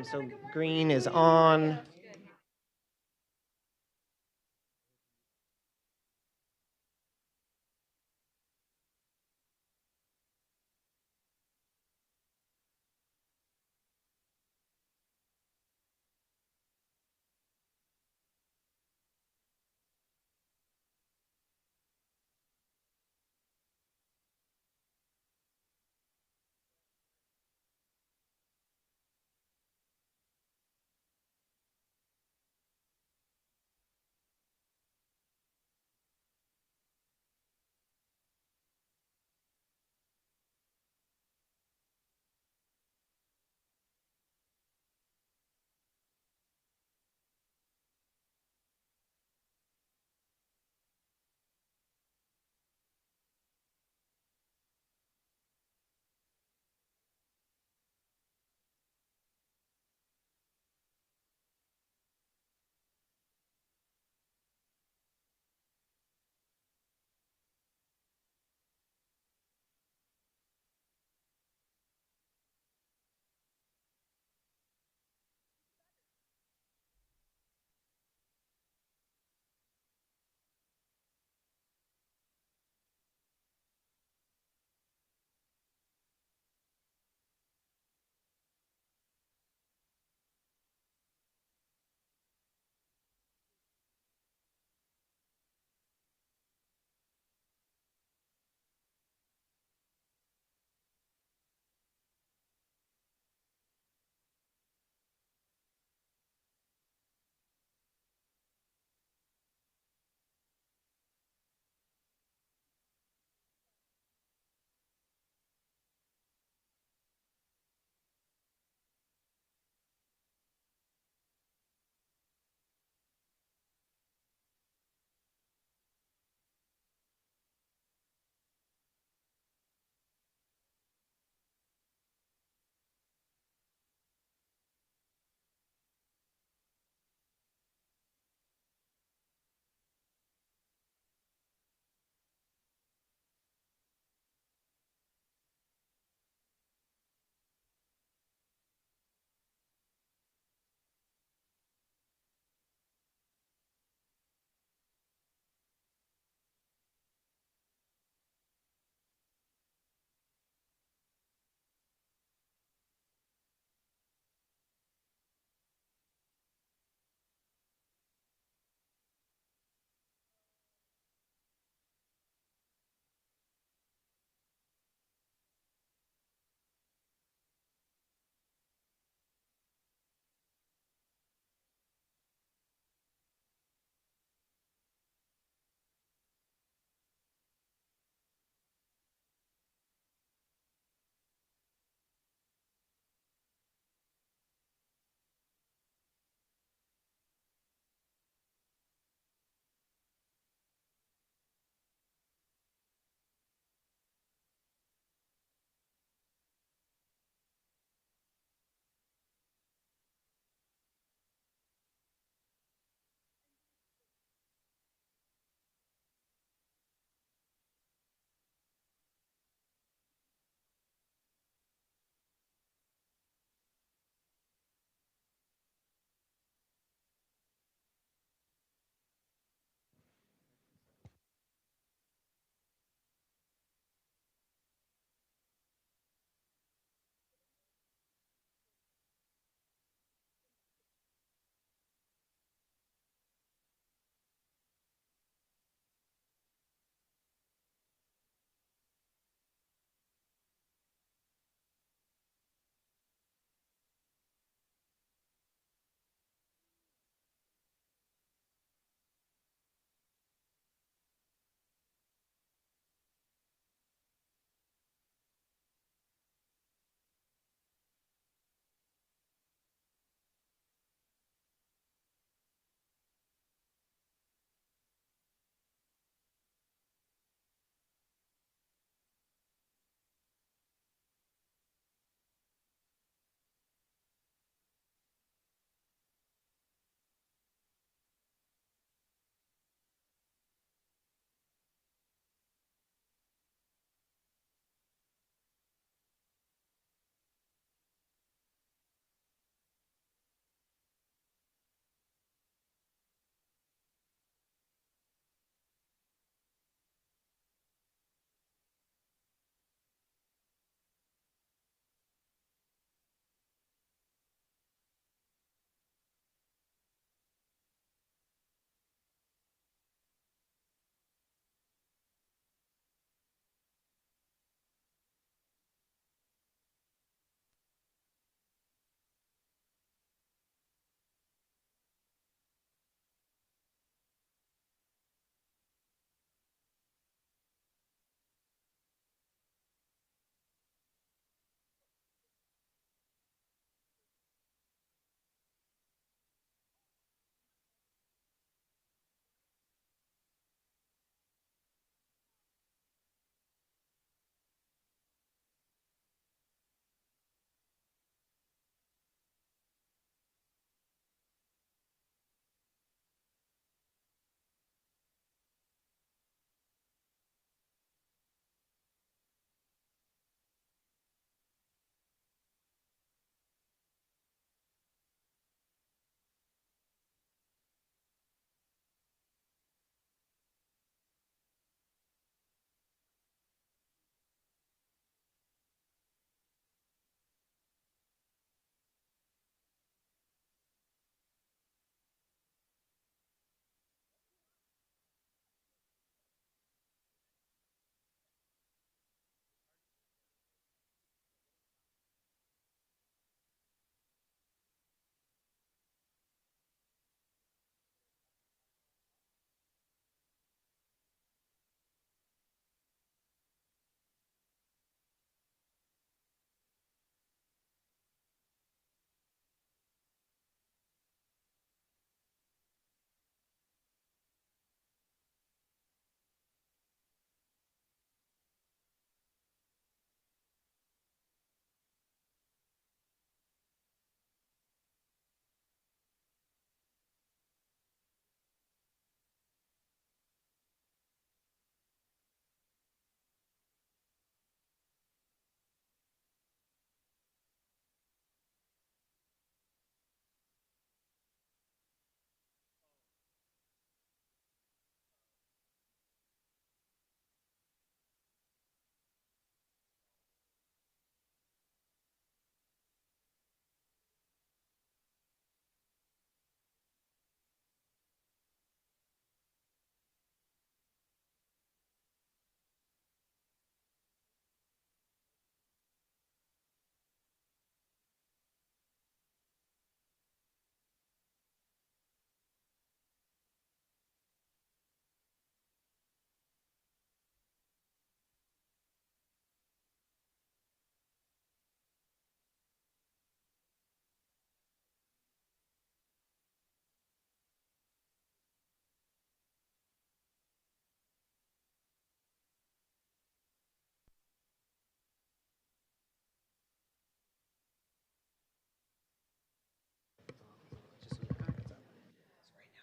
So green is on.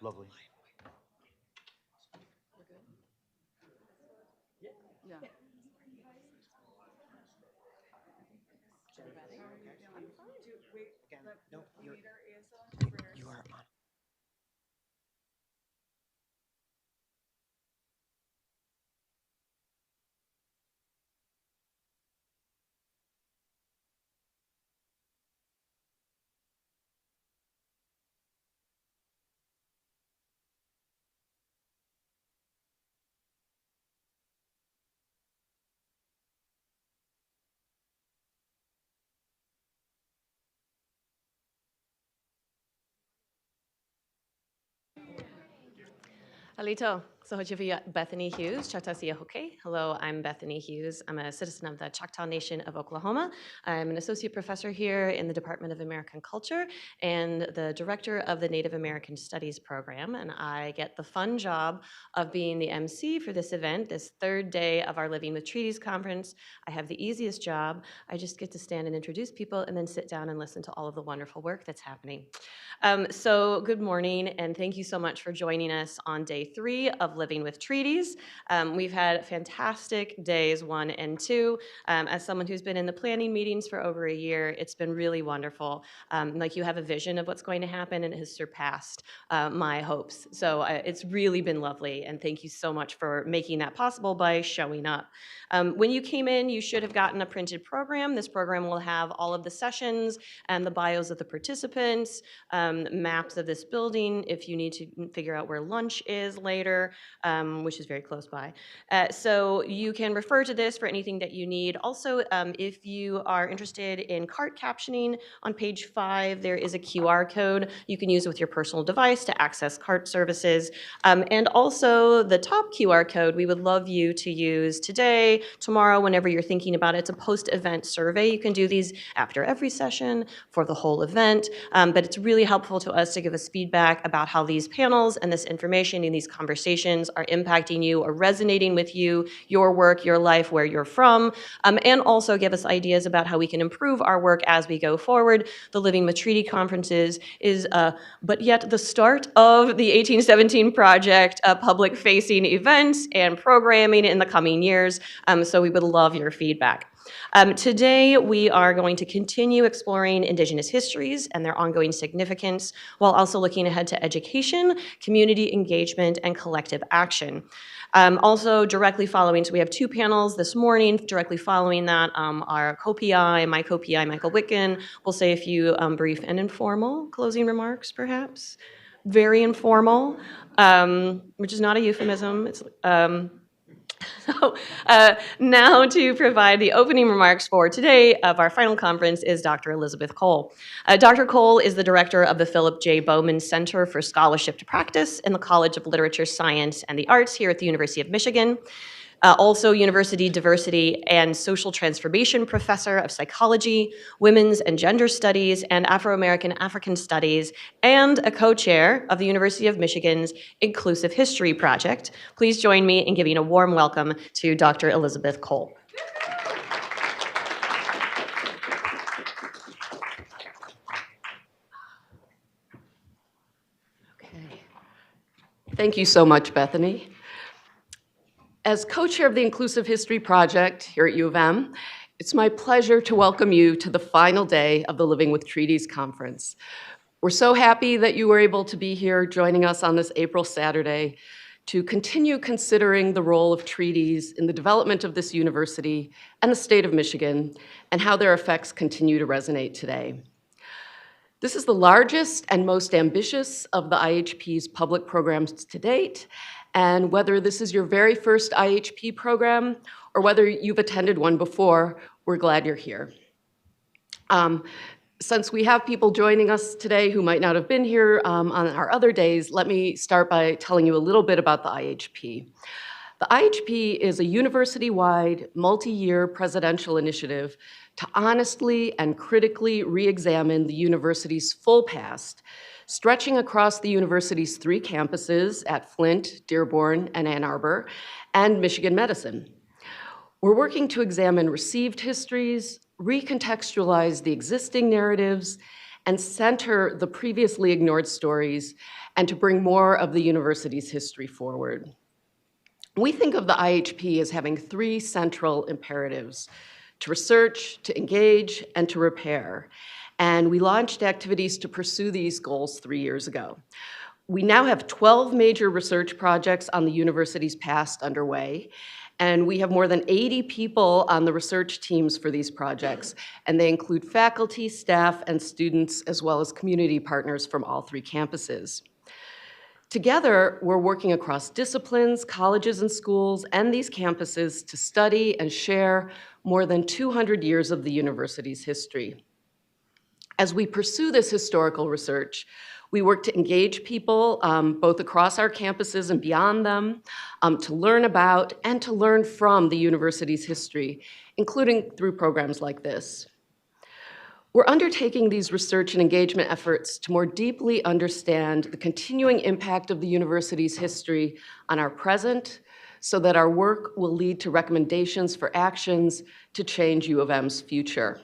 Lovely. No, you are on. Halito, Sohochivia Bethany Hughes, Choctaw Hoke. Hello, I'm Bethany Hughes. I'm a citizen of the Choctaw Nation of Oklahoma. I'm an associate professor here in the Department of American Culture and the director of the Native American Studies program. And I get the fun job of being the MC for this event, this third day of our Living with Treaties conference. I have the easiest job. I just get to stand and introduce people and then sit down and listen to all of the wonderful work that's happening. So good morning, and thank you so much for joining us on day 3 of Living with Treaties. We've had fantastic days 1 and 2. As someone who's been in the planning meetings for over a year, it's been really wonderful. Like you have a vision of what's going to happen, and it has surpassed my hopes. So it's really been lovely, and thank you so much for making that possible by showing up. When you came in, you should have gotten a printed program. This program will have all of the sessions and the bios of the participants, maps of this building if you need to figure out where lunch is later, which is very close by. So you can refer to this for anything that you need. Also, if you are interested in cart captioning, on page 5 there is a QR code you can use with your personal device to access cart services. And also the top QR code we would love you to use today, tomorrow, whenever you're thinking about it. It's a post-event survey. You can do these after every session for the whole event, but it's really helpful to us to give us feedback about how these panels and this information and these conversations are impacting you or resonating with you, your work, your life, where you're from, and also give us ideas about how we can improve our work as we go forward. The Living with Treaty Conferences is but yet the start of the 1817 Project public-facing events and programming in the coming years, so we would love your feedback. Today, we are going to continue exploring Indigenous histories and their ongoing significance, while also looking ahead to education, community engagement, and collective action. Also, directly following, so we have 2 panels this morning. Directly following that, our co-PI, my co-PI, Michael Witkin, will say a few brief and informal closing remarks, perhaps. Very informal, which is not a euphemism. It's So now to provide the opening remarks for today of our final conference is Dr. Elizabeth Cole. Dr. Cole is the director of the Philip J. Bowman Center for Scholarship to Practice in the College of Literature, Science, and the Arts here at the University of Michigan. Also University Diversity and Social Transformation Professor of Psychology, Women's and Gender Studies, and Afro-American African Studies, and a co-chair of the University of Michigan's Inclusive History Project. Please join me in giving a warm welcome to Dr. Elizabeth Cole. Okay. Thank you so much, Bethany. As co-chair of the Inclusive History Project here at U of M, it's my pleasure to welcome you to the final day of the Living with Treaties conference. We're so happy that you were able to be here joining us on this April Saturday to continue considering the role of treaties in the development of this university and the state of Michigan, and how their effects continue to resonate today. This is the largest and most ambitious of the IHP's public programs to date, and whether this is your very first IHP program or whether you've attended one before, we're glad you're here. Since we have people joining us today who might not have been here on our other days, let me start by telling you a little bit about the IHP. The IHP is a university-wide, multi-year presidential initiative to honestly and critically re-examine the university's full past, stretching across the university's 3 campuses at Flint, Dearborn, and Ann Arbor, and Michigan Medicine. We're working to examine received histories, recontextualize the existing narratives, and center the previously ignored stories and to bring more of the university's history forward. We think of the IHP as having three central imperatives: to research, to engage, and to repair. And we launched activities to pursue these goals 3 years ago. We now have 12 major research projects on the university's past underway, and we have more than 80 people on the research teams for these projects, and they include faculty, staff, and students, as well as community partners from all three campuses. Together, we're working across disciplines, colleges and schools, and these campuses to study and share more than 200 years of the university's history. As we pursue this historical research, we work to engage people both across our campuses and beyond them, to learn about and to learn from the university's history, including through programs like this. We're undertaking these research and engagement efforts to more deeply understand the continuing impact of the university's history on our present, so that our work will lead to recommendations for actions to change U of M's future.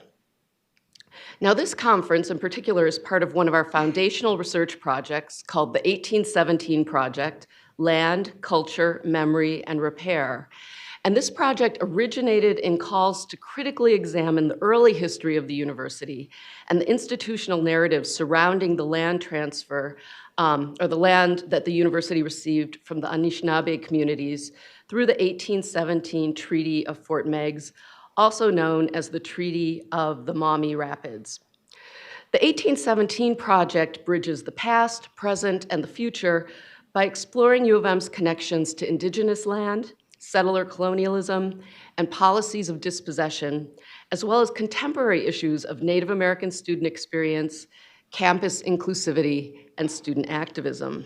Now, this conference in particular is part of one of our foundational research projects called the 1817 Project: Land, Culture, Memory, and Repair. And this project originated in calls to critically examine the early history of the university and the institutional narratives surrounding the land transfer, or the land that the university received from the Anishinaabe communities through the 1817 Treaty of Fort Meigs, also known as the Treaty of the Maumee Rapids. The 1817 project bridges the past, present, and the future by exploring U of M's connections to Indigenous land, settler colonialism, and policies of dispossession, as well as contemporary issues of Native American student experience, campus inclusivity, and student activism.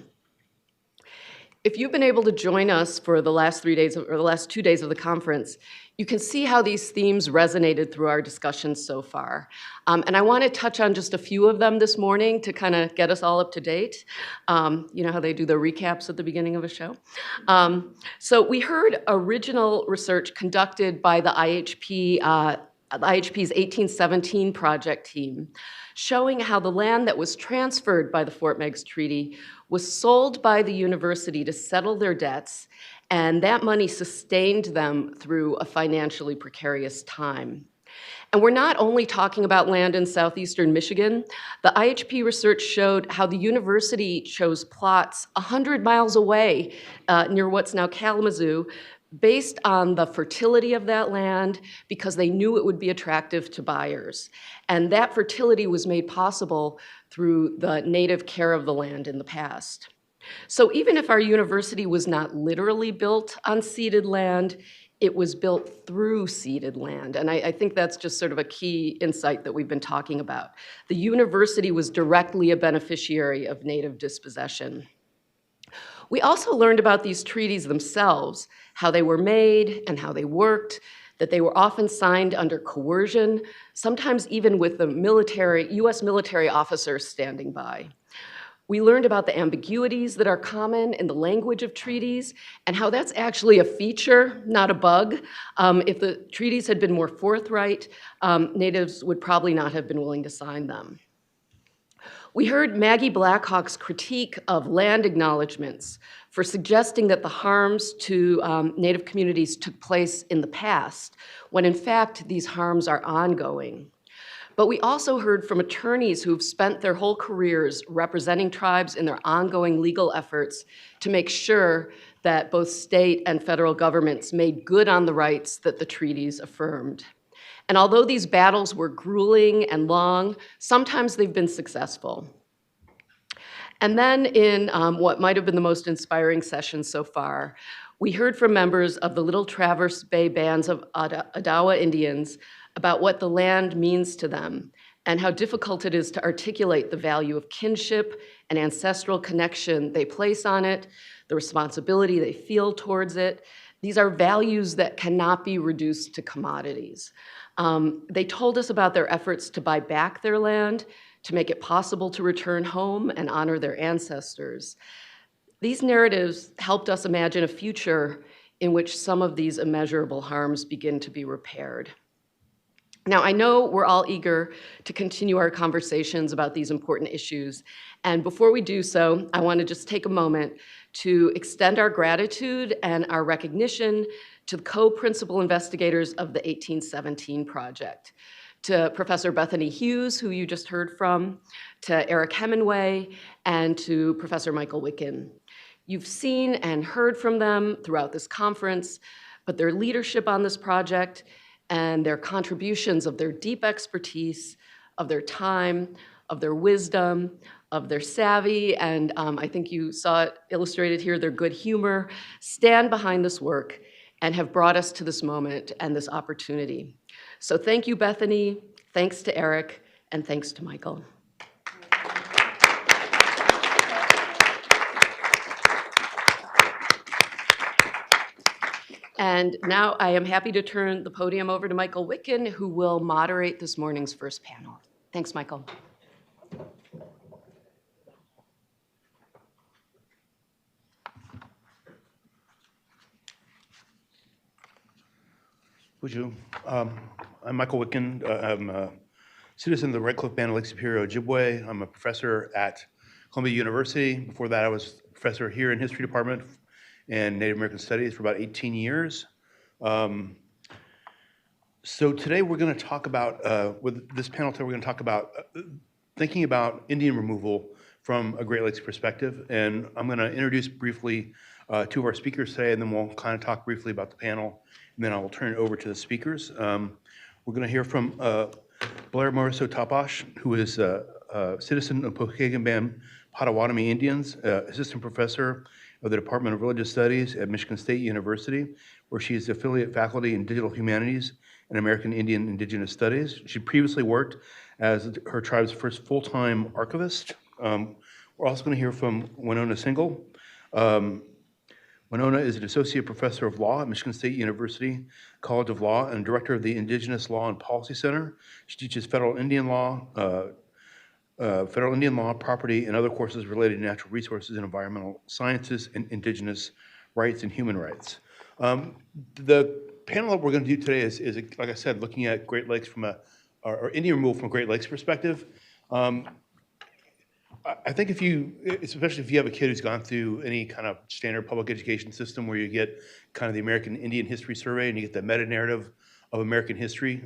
If you've been able to join us for the last 3 days, or the last 2 days of the conference, you can see how these themes resonated through our discussions so far. And I want to touch on just a few of them this morning to kind of get us all up to date. You know how they do the recaps at the beginning of a show? So we heard original research conducted by the IHP's 1817 project team, showing how the land that was transferred by the Fort Meigs Treaty was sold by the university to settle their debts, and that money sustained them through a financially precarious time. And we're not only talking about land in southeastern Michigan. The IHP research showed how the university chose plots 100 miles away near what's now Kalamazoo, based on the fertility of that land, because they knew it would be attractive to buyers. And that fertility was made possible through the native care of the land in the past. So even if our university was not literally built on ceded land, it was built through ceded land. And I think that's just sort of a key insight that we've been talking about. The university was directly a beneficiary of native dispossession. We also learned about these treaties themselves, how they were made and how they worked, that they were often signed under coercion, sometimes even with the US military officers standing by. We learned about the ambiguities that are common in the language of treaties and how that's actually a feature, not a bug. If the treaties had been more forthright, natives would probably not have been willing to sign them. We heard Maggie Blackhawk's critique of land acknowledgements for suggesting that the harms to Native communities took place in the past, when in fact these harms are ongoing. But we also heard from attorneys who've spent their whole careers representing tribes in their ongoing legal efforts to make sure that both state and federal governments made good on the rights that the treaties affirmed. And although these battles were grueling and long, sometimes they've been successful. And then in what might have been the most inspiring session so far, we heard from members of the Little Traverse Bay bands of Odawa Indians about what the land means to them and how difficult it is to articulate the value of kinship and ancestral connection they place on it, the responsibility they feel towards it. These are values that cannot be reduced to commodities. They told us about their efforts to buy back their land, to make it possible to return home and honor their ancestors. These narratives helped us imagine a future in which some of these immeasurable harms begin to be repaired. Now, I know we're all eager to continue our conversations about these important issues. And before we do so, I want to just take a moment to extend our gratitude and our recognition to the co-principal investigators of the 1817 project, to Professor Bethany Hughes, who you just heard from, to Eric Hemingway, and to Professor Michael Wicken. You've seen and heard from them throughout this conference, but their leadership on this project and their contributions of their deep expertise, of their time, of their wisdom, of their savvy, and I think you saw it illustrated here, their good humor, stand behind this work and have brought us to this moment and this opportunity. So thank you, Bethany, thanks to Eric, and thanks to Michael. And now I am happy to turn the podium over to Michael Wicken, who will moderate this morning's first panel. Thanks, Michael. Would you? I'm Michael Wicken. I'm a citizen of the Red Cliff Band of Lake Superior, Ojibwe. I'm a professor at Columbia University. Before that, I was a professor here in History Department and Native American Studies for about 18 years. So today we're going to talk about, with this panel today, we're going to talk about thinking about Indian removal from a Great Lakes perspective. And I'm going to introduce briefly two of our speakers today, and then we'll kind of talk briefly about the panel, and then I will turn it over to the speakers. We're going to hear from Blair Moriso Tapash, who is a citizen of Pokagon Potawatomi Indians, assistant professor of the Department of Religious Studies at Michigan State University, where she is affiliate faculty in Digital Humanities and American Indian Indigenous Studies. She previously worked as her tribe's first full-time archivist. We're also going to hear from Winona Single. Winona is an associate professor of law at Michigan State University College of Law and director of the Indigenous Law and Policy Center. She teaches federal Indian law, property, and other courses related to natural resources and environmental sciences and indigenous rights and human rights. The panel that we're going to do today is, like I said, looking at Great Lakes from or Indian removal from a Great Lakes perspective. I think especially if you have a kid who's gone through any kind of standard public education system where you get kind of the American Indian History Survey and you get the meta-narrative of American history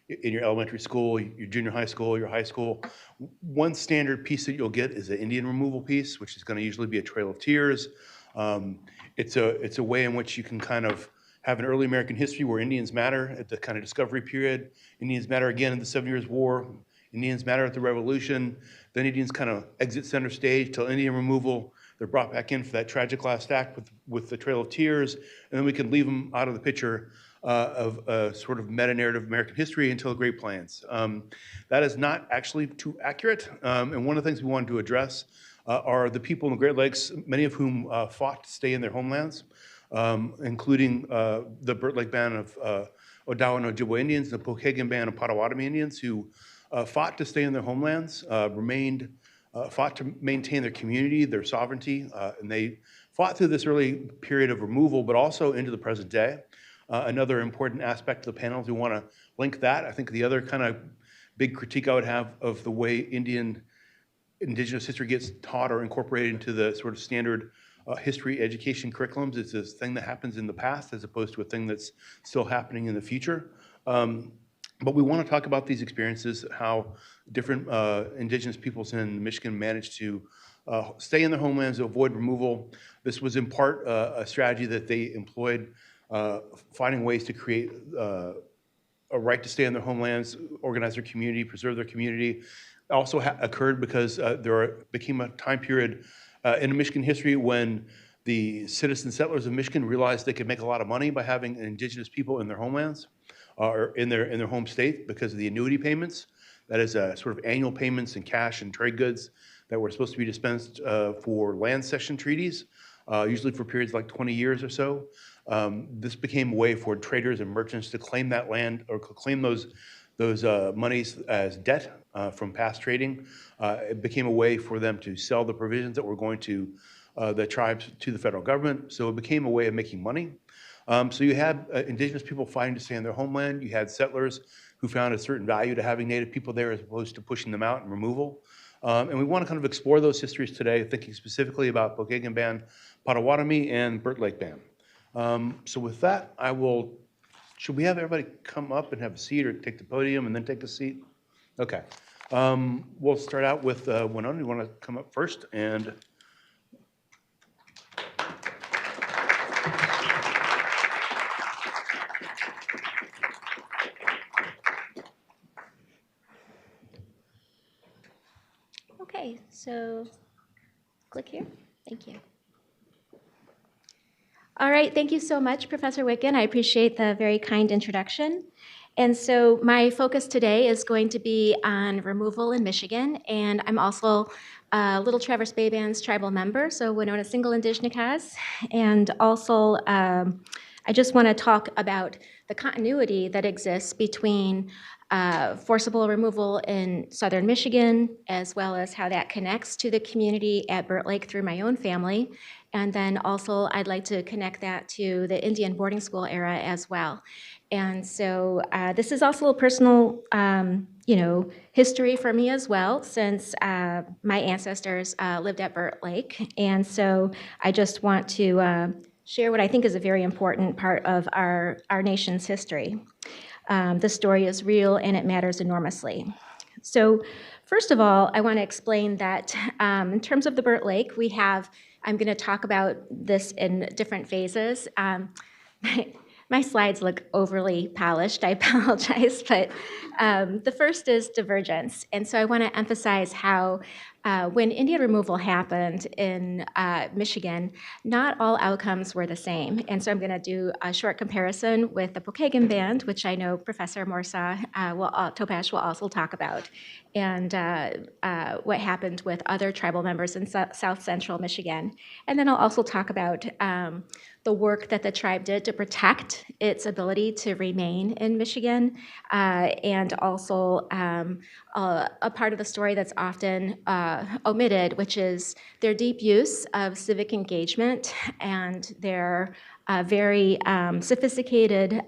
in your elementary school, your junior high school, your high school, one standard piece that you'll get is an Indian removal piece, which is going to usually be a Trail of Tears. It's a way in which you can kind of have an early American history where Indians matter at the kind of discovery period. Indians matter again in the 7 Years' War. Indians matter at the Revolution. Then Indians kind of exit center stage till Indian removal. They're brought back in for that tragic last act with the Trail of Tears, and then we can leave them out of the picture of a sort of meta-narrative of American history until the Great Plains. That is not actually too accurate, and one of the things we wanted to address are the people in the Great Lakes, many of whom fought to stay in their homelands, including the Burt Lake Band of Odawa and Ojibwe Indians, the Pokagon Band of Potawatomi Indians, who fought to stay in their homelands, fought to maintain their community, their sovereignty, and they fought through this early period of removal, but also into the present day. Another important aspect of the panel is we want to link that. I think the other kind of big critique I would have of the way Indigenous history gets taught or incorporated into the sort of standard history education curriculums is this thing that happens in the past as opposed to a thing that's still happening in the future. But we want to talk about these experiences, how different Indigenous peoples in Michigan managed to stay in their homelands, avoid removal. This was in part a strategy that they employed, finding ways to create a right to stay in their homelands, organize their community, preserve their community. Also occurred because there became a time period in Michigan history when the citizen settlers of Michigan realized they could make a lot of money by having Indigenous people in their homelands or in their home state because of the annuity payments. That is sort of annual payments in cash and trade goods that were supposed to be dispensed for land cession treaties, usually for periods like 20 years or so. This became a way for traders and merchants to claim that land or claim those monies as debt from past trading. It became a way for them to sell the provisions that were going to the tribes to the federal government. So it became a way of making money. So you had Indigenous people fighting to stay in their homeland. You had settlers who found a certain value to having Native people there as opposed to pushing them out and removal. And we want to kind of explore those histories today, thinking specifically about Pokagon Band, Potawatomi, and Burt Lake Band. So with that, should we have everybody come up and have a seat, or take the podium and then take a seat? Okay. We'll start out with Winona. You want to come up first? And Okay, so click here. Thank you. All right, thank you so much, Professor Wicken. I appreciate the very kind introduction. And so my focus today is going to be on removal in Michigan, and I'm also Little Traverse Bay Band's tribal member, so Winona Single Indigenous. And also, I just want to talk about the continuity that exists between forcible removal in southern Michigan, as well as how that connects to the community at Burt Lake through my own family. And then also, I'd like to connect that to the Indian boarding school era as well. And so this is also a personal, history for me as well, since my ancestors lived at Burt Lake. And so I just want to share what I think is a very important part of our nation's history. The story is real and it matters enormously. So first of all, I want to explain that in terms of the Burt Lake, I'm going to talk about this in different phases. My slides look overly polished, I apologize, but the first is divergence. And so I want to emphasize how when Indian removal happened in Michigan, not all outcomes were the same. And so I'm going to do a short comparison with the Pokagon Band, which I know Professor Topash will also talk about, and what happened with other tribal members in South Central Michigan. And then I'll also talk about the work that the tribe did to protect its ability to remain in Michigan, and also a part of the story that's often omitted, which is their deep use of civic engagement and their very sophisticated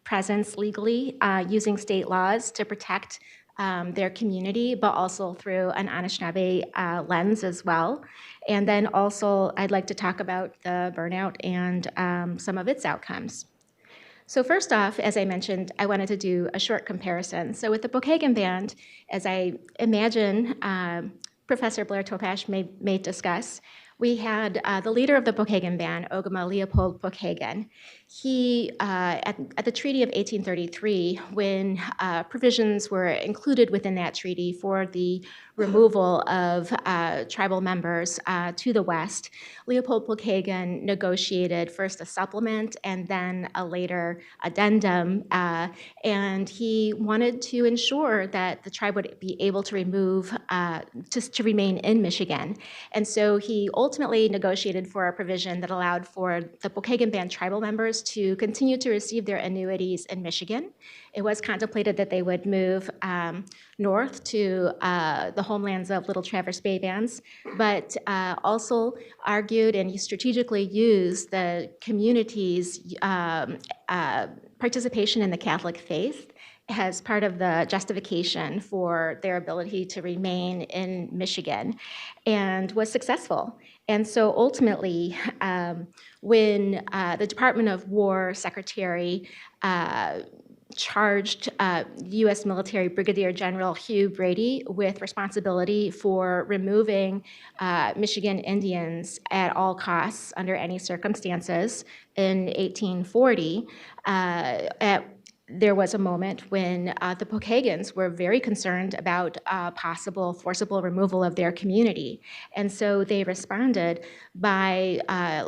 presence legally using state laws to protect their community, but also through an Anishinaabe lens as well. And then also, I'd like to talk about the burnout and some of its outcomes. So first off, as I mentioned, I wanted to do a short comparison. So with the Pokagon Band, as I imagine Professor Blair Topash may discuss, we had the leader of the Pokagon Band, Ogama Leopold Pokagon. He, at the Treaty of 1833, when provisions were included within that treaty for the removal of tribal members to the west, Leopold Pokagon negotiated first a supplement and then a later addendum, and he wanted to ensure that the tribe would be able to to remain in Michigan. And so he ultimately negotiated for a provision that allowed for the Pokagon Band tribal members to continue to receive their annuities in Michigan. It was contemplated that they would move north to the homelands of Little Traverse Bay Bands, but also argued and strategically used the community's participation in the Catholic faith as part of the justification for their ability to remain in Michigan, and was successful. And so ultimately, when the Department of War Secretary charged U.S. military Brigadier General Hugh Brady with responsibility for removing Michigan Indians at all costs under any circumstances in 1840, there was a moment when the Pokagons were very concerned about possible forcible removal of their community. And so they responded by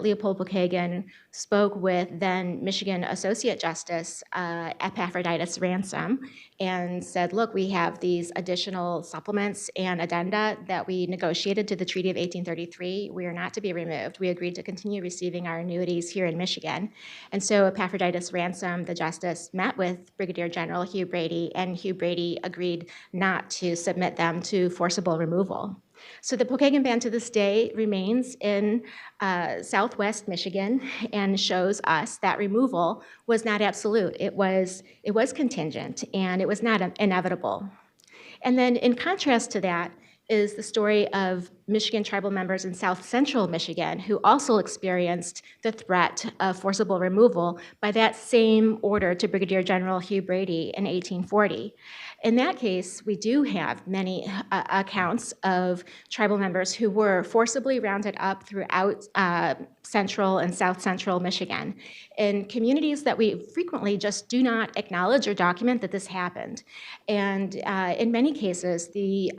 Leopold Pokagon spoke with then Michigan Associate Justice Epaphroditus Ransom and said, look, we have these additional supplements and addenda that we negotiated to the Treaty of 1833. We are not to be removed. We agreed to continue receiving our annuities here in Michigan. And so Epaphroditus Ransom, the justice, met with Brigadier General Hugh Brady, and Hugh Brady agreed not to submit them to forcible removal. So the Pokagon Band to this day remains in southwest Michigan and shows us that removal was not absolute. It was contingent, and it was not inevitable. And then in contrast to that is the story of Michigan tribal members in South Central Michigan who also experienced the threat of forcible removal by that same order to Brigadier General Hugh Brady in 1840. In that case, we do have many accounts of tribal members who were forcibly rounded up throughout central and south central Michigan in communities that we frequently just do not acknowledge or document that this happened. And in many cases, the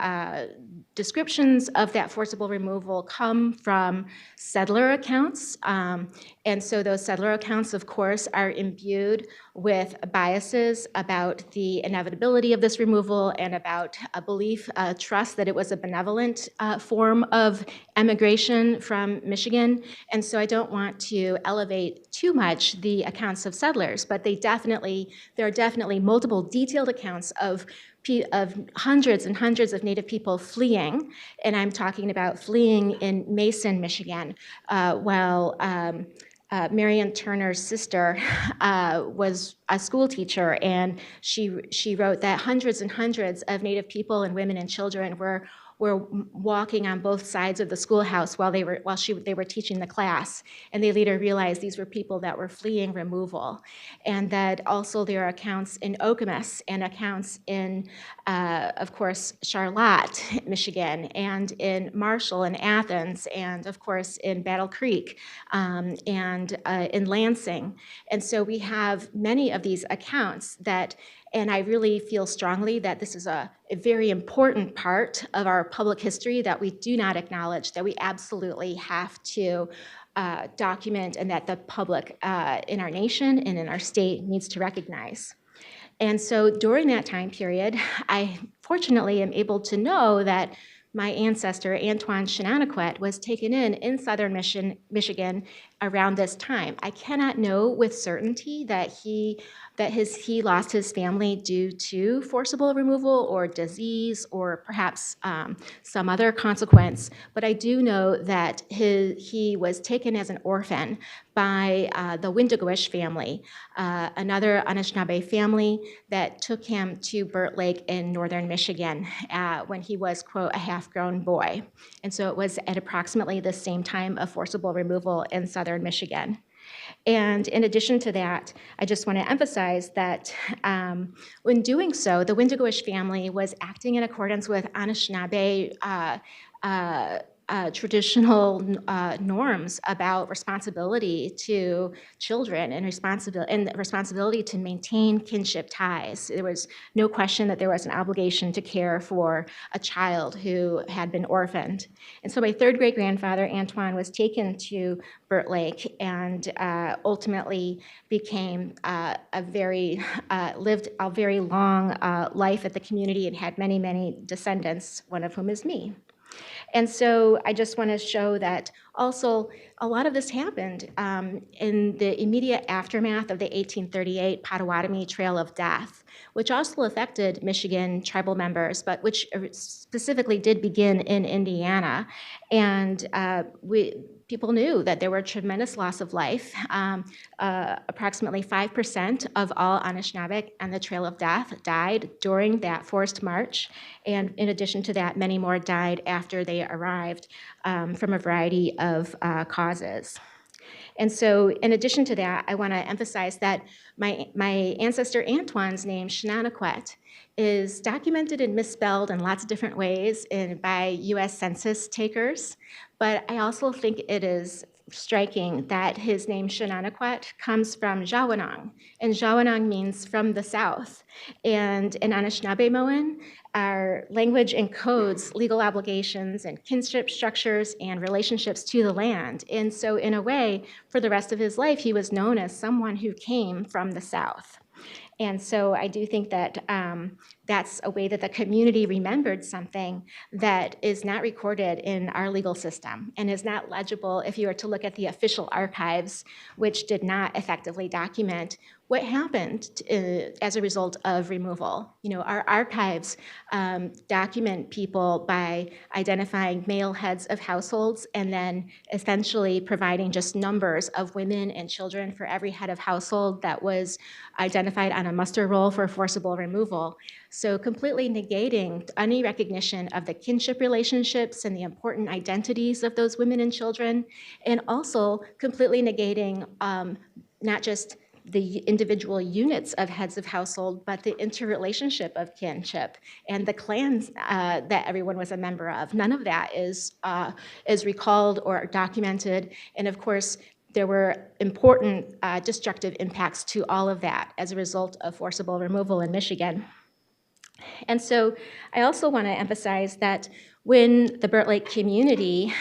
descriptions of that forcible removal come from settler accounts. And so those settler accounts, of course, are imbued with biases about the inevitability of this removal and about a belief, a trust that it was a benevolent form of emigration from Michigan. And so I don't want to elevate too much the accounts of settlers, but there are definitely multiple detailed accounts of hundreds and hundreds of Native people fleeing, and I'm talking about fleeing in Mason, Michigan, while Marion Turner's sister was a school teacher, and she wrote that hundreds and hundreds of Native people and women and children were walking on both sides of the schoolhouse while they were teaching the class, and they later realized these were people that were fleeing removal, and that also there are accounts in Okemos and accounts in, of course, Charlotte, Michigan, and in Marshall and Athens, and of course in Battle Creek, and in Lansing, and so we have many of these accounts that. And I really feel strongly that this is a very important part of our public history that we do not acknowledge, that we absolutely have to document, and that the public in our nation and in our state needs to recognize. And so during that time period, I fortunately am able to know that my ancestor, Antoine Shenaniquet, was taken in southern Michigan around this time. I cannot know with certainty that he lost his family due to forcible removal or disease or perhaps some other consequence, but I do know that he was taken as an orphan by the Windigoish family, another Anishinaabe family that took him to Burt Lake in northern Michigan when he was, quote, a half-grown boy. And so it was at approximately the same time of forcible removal in southern Michigan. And in addition to that, I just want to emphasize that when doing so, the Windigoish family was acting in accordance with Anishinaabe traditional norms about responsibility to children and responsibility to maintain kinship ties. There was no question that there was an obligation to care for a child who had been orphaned. And so my third great grandfather, Antoine, was taken to Burt Lake and ultimately became lived a very long life at the community and had many, many descendants, one of whom is me. And so I just want to show that also a lot of this happened in the immediate aftermath of the 1838 Potawatomi Trail of Death, which also affected Michigan tribal members, but which specifically did begin in Indiana. And people knew that there were tremendous loss of life. Approximately 5% of all Anishinaabe on the Trail of Death died during that forced march. And in addition to that, many more died after they arrived from a variety of causes. And so in addition to that, I want to emphasize that my ancestor Antoine's name, Shenaniquet, is documented and misspelled in lots of different ways by U.S. Census takers. But I also think it is striking that his name Shenaniquet comes from Jawanong, and Jawanong means from the south. And in Anishinaabemowin, our language encodes legal obligations and kinship structures and relationships to the land. And so in a way, for the rest of his life, he was known as someone who came from the south. And so I do think that that's a way that the community remembered something that is not recorded in our legal system and is not legible if you were to look at the official archives, which did not effectively document what happened as a result of removal. You know, our archives document people by identifying male heads of households and then essentially providing just numbers of women and children for every head of household that was identified on a muster roll for forcible removal. So completely negating any recognition of the kinship relationships and the important identities of those women and children, and also completely negating not just the individual units of heads of household, but the interrelationship of kinship and the clans that everyone was a member of. None of that is recalled or documented. And of course, there were important destructive impacts to all of that as a result of forcible removal in Michigan. And so I also want to emphasize that when the Burt Lake community,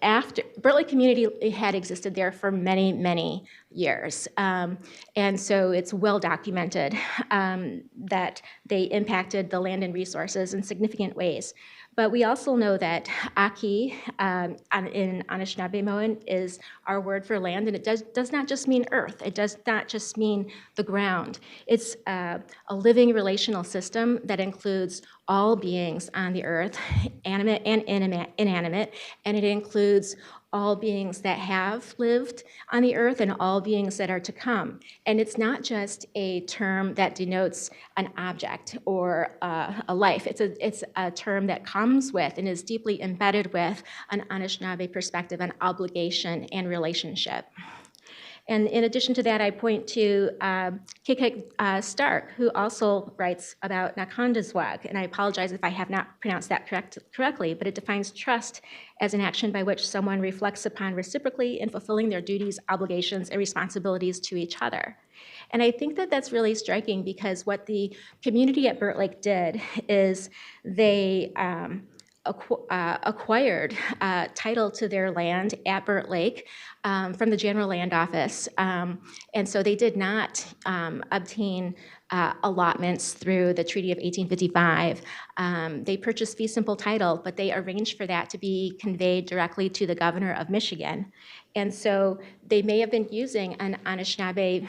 after Burt Lake community had existed there for many, many years. And so it's well documented that they impacted the land and resources in significant ways. But we also know that Aki in Anishinaabemowin is our word for land, and it does not just mean earth. It does not just mean the ground. It's a living relational system that includes all beings on the earth, animate and inanimate, and it includes all beings that have lived on the earth and all beings that are to come. And it's not just a term that denotes an object or a life. It's a term that comes with and is deeply embedded with an Anishinaabe perspective on obligation and relationship. And in addition to that, I point to Kikik Stark, who also writes about Nakondazwag. And I apologize if I have not pronounced that correctly, but it defines trust as an action by which someone reflects upon reciprocally in fulfilling their duties, obligations, and responsibilities to each other. And I think that that's really striking because what the community at Burt Lake did is they acquired title to their land at Burt Lake from the General Land Office. And so they did not obtain allotments through the Treaty of 1855. They purchased fee simple title, but they arranged for that to be conveyed directly to the governor of Michigan. And so they may have been using an Anishinaabe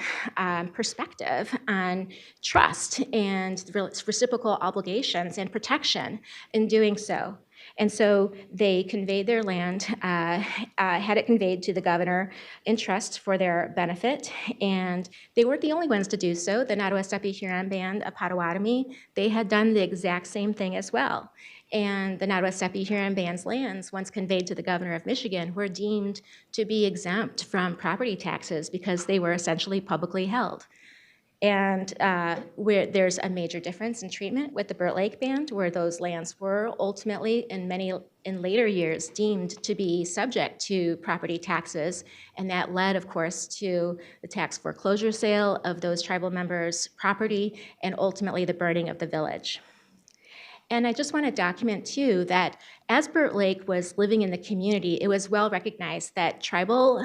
perspective on trust and reciprocal obligations and protection in doing so. And so they conveyed their land, had it conveyed to the governor in trust for their benefit, and they weren't the only ones to do so. The Nottawasapi Huron Band of Potawatomi, they had done the exact same thing as well. And the Nottawasapi Huron Band's lands, once conveyed to the governor of Michigan, were deemed to be exempt from property taxes because they were essentially publicly held. And where there's a major difference in treatment with the Burt Lake Band, where those lands were ultimately, in later years, deemed to be subject to property taxes, and that led, of course, to the tax foreclosure sale of those tribal members' property, and ultimately the burning of the village. And I just want to document, too, that as Burt Lake was living in the community, it was well recognized that tribal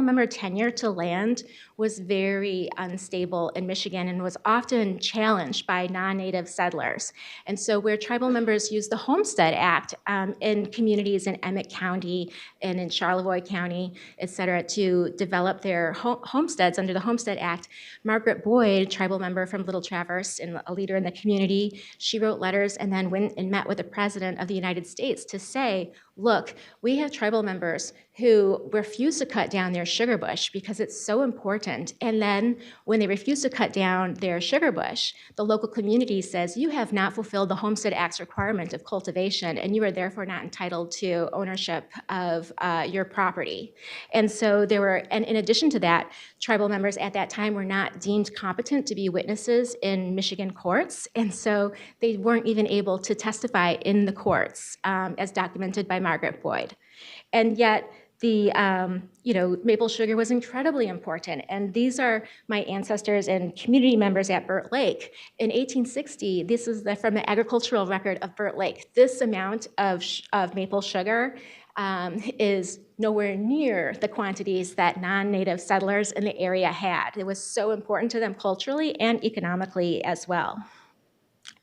member tenure to land was very unstable in Michigan and was often challenged by non-native settlers. And so where tribal members used the Homestead Act in communities in Emmett County and in Charlevoix County, et cetera, to develop their homesteads under the Homestead Act, Margaret Boyd, tribal member from Little Traverse and a leader in the community, she wrote letters and then went and met with the president of the United States to say, look, we have tribal members who refuse to cut down their sugar bush because it's so important. And then when they refuse to cut down their sugar bush, the local community says, you have not fulfilled the Homestead Act's requirement of cultivation, and you are therefore not entitled to ownership of your property. And so and in addition to that, tribal members at that time were not deemed competent to be witnesses in Michigan courts. And so they weren't even able to testify in the courts, as documented by Margaret Boyd. And yet, the maple sugar was incredibly important, and these are my ancestors and community members at Burt Lake. In 1860, this is from the agricultural record of Burt Lake. This amount of maple sugar is nowhere near the quantities that non-native settlers in the area had. It was so important to them culturally and economically as well.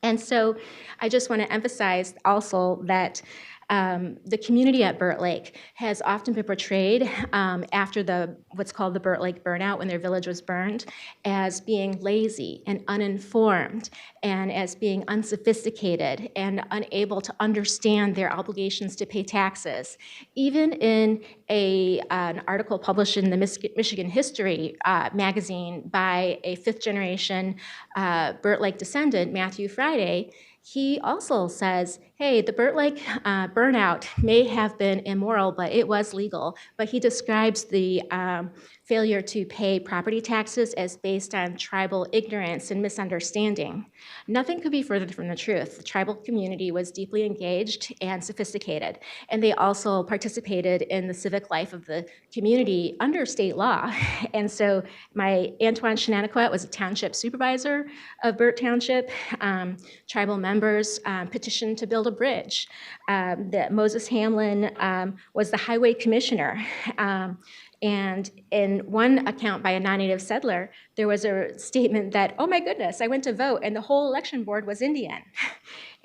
And so I just want to emphasize also that The community at Burt Lake has often been portrayed after what's called the Burt Lake burnout, when their village was burned, as being lazy and uninformed and as being unsophisticated and unable to understand their obligations to pay taxes. Even in an article published in the Michigan History magazine by a fifth-generation Burt Lake descendant, Matthew Friday, he also says, hey, the Burt Lake burnout may have been immoral, but it was legal. But he describes the failure to pay property taxes as based on tribal ignorance and misunderstanding. Nothing could be further from the truth. The tribal community was deeply engaged and sophisticated, and they also participated in the civic life of the community under state law. And so my Antoine Shenaniquet was a township supervisor of Burt Township. Tribal members petitioned to build a bridge. Moses Hamlin was the highway commissioner. And in one account by a non-native settler, there was a statement that, oh my goodness, I went to vote and the whole election board was Indian.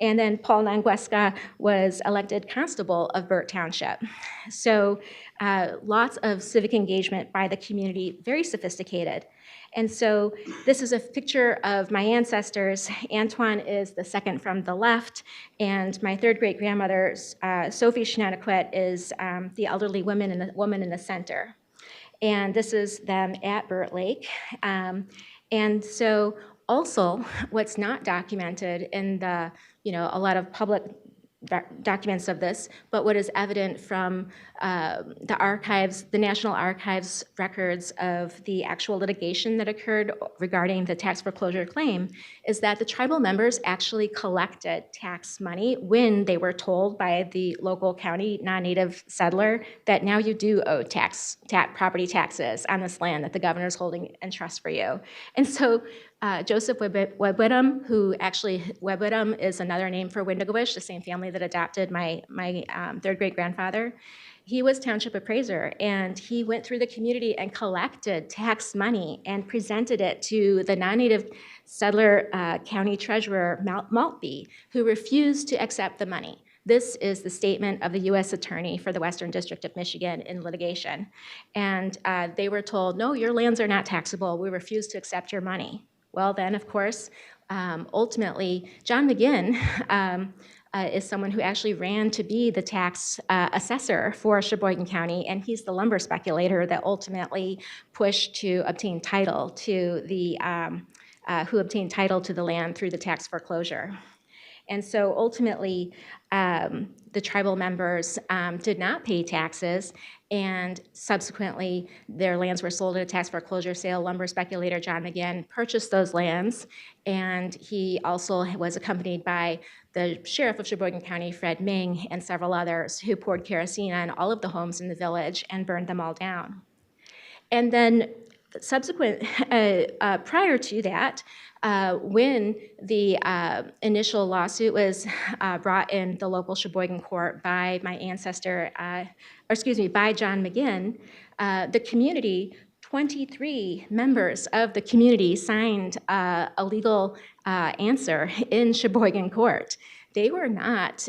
And then Paul Nanguesca was elected constable of Burt Township. So lots of civic engagement by the community, very sophisticated. And so this is a picture of my ancestors. Antoine is the second from the left, and my third great grandmother, Sophie Shenaniquet, is the elderly woman in the center. And this is them at Burt Lake. And so also what's not documented in a lot of public documents of this, but what is evident from the archives, the National Archives records of the actual litigation that occurred regarding the tax foreclosure claim, is that the tribal members actually collected tax money when they were told by the local county non-native settler that now you do owe property taxes on this land that the governor's holding in trust for you. And so Joseph Webwitham, who actually, Webwitham is another name for Windigowish, the same family that adopted my third great grandfather. He was township appraiser, and he went through the community and collected tax money and presented it to the non-native settler county treasurer, Maltby, who refused to accept the money. This is the statement of the U.S. Attorney for the Western District of Michigan in litigation. And they were told, no, your lands are not taxable. We refuse to accept your money. Well, then, of course, ultimately, John McGinn is someone who actually ran to be the tax assessor for Sheboygan County, and he's the lumber speculator that ultimately pushed to obtain title to the land through the tax foreclosure. And so ultimately, the tribal members did not pay taxes, and subsequently their lands were sold at a tax foreclosure sale. Lumber speculator John McGinn purchased those lands, and he also was accompanied by the sheriff of Sheboygan County, Fred Ming, and several others who poured kerosene on all of the homes in the village and burned them all down. And then prior to that, when the initial lawsuit was brought in the local Sheboygan court by my ancestor, by John McGinn, the community, 23 members of the community signed a legal answer in Sheboygan court. They were not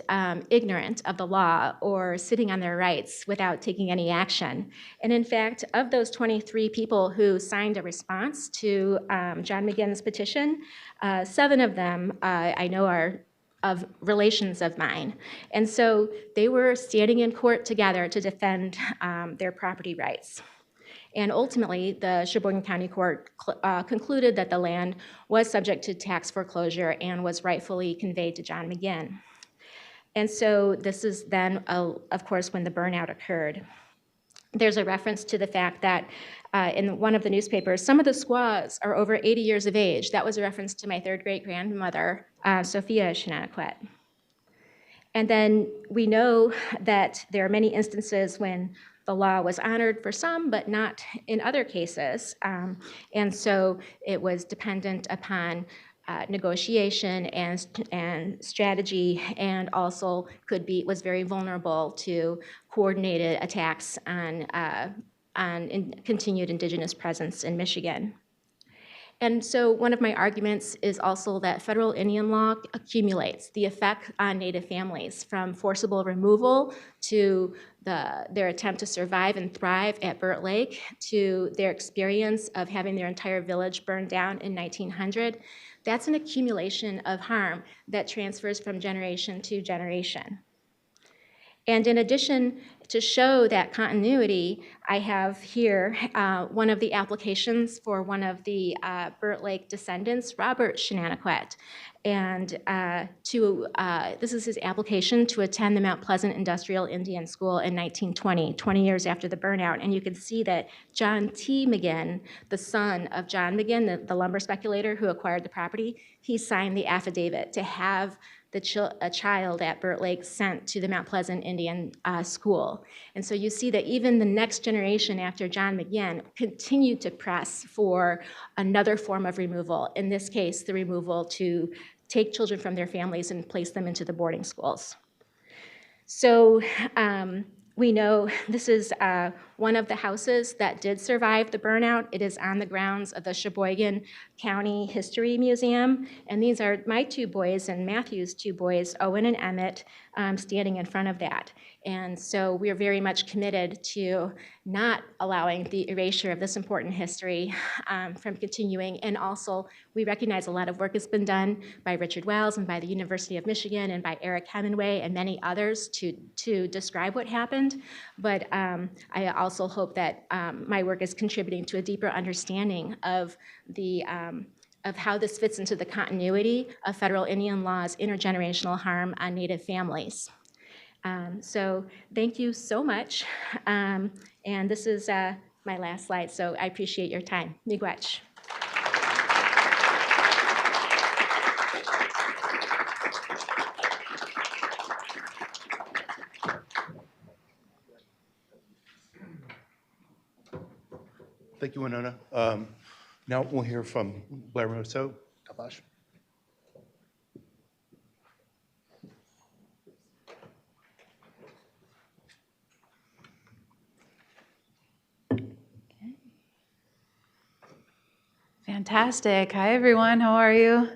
ignorant of the law or sitting on their rights without taking any action. And in fact, of those 23 people who signed a response to John McGinn's petition, 7 of them I know are of relations of mine. And so they were standing in court together to defend their property rights. And ultimately, the Sheboygan County Court concluded that the land was subject to tax foreclosure and was rightfully conveyed to John McGinn. And so this is then, of course, when the burnout occurred. There's a reference to the fact that in one of the newspapers, some of the squaws are over 80 years of age. That was a reference to my third great grandmother, Sophia Shenaniquet. And then we know that there are many instances when the law was honored for some, but not in other cases. And so it was dependent upon negotiation and strategy, and also was very vulnerable to coordinated attacks on continued Indigenous presence in Michigan. And so one of my arguments is also that federal Indian law accumulates the effect on Native families, from forcible removal to their attempt to survive and thrive at Burt Lake, to their experience of having their entire village burned down in 1900. That's an accumulation of harm that transfers from generation to generation. And in addition, to show that continuity, I have here one of the applications for one of the Burt Lake descendants, Robert Shenaniquet. And this is his application to attend the Mount Pleasant Industrial Indian School in 1920, 20 years after the burnout. And you can see that John T. McGinn, the son of John McGinn, the lumber speculator who acquired the property, he signed the affidavit to have a child at Burt Lake sent to the Mount Pleasant Indian School. And so you see that even the next generation after John McGinn continued to press for another form of removal, in this case, the removal to take children from their families and place them into the boarding schools. So we know this is one of the houses that did survive the burnout. It is on the grounds of the Sheboygan County History Museum. And these are my two boys and Matthew's two boys, Owen and Emmett, standing in front of that. And so we are very much committed to not allowing the erasure of this important history from continuing. And also, we recognize a lot of work has been done by Richard Wells and by the University of Michigan and by Eric Hemingway and many others to describe what happened. But I also hope that my work is contributing to a deeper understanding of how this fits into the continuity of federal Indian law's intergenerational harm on Native families. So thank you so much. And this is my last slide, so I appreciate your time. Miigwech. Thank you, Winona. Now we'll hear from Blair Mosso. Tabash. Fantastic. Hi, everyone. How are you?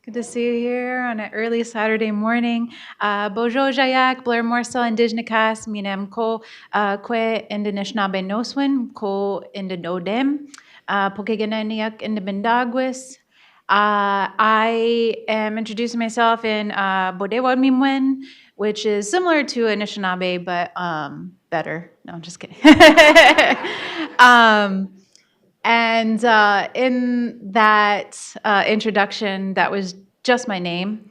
Good to see you here on an early Saturday morning. Bojo Jayak, Blair Morsel, Indigenous, Minem Ko, Kwe, Indinishnabe Noswin, Ko Indinodem, Pokegananiak, Indibendagwis. I am introducing myself in Bodewad Mimwen, which is similar to Anishinaabe, but better. No, I'm just kidding. And in that introduction, that was just my name.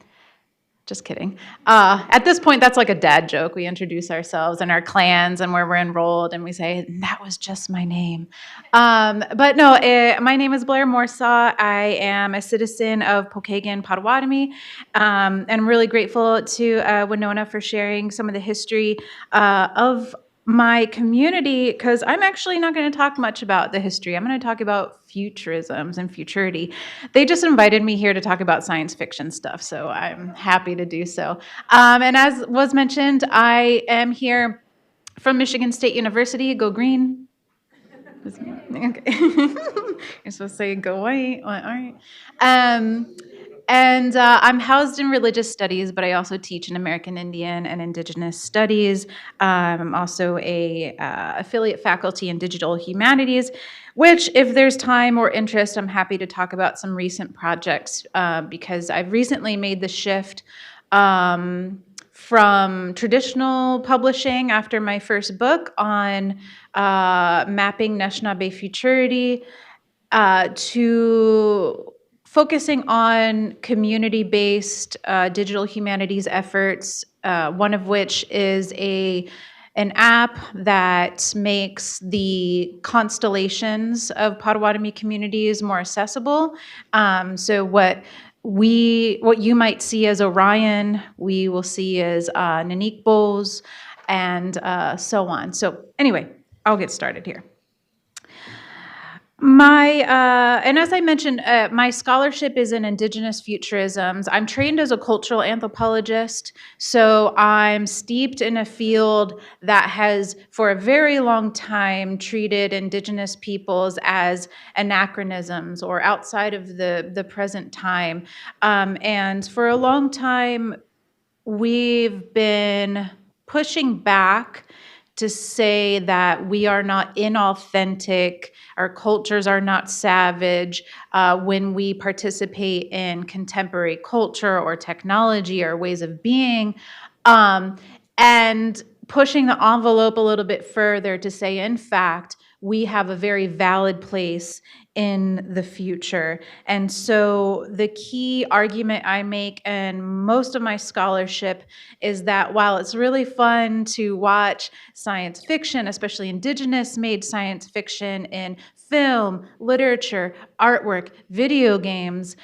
Just kidding. At this point, that's like a dad joke. We introduce ourselves and our clans and where we're enrolled, and we say, that was just my name. But no, my name is Blair Morsaw. I am a citizen of Pokagon, Potawatomi, and I'm really grateful to Winona for sharing some of the history of my community, because I'm actually not going to talk much about the history. I'm going to talk about futurisms and futurity. They just invited me here to talk about science fiction stuff, so I'm happy to do so. And as was mentioned, I am here from Michigan State University. Go green. Okay. You're supposed to say go white. Well, all right. And I'm housed in religious studies, but I also teach in American Indian and Indigenous studies. I'm also a affiliate faculty in digital humanities, which if there's time or interest, I'm happy to talk about some recent projects because I've recently made the shift from traditional publishing after my first book on mapping Anishinaabe futurity to focusing on community-based digital humanities efforts, one of which is an app that makes the constellations of Potawatomi communities more accessible. So what you might see as Orion, we will see as Nanique Bowls, and so on. So anyway, I'll get started here. And as I mentioned, my scholarship is in Indigenous futurisms. I'm trained as a cultural anthropologist, so I'm steeped in a field that has, for a very long time, treated Indigenous peoples as anachronisms or outside of the present time. And for a long time, we've been pushing back to say that we are not inauthentic, our cultures are not savage when we participate in contemporary culture or technology or ways of being, and pushing the envelope a little bit further to say, in fact, we have a very valid place in the future. And so the key argument I make in most of my scholarship is that while it's really fun to watch science fiction, especially Indigenous made science fiction in film, literature, artwork, video games,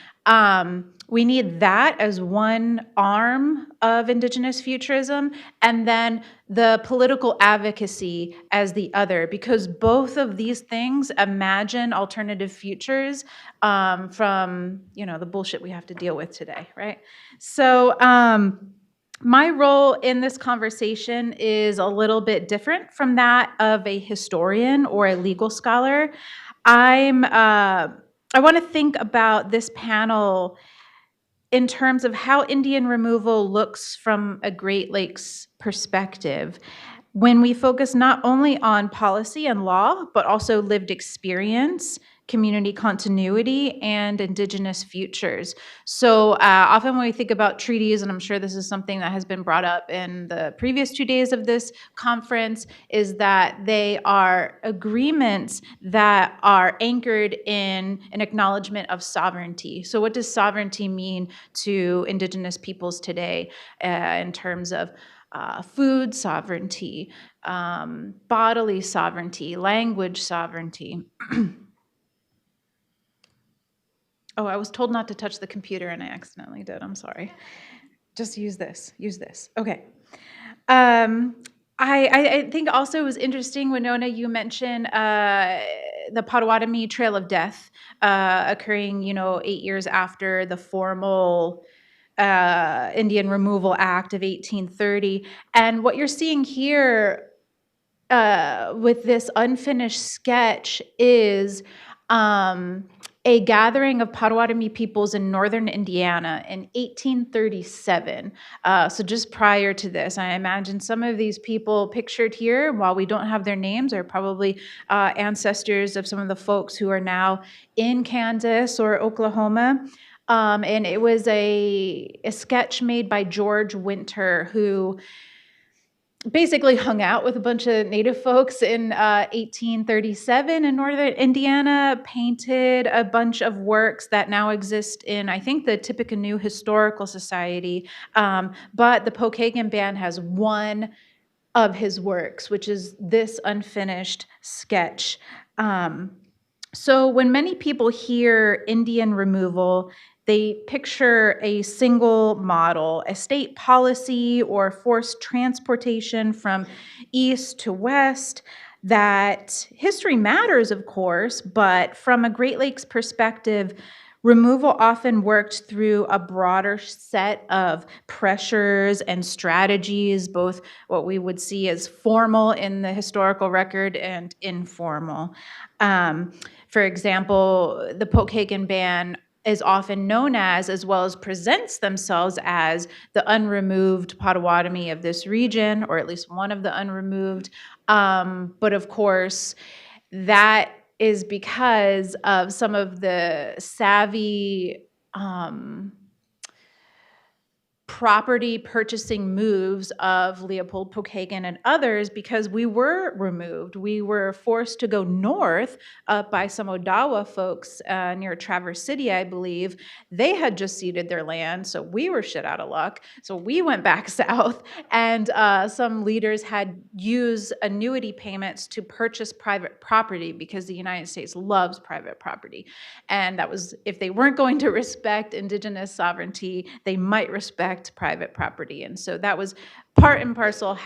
we need that as one arm of Indigenous futurism, and then the political advocacy as the other, because both of these things imagine alternative futures from, the bullshit we have to deal with today, right? So my role in this conversation is a little bit different from that of a historian or a legal scholar. I want to think about this panel in terms of how Indian removal looks from a Great Lakes perspective, when we focus not only on policy and law, but also lived experience, community continuity, and Indigenous futures. So often when we think about treaties, and I'm sure this is something that has been brought up in the previous 2 days of this conference, is that they are agreements that are anchored in an acknowledgement of sovereignty. So what does sovereignty mean to Indigenous peoples today in terms of food sovereignty, bodily sovereignty, language sovereignty? Oh, I was told not to touch the computer and I accidentally did. I'm sorry. Just use this. Okay. I think also it was interesting, Winona, you mentioned the Potawatomi Trail of Death occurring, 8 years after the formal Indian Removal Act of 1830. And what you're seeing here with this unfinished sketch is a gathering of Potawatomi peoples in northern Indiana in 1837. So just prior to this, I imagine some of these people pictured here, while we don't have their names, are probably ancestors of some of the folks who are now in Kansas or Oklahoma. And it was a sketch made by George Winter, who basically hung out with a bunch of Native folks in 1837 in northern Indiana, painted a bunch of works that now exist in, I think, the Tippecanoe Historical Society. But the Pokagon Band has one of his works, which is this unfinished sketch. So when many people hear Indian removal, they picture a single model, a state policy or forced transportation from east to west. That history matters, of course, but from a Great Lakes perspective, removal often worked through a broader set of pressures and strategies, both what we would see as formal in the historical record and informal. For example, the Pokagon Band is often known as well as presents themselves as, the unremoved Potawatomi of this region, or at least one of the unremoved. But of course, that is because of some of the savvy property purchasing moves of Leopold Pokagon and others, because we were removed. We were forced to go north up by some Odawa folks near Traverse City, I believe. They had just ceded their land, so we were shit out of luck. So we went back south, and some leaders had used annuity payments to purchase private property, because the United States loves private property. And that was, if they weren't going to respect Indigenous sovereignty, they might respect private property. And so that was part and parcel,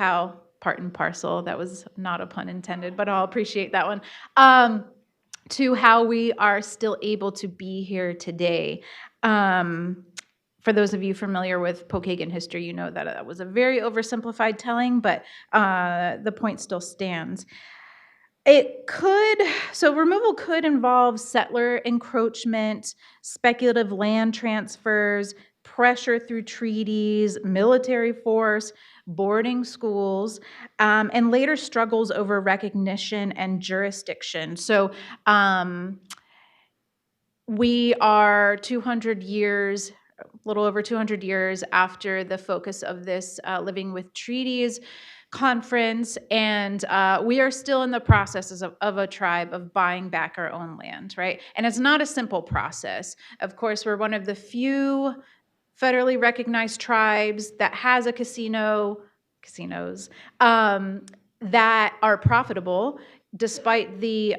that was not a pun intended, but I'll appreciate that one. to how we are still able to be here today. For those of you familiar with Pokagon history, you know that that was a very oversimplified telling, but the point still stands. So removal could involve settler encroachment, speculative land transfers, pressure through treaties, military force, boarding schools, and later struggles over recognition and jurisdiction. So we are 200 years, a little over 200 years after the focus of this Living with Treaties conference, and we are still in the processes of a tribe of buying back our own land, right? And it's not a simple process. Of course, we're one of the few federally recognized tribes that has a casinos that are profitable, despite the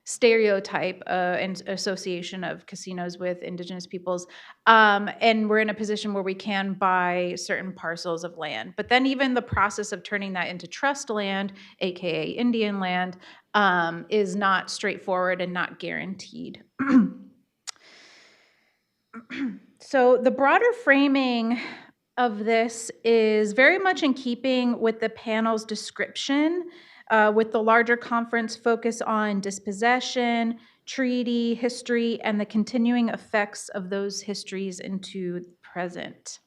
stereotype and association of casinos with Indigenous peoples. And we're in a position where we can buy certain parcels of land. But then even the process of turning that into trust land, AKA Indian land, is not straightforward and not guaranteed. So the broader framing of this is very much in keeping with the panel's description, with the larger conference focus on dispossession, treaty, history, and the continuing effects of those histories into the present.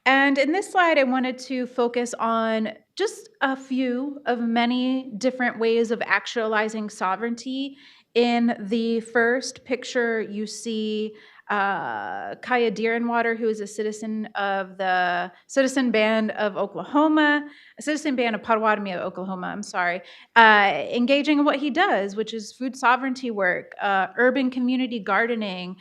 And in this slide, I wanted to focus on just a few of many different ways of actualizing sovereignty. In the first picture, you see Kaya Deerenwater, who is a citizen of the Citizen Band of Oklahoma, a citizen band of Potawatomi of Oklahoma, I'm sorry, engaging in what he does, which is food sovereignty work, urban community gardening,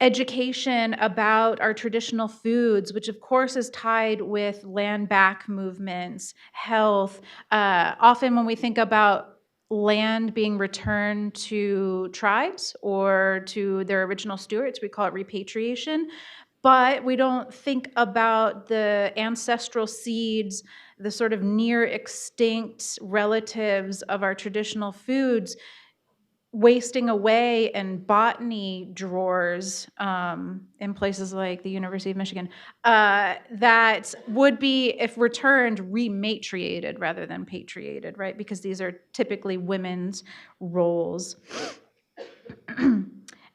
education about our traditional foods, which of course is tied with land back movements, health. Often when we think about land being returned to tribes or to their original stewards, we call it repatriation. But we don't think about the ancestral seeds, the sort of near extinct relatives of our traditional foods wasting away in botany drawers in places like the University of Michigan that would be, if returned, rematriated rather than patriated, right? Because these are typically women's roles.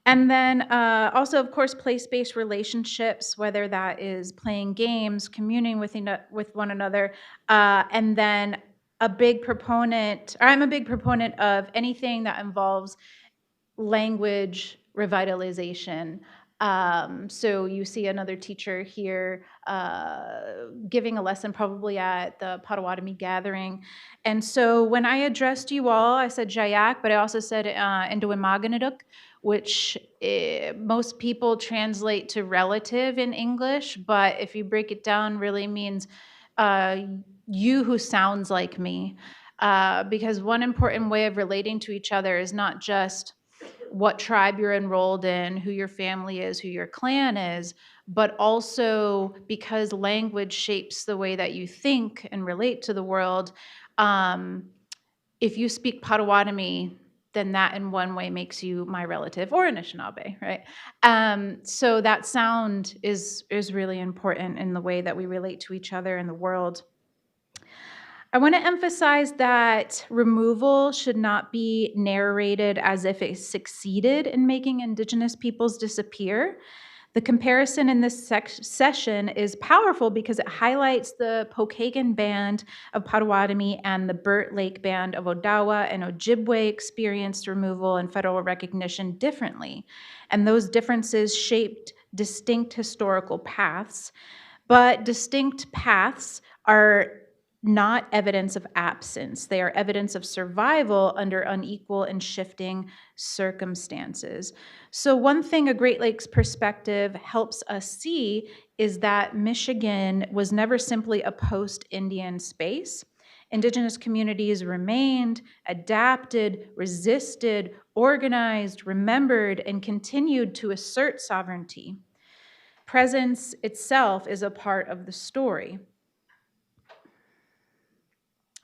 And then also, of course, place-based relationships, whether that is playing games, communing with one another, and then I'm a big proponent of anything that involves language revitalization. So you see another teacher here giving a lesson probably at the Potawatomi gathering. And so when I addressed you all, I said Jayak, but I also said Nduimaganaduk, which most people translate to relative in English, but if you break it down, really means you who sounds like me. Because one important way of relating to each other is not just what tribe you're enrolled in, who your family is, who your clan is, but also because language shapes the way that you think and relate to the world. If you speak Potawatomi, then that in one way makes you my relative, or Anishinaabe, right? So that sound is really important in the way that we relate to each other in the world. I want to emphasize that removal should not be narrated as if it succeeded in making Indigenous peoples disappear. The comparison in this session is powerful because it highlights the Pokagon Band of Potawatomi and the Burt Lake Band of Odawa and Ojibwe experienced removal and federal recognition differently. And those differences shaped distinct historical paths, but distinct paths are not evidence of absence. They are evidence of survival under unequal and shifting circumstances. So one thing a Great Lakes perspective helps us see is that Michigan was never simply a post-Indian space. Indigenous communities remained, adapted, resisted, organized, remembered, and continued to assert sovereignty. Presence itself is a part of the story.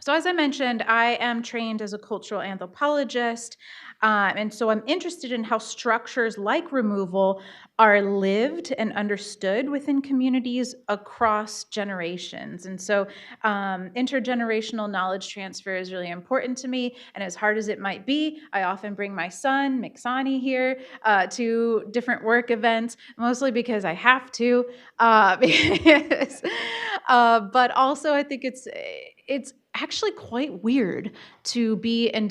So as I mentioned, I am trained as a cultural anthropologist, and so I'm interested in how structures like removal are lived and understood within communities across generations. And so intergenerational knowledge transfer is really important to me, and as hard as it might be, I often bring my son, Miksani, here to different work events, mostly because I have to, but also I think it's actually quite weird to be in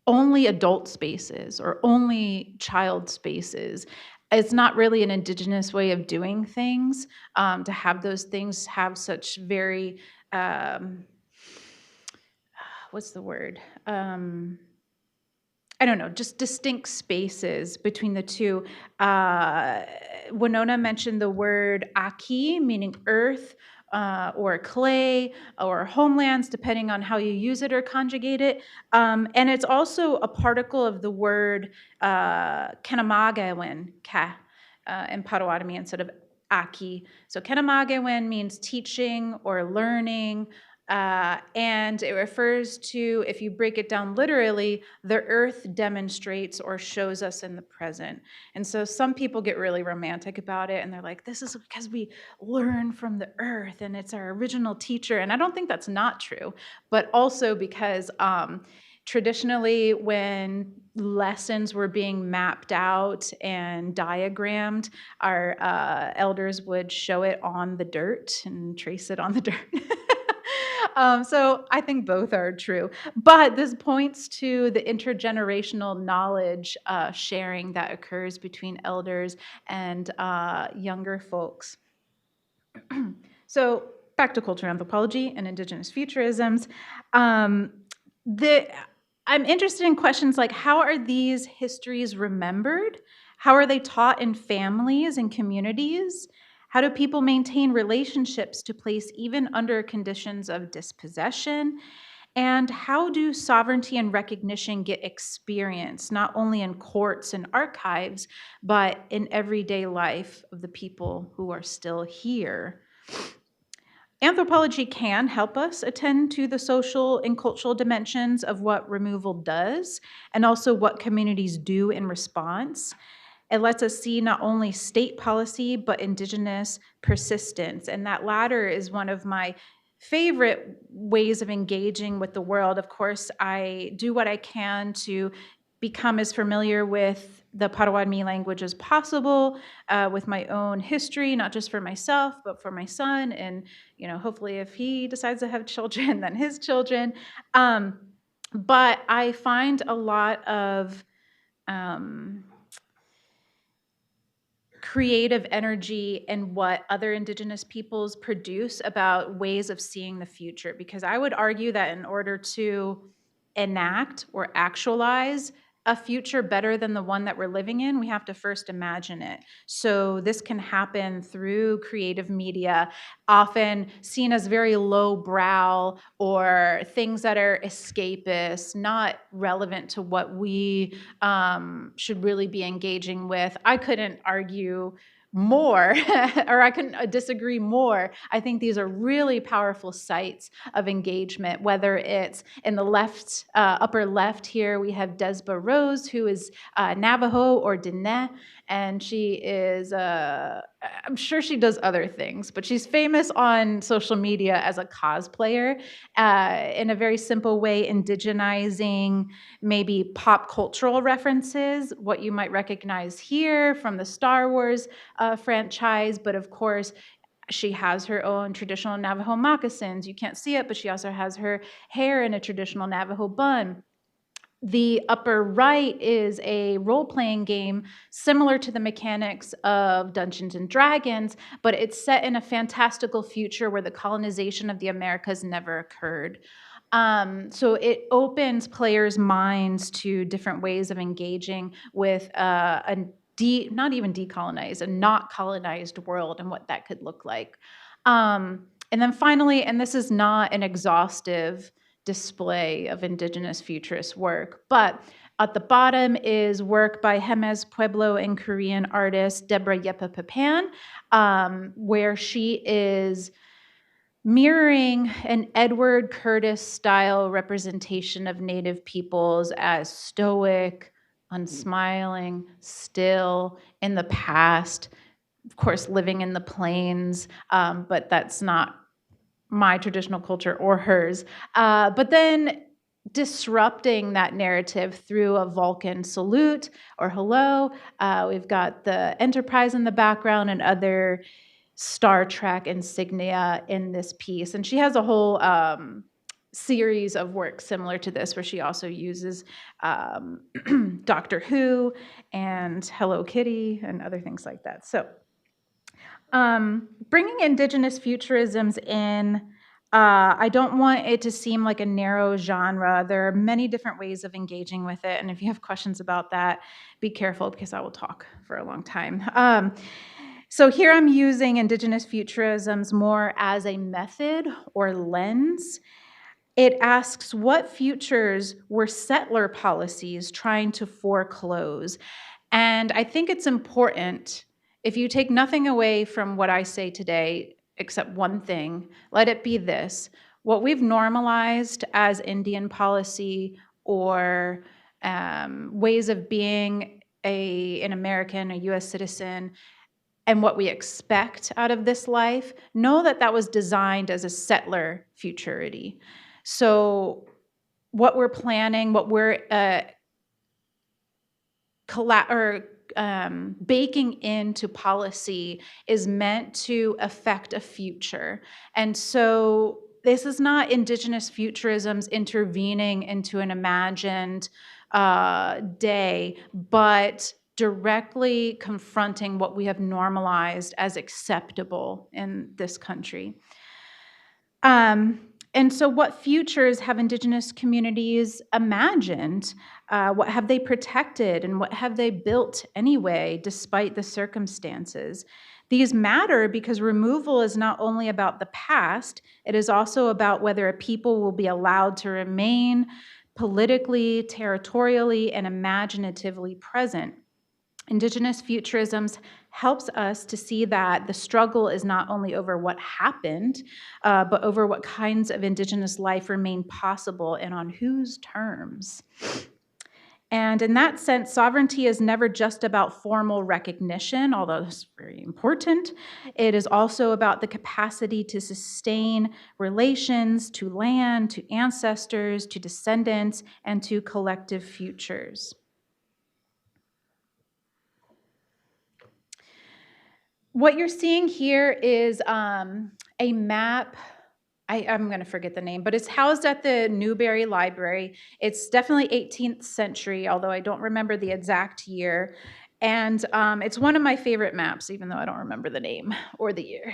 only adult spaces or only child spaces. It's not really an Indigenous way of doing things, to have those things have such very, what's the word? I don't know, just distinct spaces between the two. Winona mentioned the word aki, meaning earth, or clay, or homelands, depending on how you use it or conjugate it. And it's also a particle of the word kenamagawen, ka, in Potawatomi instead of aki. So kenamagawen means teaching or learning. And it refers to, if you break it down literally, the earth demonstrates or shows us in the present. And so some people get really romantic about it, and they're like, this is because we learn from the earth and it's our original teacher. And I don't think that's not true, but also because traditionally when lessons were being mapped out and diagrammed, our elders would show it on the dirt and trace it on the dirt. So I think both are true. But this points to the intergenerational knowledge sharing that occurs between elders and younger folks. So back to cultural anthropology and Indigenous futurisms. I'm interested in questions like, how are these histories remembered? How are they taught in families and communities? How do people maintain relationships to place even under conditions of dispossession? And how do sovereignty and recognition get experienced, not only in courts and archives, but in everyday life of the people who are still here? Anthropology can help us attend to the social and cultural dimensions of what removal does, and also what communities do in response. It lets us see not only state policy, but Indigenous persistence. And that latter is one of my favorite ways of engaging with the world. Of course, I do what I can to become as familiar with the Potawatomi language as possible, with my own history, not just for myself, but for my son, and hopefully if he decides to have children, then his children. But I find a lot of creative energy in what other Indigenous peoples produce about ways of seeing the future, because I would argue that in order to enact or actualize a future better than the one that we're living in, we have to first imagine it. So this can happen through creative media, often seen as very lowbrow or things that are escapist, not relevant to what we should really be engaging with. I couldn't argue more, or I couldn't disagree more. I think these are really powerful sites of engagement, whether it's in the left, upper left here, we have Desba Rose, who is Navajo or Diné, and she is, I'm sure she does other things, but she's famous on social media as a cosplayer, in a very simple way, indigenizing maybe pop cultural references, what you might recognize here from the Star Wars franchise, but of course, she has her own traditional Navajo moccasins. You can't see it, but she also has her hair in a traditional Navajo bun. The upper right is a role-playing game similar to the mechanics of Dungeons and Dragons, but it's set in a fantastical future where the colonization of the Americas never occurred. So it opens players' minds to different ways of engaging with not even decolonized, a not colonized world and what that could look like. And then finally, and this is not an exhaustive display of Indigenous futurist work, but at the bottom is work by Jemez Pueblo and Korean artist Deborah Yepa Papan, where she is mirroring an Edward Curtis style representation of Native peoples as stoic, unsmiling, still, in the past, of course, living in the plains, but that's not my traditional culture or hers. But then disrupting that narrative through a Vulcan salute or hello. We've got the Enterprise in the background and other Star Trek insignia in this piece. And she has a whole series of work similar to this where she also uses Doctor Who and Hello Kitty and other things like that. So bringing Indigenous futurisms in, I don't want it to seem like a narrow genre. There are many different ways of engaging with it. And if you have questions about that, be careful because I will talk for a long time. So here I'm using Indigenous futurisms more as a method or lens. It asks, what futures were settler policies trying to foreclose? And I think it's important, if you take nothing away from what I say today, except one thing, let it be this. What we've normalized as Indian policy or ways of being an American, a US citizen, and what we expect out of this life, know that that was designed as a settler futurity. So what we're planning, what we're baking into policy is meant to affect a future. And so this is not Indigenous futurisms intervening into an imagined day, but directly confronting what we have normalized as acceptable in this country. And so what futures have Indigenous communities imagined? What have they protected and what have they built anyway, despite the circumstances? These matter because removal is not only about the past, it is also about whether a people will be allowed to remain politically, territorially, and imaginatively present. Indigenous futurisms helps us to see that the struggle is not only over what happened, but over what kinds of Indigenous life remain possible and on whose terms. And in that sense, sovereignty is never just about formal recognition, although it's very important. It is also about the capacity to sustain relations to land, to ancestors, to descendants, and to collective futures. What you're seeing here is a map. I'm going to forget the name, but it's housed at the Newberry Library. It's definitely 18th century, although I don't remember the exact year. And it's one of my favorite maps, even though I don't remember the name or the year.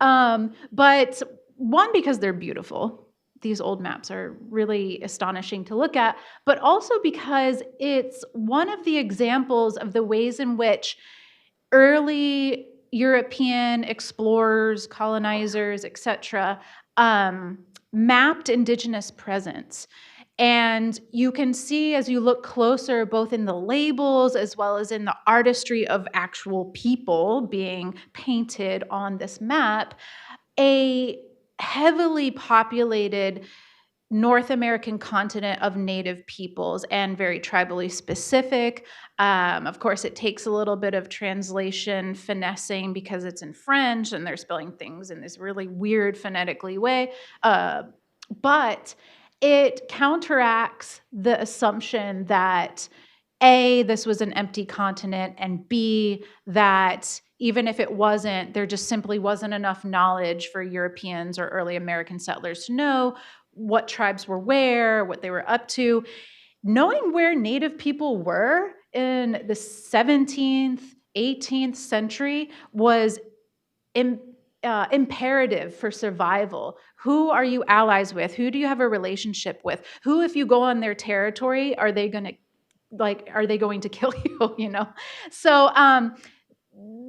But one, because they're beautiful. These old maps are really astonishing to look at, but also because it's one of the examples of the ways in which early European explorers, colonizers, etc., mapped Indigenous presence. And you can see as you look closer, both in the labels as well as in the artistry of actual people being painted on this map, a heavily populated North American continent of Native peoples and very tribally specific. Of course, it takes a little bit of translation finessing because it's in French and they're spelling things in this really weird phonetically way. But it counteracts the assumption that A, this was an empty continent, and B, that even if it wasn't, there just simply wasn't enough knowledge for Europeans or early American settlers to know what tribes were where, what they were up to. Knowing where Native people were in the 17th, 18th century was imperative for survival. Who are you allies with? Who do you have a relationship with? Who, if you go on their territory, are they going to kill you? You know? So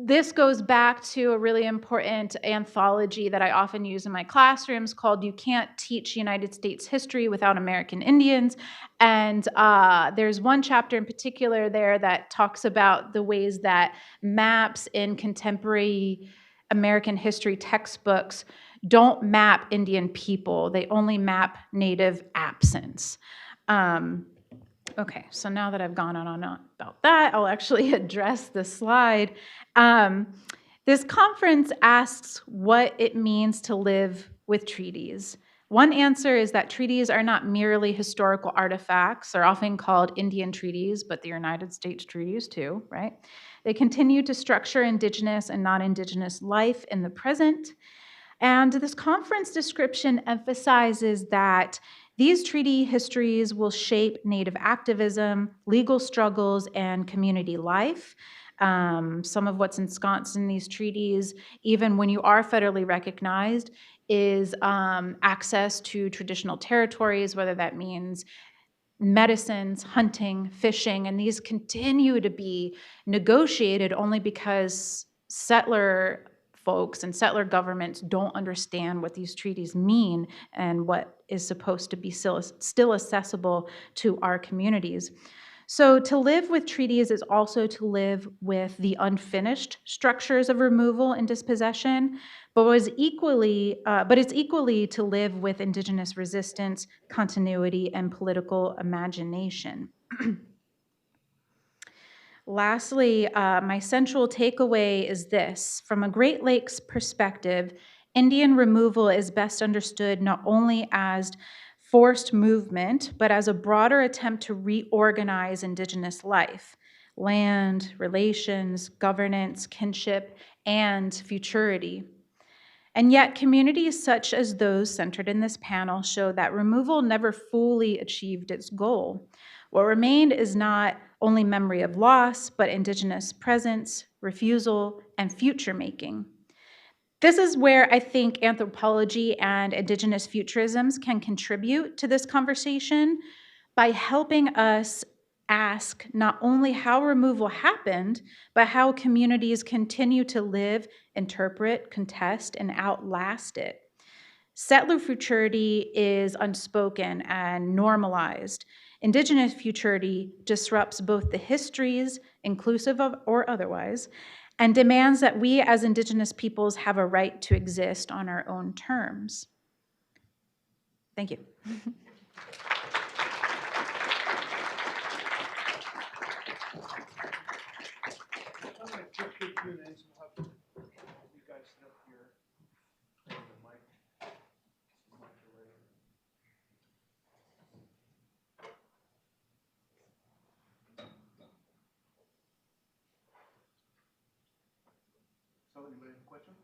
this goes back to a really important anthology that I often use in my classrooms called You Can't Teach United States History Without American Indians. And there's one chapter in particular there that talks about the ways that maps in contemporary American history textbooks don't map Indian people. They only map Native absence. Okay, so now that I've gone on about that, I'll actually address the slide. This conference asks what it means to live with treaties. One answer is that treaties are not merely historical artifacts. They're often called Indian treaties, but the United States treaties too, right? They continue to structure Indigenous and non-Indigenous life in the present. And this conference description emphasizes that these treaty histories will shape Native activism, legal struggles, and community life. Some of what's ensconced in these treaties, even when you are federally recognized, is access to traditional territories, whether that means medicines, hunting, fishing, and these continue to be negotiated only because settler folks and settler governments don't understand what these treaties mean and what is supposed to be still accessible to our communities. So to live with treaties is also to live with the unfinished structures of removal and dispossession, but it's equally to live with Indigenous resistance, continuity, and political imagination. Lastly, my central takeaway is this. From a Great Lakes perspective, Indian removal is best understood not only as forced movement, but as a broader attempt to reorganize Indigenous life, land, relations, governance, kinship, and futurity. And yet, communities such as those centered in this panel show that removal never fully achieved its goal. What remained is not only memory of loss, but Indigenous presence, refusal, and future making. This is where I think anthropology and Indigenous futurisms can contribute to this conversation by helping us ask not only how removal happened, but how communities continue to live, interpret, contest, and outlast it. Settler futurity is unspoken and normalized. Indigenous futurity disrupts both the histories, inclusive of or otherwise, and demands that we as Indigenous peoples have a right to exist on our own terms. Thank you. So anybody have questions?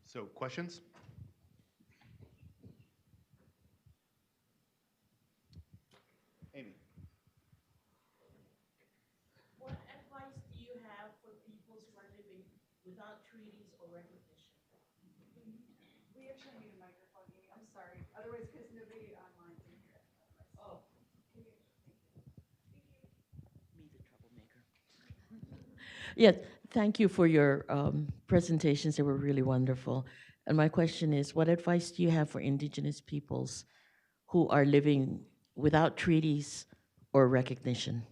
So questions? Amy. What advice do you have for peoples who are living without treaties or recognition? We actually need a microphone, Amy. I'm sorry. Otherwise, because nobody online can hear it. Oh. Can you? Thank you. Me, the troublemaker. Yes, thank you for your presentations. They were really wonderful. And my question is, what advice do you have for Indigenous peoples who are living without treaties or recognition?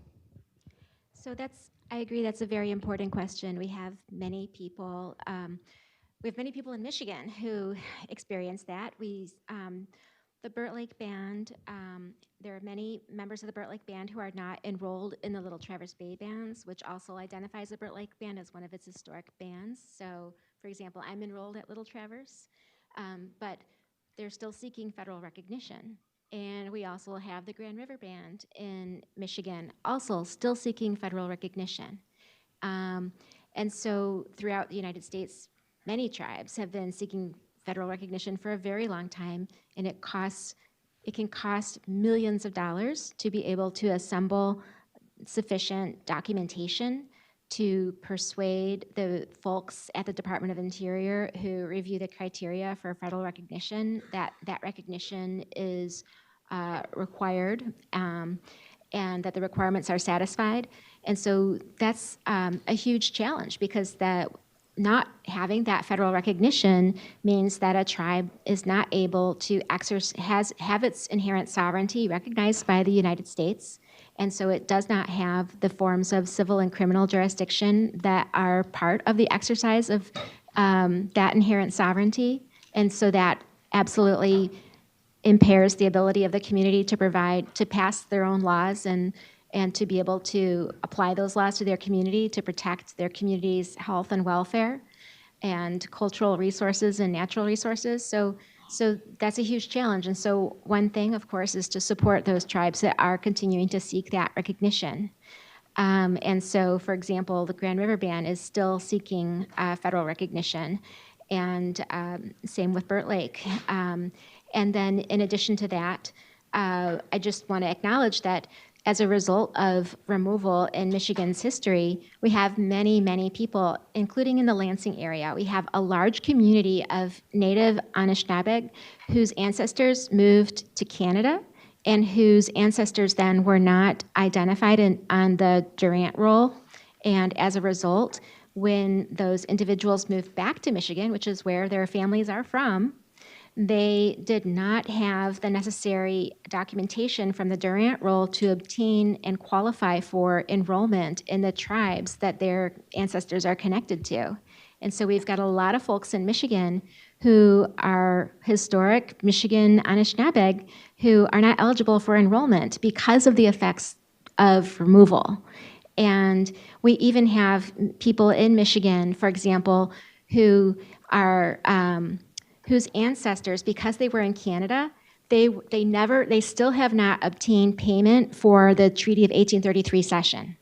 So I agree, that's a very important question. We have many people in Michigan who experience that. The Burt Lake Band, there are many members of the Burt Lake Band who are not enrolled in the Little Traverse Bay bands, which also identifies the Burt Lake Band as one of its historic bands. So, for example, I'm enrolled at Little Traverse, but they're still seeking federal recognition. And we also have the Grand River Band in Michigan, also still seeking federal recognition. And so throughout the United States, many tribes have been seeking federal recognition for a very long time, and it can cost millions of dollars to be able to assemble sufficient documentation to persuade the folks at the Department of Interior who review the criteria for federal recognition that that recognition is required and that the requirements are satisfied. And so that's a huge challenge because not having that federal recognition means that a tribe is not able to have its inherent sovereignty recognized by the United States. And so it does not have the forms of civil and criminal jurisdiction that are part of the exercise of that inherent sovereignty. And so that absolutely impairs the ability of the community to pass their own laws and to be able to apply those laws to their community to protect their community's health and welfare and cultural resources and natural resources. So that's a huge challenge. And so one thing, of course, is to support those tribes that are continuing to seek that recognition. And so, for example, the Grand River Band is still seeking federal recognition, and same with Burt Lake. And then in addition to that, I just want to acknowledge that as a result of removal in Michigan's history, we have many, many people, including in the Lansing area. We have a large community of Native Anishinaabe whose ancestors moved to Canada and whose ancestors then were not identified on the Durant roll. And as a result, when those individuals moved back to Michigan, which is where their families are from, they did not have the necessary documentation from the Durant roll to obtain and qualify for enrollment in the tribes that their ancestors are connected to. And so we've got a lot of folks in Michigan who are historic Michigan Anishinaabe who are not eligible for enrollment because of the effects of removal. And we even have people in Michigan, for example, who are whose ancestors, because they were in Canada, they still have not obtained payment for the Treaty of 1833 cession.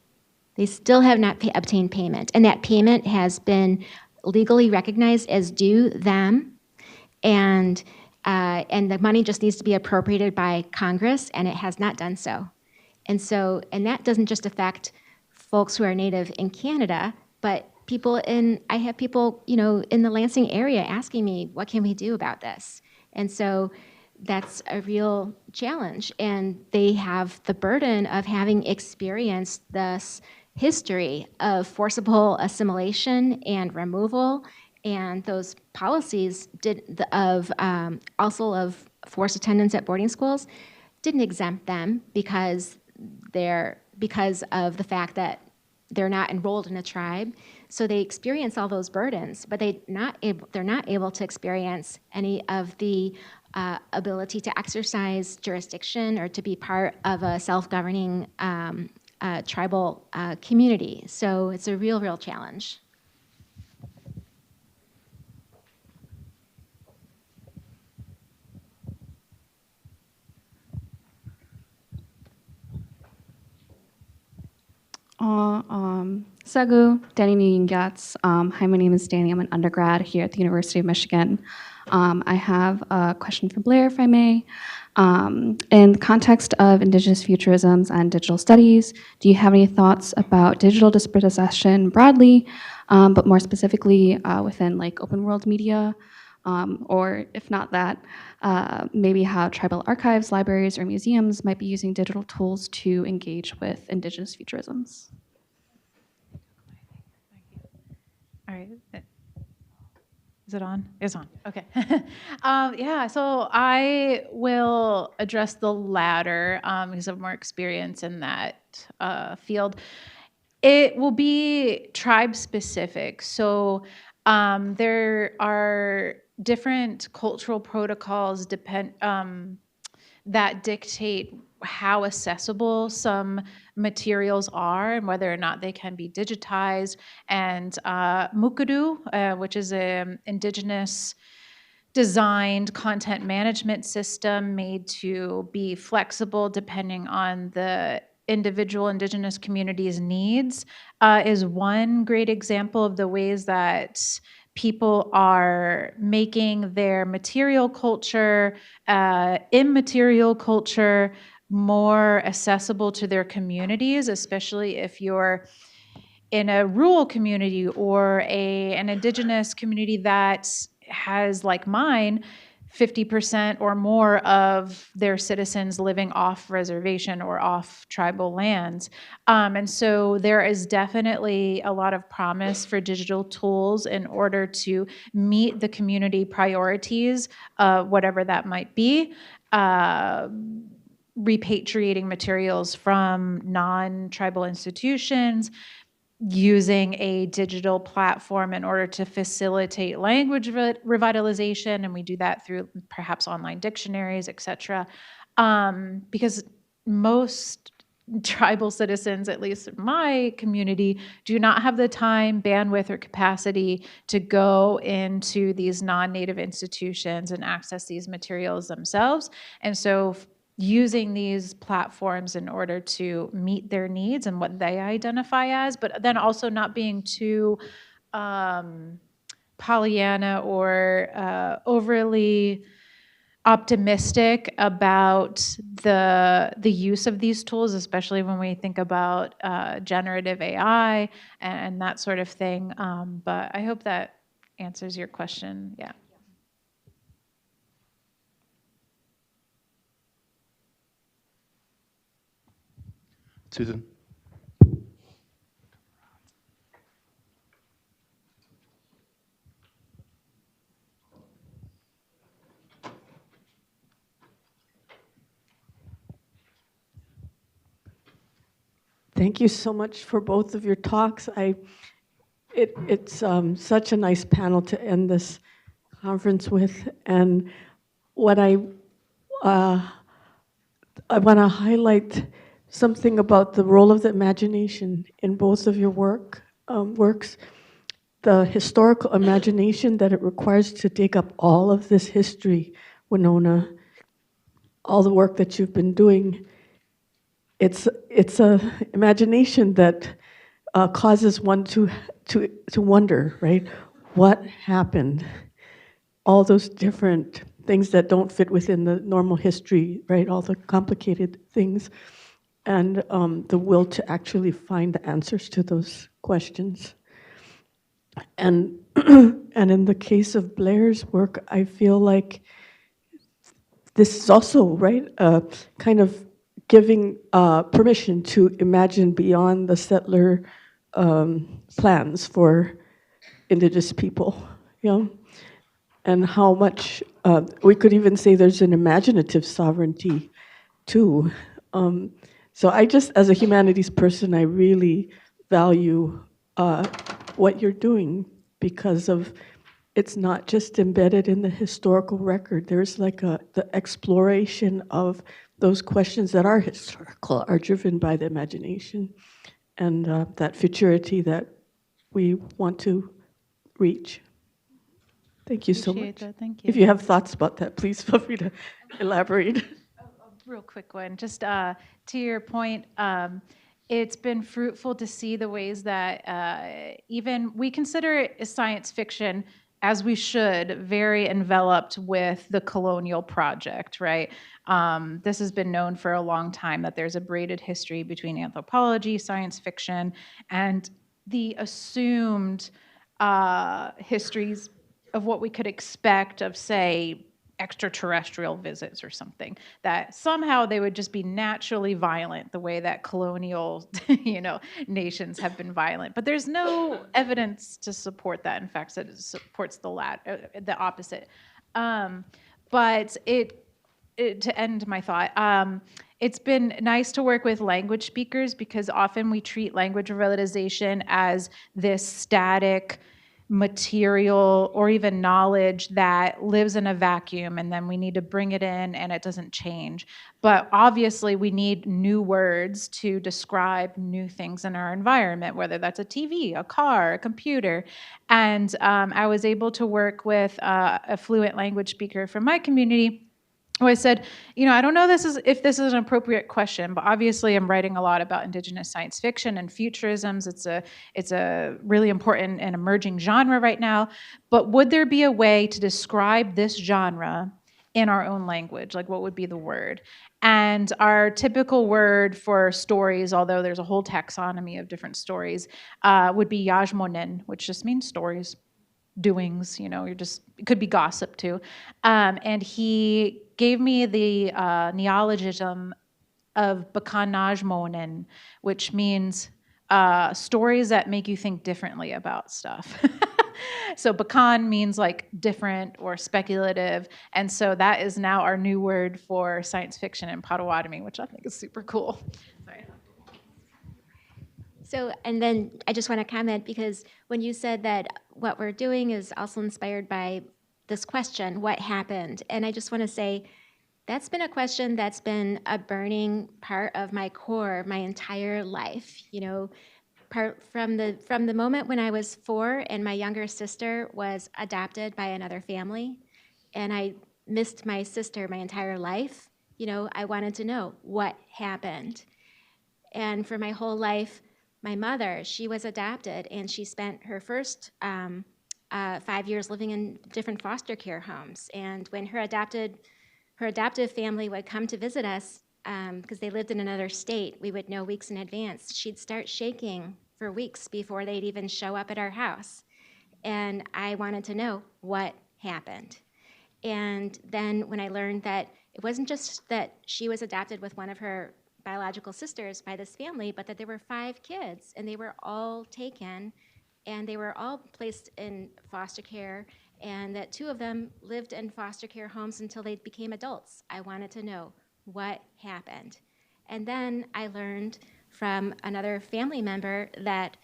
They still have not obtained payment, and that payment has been legally recognized as due them, and the money just needs to be appropriated by Congress, and it has not done so. And that doesn't just affect folks who are Native in Canada, but I have people, in the Lansing area asking me, what can we do about this? And so that's a real challenge. And they have the burden of having experienced this history of forcible assimilation and removal, and those policies also of forced attendance at boarding schools didn't exempt them because of the fact that they're not enrolled in a tribe. So they experience all those burdens, but they're not able to experience any of the ability to exercise jurisdiction or to be part of a self-governing tribal community. So it's a real challenge. Sagu, Danny Nguyengatz. Hi, my name is Danny. I'm an undergrad here at the University of Michigan. I have a question for Blair, if I may. In the context of Indigenous futurisms and digital studies, do you have any thoughts about digital dispossession broadly, but more specifically within open world media? Or if not that, maybe how tribal archives, libraries, or museums might be using digital tools to engage with Indigenous futurisms? All right. Is it on? It's on. Okay. Yeah, so I will address the latter because I have more experience in that field. It will be tribe specific. So there are different cultural protocols that dictate how accessible some materials are and whether or not they can be digitized. And Mukadu, which is an Indigenous designed content management system made to be flexible depending on the individual Indigenous community's needs, is one great example of the ways that people are making their material culture, immaterial culture, more accessible to their communities, especially if you're in a rural community or an Indigenous community that has, like mine, 50% or more of their citizens living off reservation or off tribal lands. And so there is definitely a lot of promise for digital tools in order to meet the community priorities, whatever that might be. Repatriating materials from non-tribal institutions, using a digital platform in order to facilitate language revitalization, and we do that through perhaps online dictionaries, et cetera. Because most tribal citizens, at least in my community, do not have the time, bandwidth, or capacity to go into these non-native institutions and access these materials themselves. And so using these platforms in order to meet their needs and what they identify as, but then also not being too Pollyanna or overly optimistic about the use of these tools, especially when we think about generative AI and that sort of thing. But I hope that answers your question. Yeah. Susan? Thank you so much for both of your talks. It's such a nice panel to end this conference with. And what I want to highlight something about the role of the imagination in both of your works. The historical imagination that it requires to dig up all of this history, Winona, all the work that you've been doing. It's a imagination that causes one to wonder, right? What happened? All those different things that don't fit within the normal history, right? All the complicated things, and the will to actually find the answers to those questions. And and in the case of Blair's work, I feel like this is also, right, kind of giving permission to imagine beyond the settler plans for Indigenous people, you know, and how much we could even say there's an imaginative sovereignty too. So I just, as a humanities person, I really value what you're doing because of it's not just embedded in the historical record. There's like the exploration of those questions that are historical are driven by the imagination and that futurity that we want to reach. Thank you so much. That. Thank you. If you have thoughts about that, please feel free to elaborate. A real quick one, just to your point, it's been fruitful to see the ways that even we consider it science fiction, as we should, very enveloped with the colonial project, right? This has been known for a long time that there's a braided history between anthropology, science fiction, and the assumed histories of what we could expect of, say, extraterrestrial visits or something, that somehow they would just be naturally violent the way that colonial nations have been violent. But there's no evidence to support that. In fact, it supports the opposite. But to end my thought, it's been nice to work with language speakers because often we treat language revitalization as this static material or even knowledge that lives in a vacuum and then we need to bring it in and it doesn't change. But obviously we need new words to describe new things in our environment, whether that's a TV, a car, a computer. And I was able to work with a fluent language speaker from my community who I said, I don't know if this is an appropriate question, but obviously I'm writing a lot about Indigenous science fiction and futurisms. It's a really important and emerging genre right now. But would there be a way to describe this genre in our own language? Like, what would be the word? And our typical word for stories, although there's a whole taxonomy of different stories, would be yajmonin, which just means stories. doings, it could be gossip too. And he gave me the neologism of Bakanajmonen, which means stories that make you think differently about stuff. So Bakan means like different or speculative. And so that is now our new word for science fiction in Potawatomi, which I think is super cool. Sorry. So, and then I just want to comment, because when you said that what we're doing is also inspired by this question, what happened? And I just want to say, that's been a question that's been a burning part of my core my entire life. From the moment when I was 4 and my younger sister was adopted by another family, and I missed my sister my entire life. I wanted to know what happened. And for my whole life, my mother, she was adopted, and she spent her first 5 years living in different foster care homes. And when her adoptive family would come to visit us, because they lived in another state, we would know weeks in advance. She'd start shaking for weeks before they'd even show up at our house. And I wanted to know what happened. And then when I learned that it wasn't just that she was adopted with one of her biological sisters by this family, but that there were 5 kids, and they were all taken, and they were all placed in foster care, and that 2 of them lived in foster care homes until they became adults. I wanted to know what happened. And then I learned from another family member that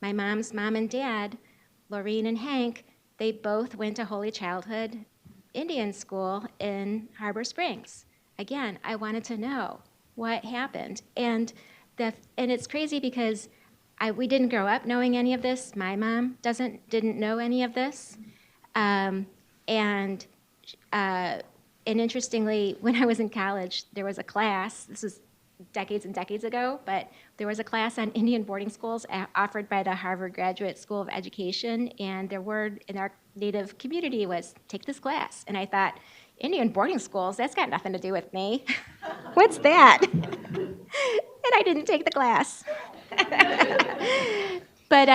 my mom's mom and dad, Laureen and Hank, they both went to Holy Childhood Indian School in Harbor Springs. Again, I wanted to know what happened. And it's crazy because we didn't grow up knowing any of this. My mom didn't know any of this. And interestingly, when I was in college, there was a class, this was decades and decades ago, but there was a class on Indian boarding schools offered by the Harvard Graduate School of Education, and their word in our Native community was, take this class. And I thought, Indian boarding schools, that's got nothing to do with me. What's that? And I didn't take the class. But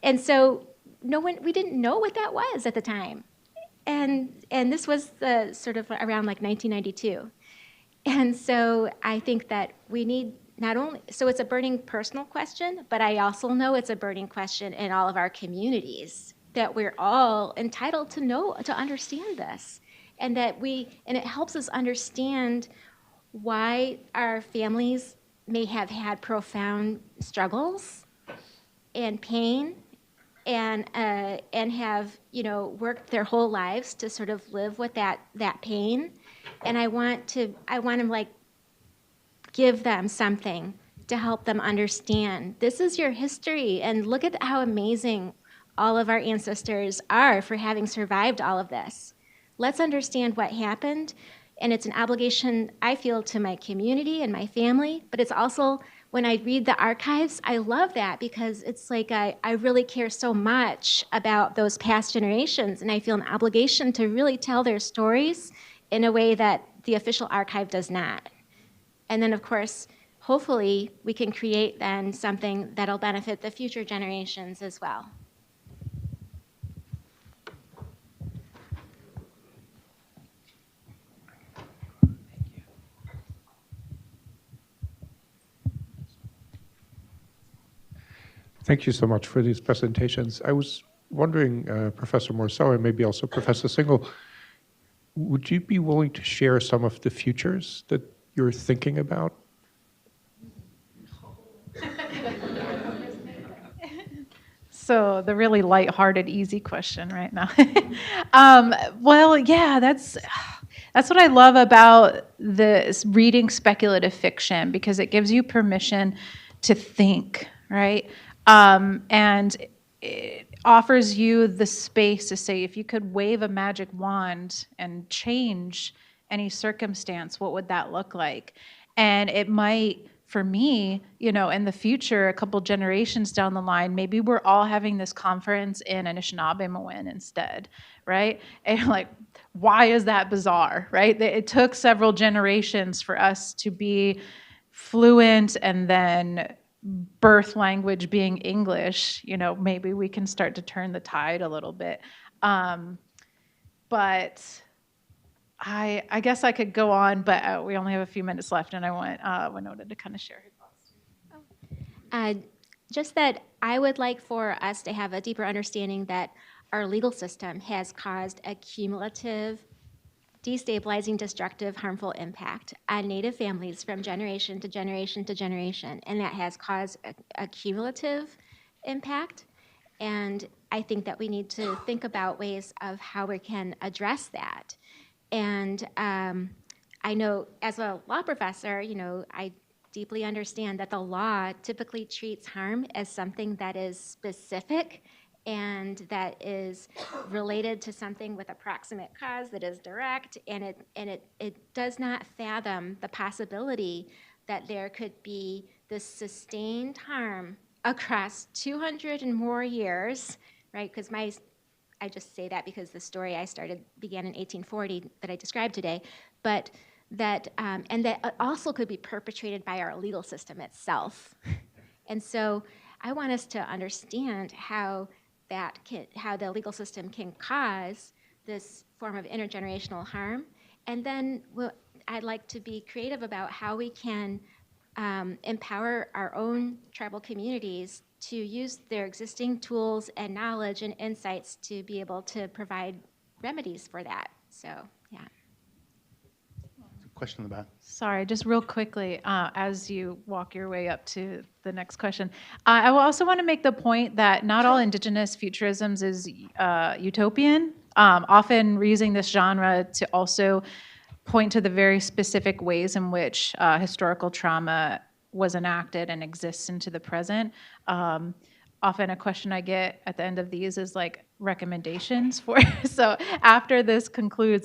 and so we didn't know what that was at the time. And this was the sort of around like 1992. And so I think that we need not only, so it's a burning personal question, but I also know it's a burning question in all of our communities, that we're all entitled to know, to understand this. And it helps us understand why our families may have had profound struggles and pain, and have worked their whole lives to sort of live with that pain. And I want to like give them something to help them understand this is your history, and look at how amazing all of our ancestors are for having survived all of this. Let's understand what happened, and it's an obligation I feel to my community and my family, but it's also, when I read the archives, I love that, because it's like I really care so much about those past generations, and I feel an obligation to really tell their stories in a way that the official archive does not. And then, of course, hopefully we can create then something that'll benefit the future generations as well. Thank you so much for these presentations. I was wondering, Professor Morceau, and maybe also Professor Singal, would you be willing to share some of the futures that you're thinking about? So the really lighthearted, easy question right now. Well, yeah, that's what I love about this reading speculative fiction, because it gives you permission to think, right? And it offers you the space to say, if you could wave a magic wand and change any circumstance, what would that look like? And it might, for me, in the future, a couple generations down the line, maybe we're all having this conference in Anishinaabe instead, right? And like, why is that bizarre, right? It took several generations for us to be fluent and then birth language being English, maybe we can start to turn the tide a little bit. But I guess I could go on, but we only have a few minutes left, and I want Winona to kind of share her thoughts. Just that I would like for us to have a deeper understanding that our legal system has caused a cumulative, destabilizing, destructive, harmful impact on Native families from generation to generation to generation, and that has caused a cumulative impact. And I think that we need to think about ways of how we can address that. And I know as a law professor, I deeply understand that the law typically treats harm as something that is specific and that is related to something with a proximate cause that is direct, and it does not fathom the possibility that there could be this sustained harm across 200 and more years, right? Because I just say that because the story I started began in 1840 that I described today, but that and that also could be perpetrated by our legal system itself. And so I want us to understand how the legal system can cause this form of intergenerational harm, and then I'd like to be creative about how we can empower our own tribal communities to use their existing tools and knowledge and insights to be able to provide remedies for that. So, yeah. Question in the back. Sorry, just real quickly, as you walk your way up to the next question, I will also want to make the point that not all Indigenous futurisms is utopian. Often we're using this genre to also point to the very specific ways in which historical trauma was enacted and exists into the present. Often a question I get at the end of these is like recommendations for, so after this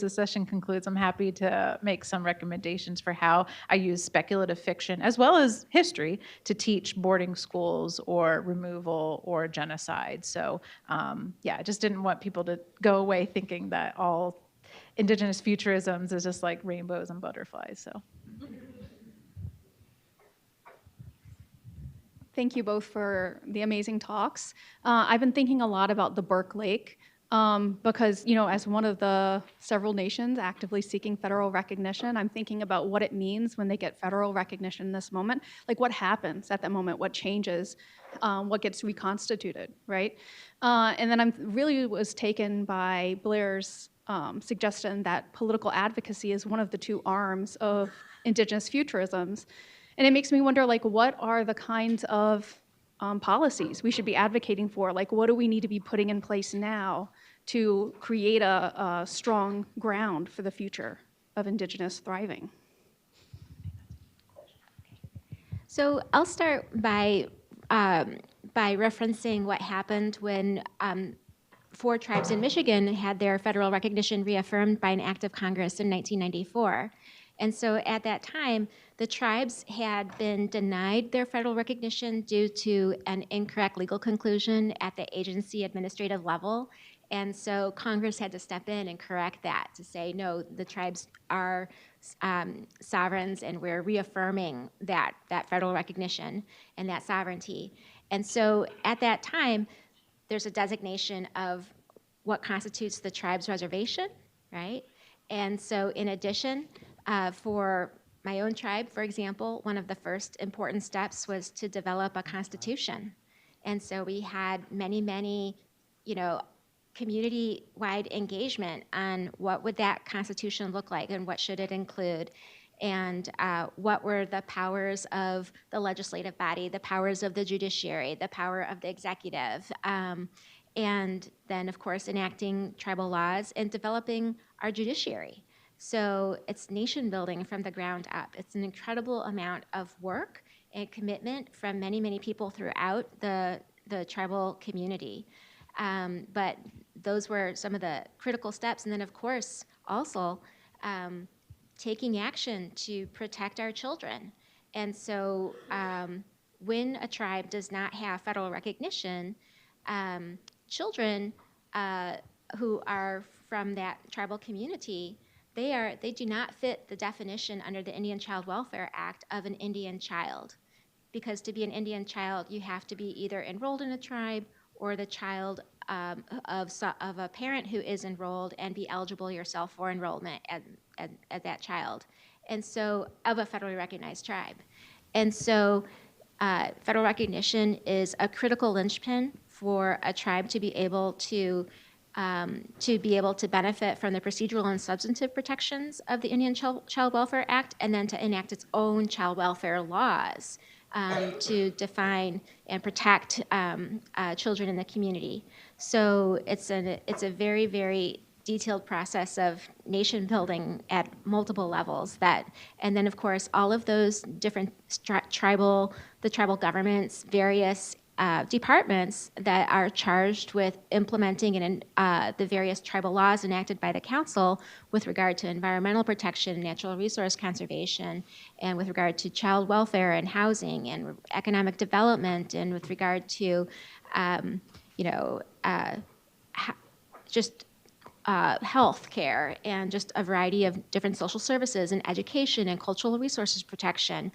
session concludes, I'm happy to make some recommendations for how I use speculative fiction as well as history to teach boarding schools or removal or genocide. So yeah, I just didn't want people to go away thinking that all Indigenous futurisms is just like rainbows and butterflies, so. Thank you both for the amazing talks. I've been thinking a lot about the Burke Lake because, as one of the several nations actively seeking federal recognition, I'm thinking about what it means when they get federal recognition in this moment. Like what happens at that moment, what changes, what gets reconstituted, right? And then I really was taken by Blair's suggestion that political advocacy is one of the two arms of Indigenous futurisms. And it makes me wonder, like, what are the kinds of policies we should be advocating for? Like, what do we need to be putting in place now to create a strong ground for the future of Indigenous thriving? So I'll start by referencing what happened when 4 tribes in Michigan had their federal recognition reaffirmed by an act of Congress in 1994. And so at that time, the tribes had been denied their federal recognition due to an incorrect legal conclusion at the agency administrative level. And so Congress had to step in and correct that to say, no, the tribes are sovereigns and we're reaffirming that federal recognition and that sovereignty. And so at that time, there's a designation of what constitutes the tribe's reservation, right? And so in addition, for my own tribe, for example, one of the first important steps was to develop a constitution. And so we had many, community-wide engagement on what would that constitution look like and what should it include, and what were the powers of the legislative body, the powers of the judiciary, the power of the executive, and then, of course, enacting tribal laws and developing our judiciary. So it's nation building from the ground up. It's an incredible amount of work and commitment from many people throughout the tribal community. But those were some of the critical steps. And then, of course, also taking action to protect our children. And so when a tribe does not have federal recognition, children who are from that tribal community, they do not fit the definition under the Indian Child Welfare Act of an Indian child. because to be an Indian child, you have to be either enrolled in a tribe or the child of a parent who is enrolled and be eligible yourself for enrollment at that child. And so, of a federally recognized tribe. And so, federal recognition is a critical linchpin for a tribe to be able to benefit from the procedural and substantive protections of the Indian Child Welfare Act, and then to enact its own child welfare laws to define and protect children in the community. So it's a very, very detailed process of nation building at multiple levels and then of course all of those different tribal governments, various departments that are charged with implementing the various tribal laws enacted by the council with regard to environmental protection, natural resource conservation, and with regard to child welfare and housing and economic development, and with regard to just health care and just a variety of different social services and education and cultural resources protection.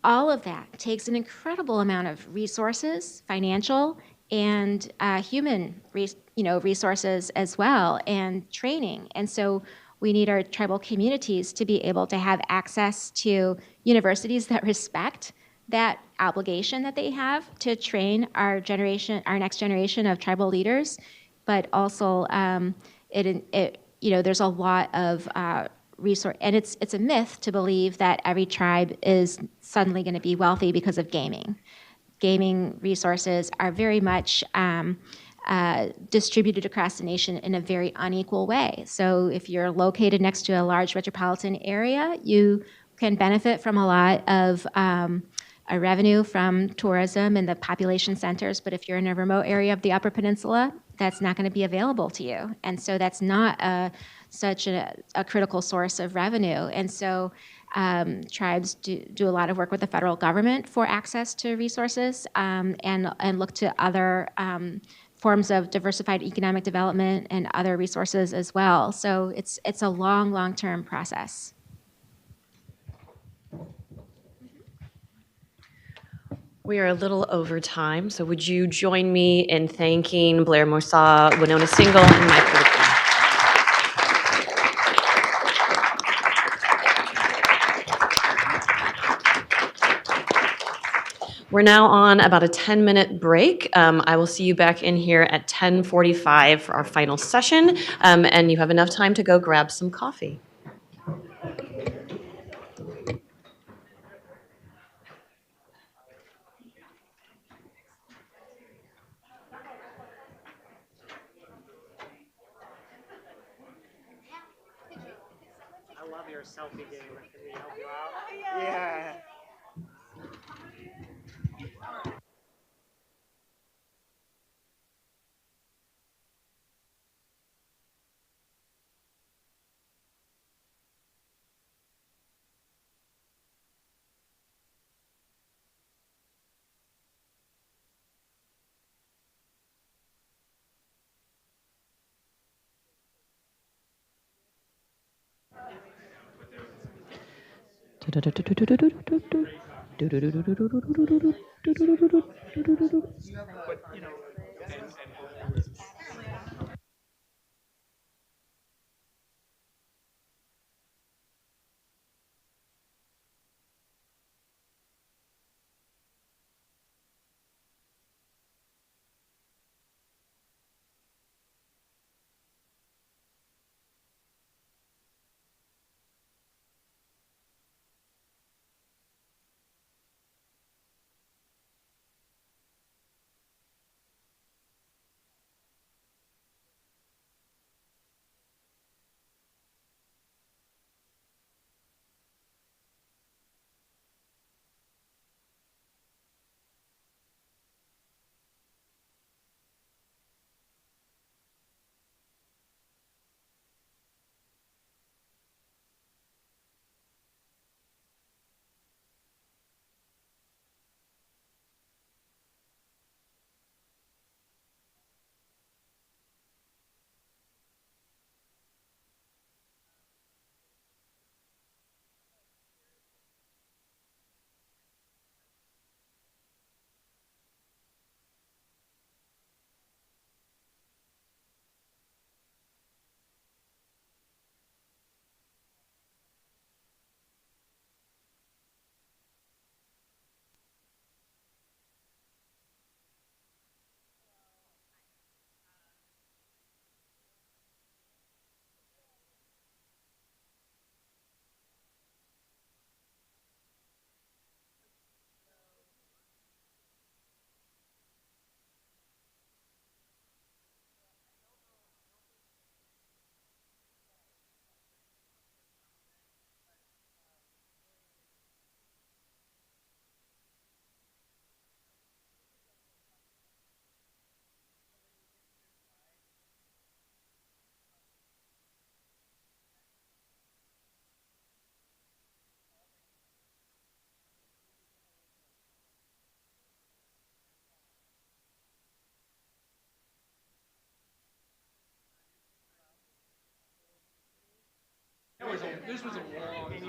All of that takes an incredible amount of resources, financial and human resources as well, and training. And so we need our tribal communities to be able to have access to universities that respect that obligation that they have to train our next generation of tribal leaders. But also, there's a lot of resource, and it's a myth to believe that every tribe is suddenly going to be wealthy because of gaming. Gaming resources are very much distributed across the nation in a very unequal way. So if you're located next to a large metropolitan area, you can benefit from a lot of a revenue from tourism and the population centers, but if you're in a remote area of the Upper Peninsula, that's not going to be available to you. And so that's not such a critical source of revenue. And so tribes do a lot of work with the federal government for access to resources and look to other forms of diversified economic development and other resources as well. So it's a long-term process. We are a little over time, so would you join me in thanking Blair Morsaw, Winona Single, and Mike Wittgen? We're now on about a 10-minute break. I will see you back in here at 10:45 for our final session, and you have enough time to go grab some coffee. I love your selfie game. Can we help you out? Yeah.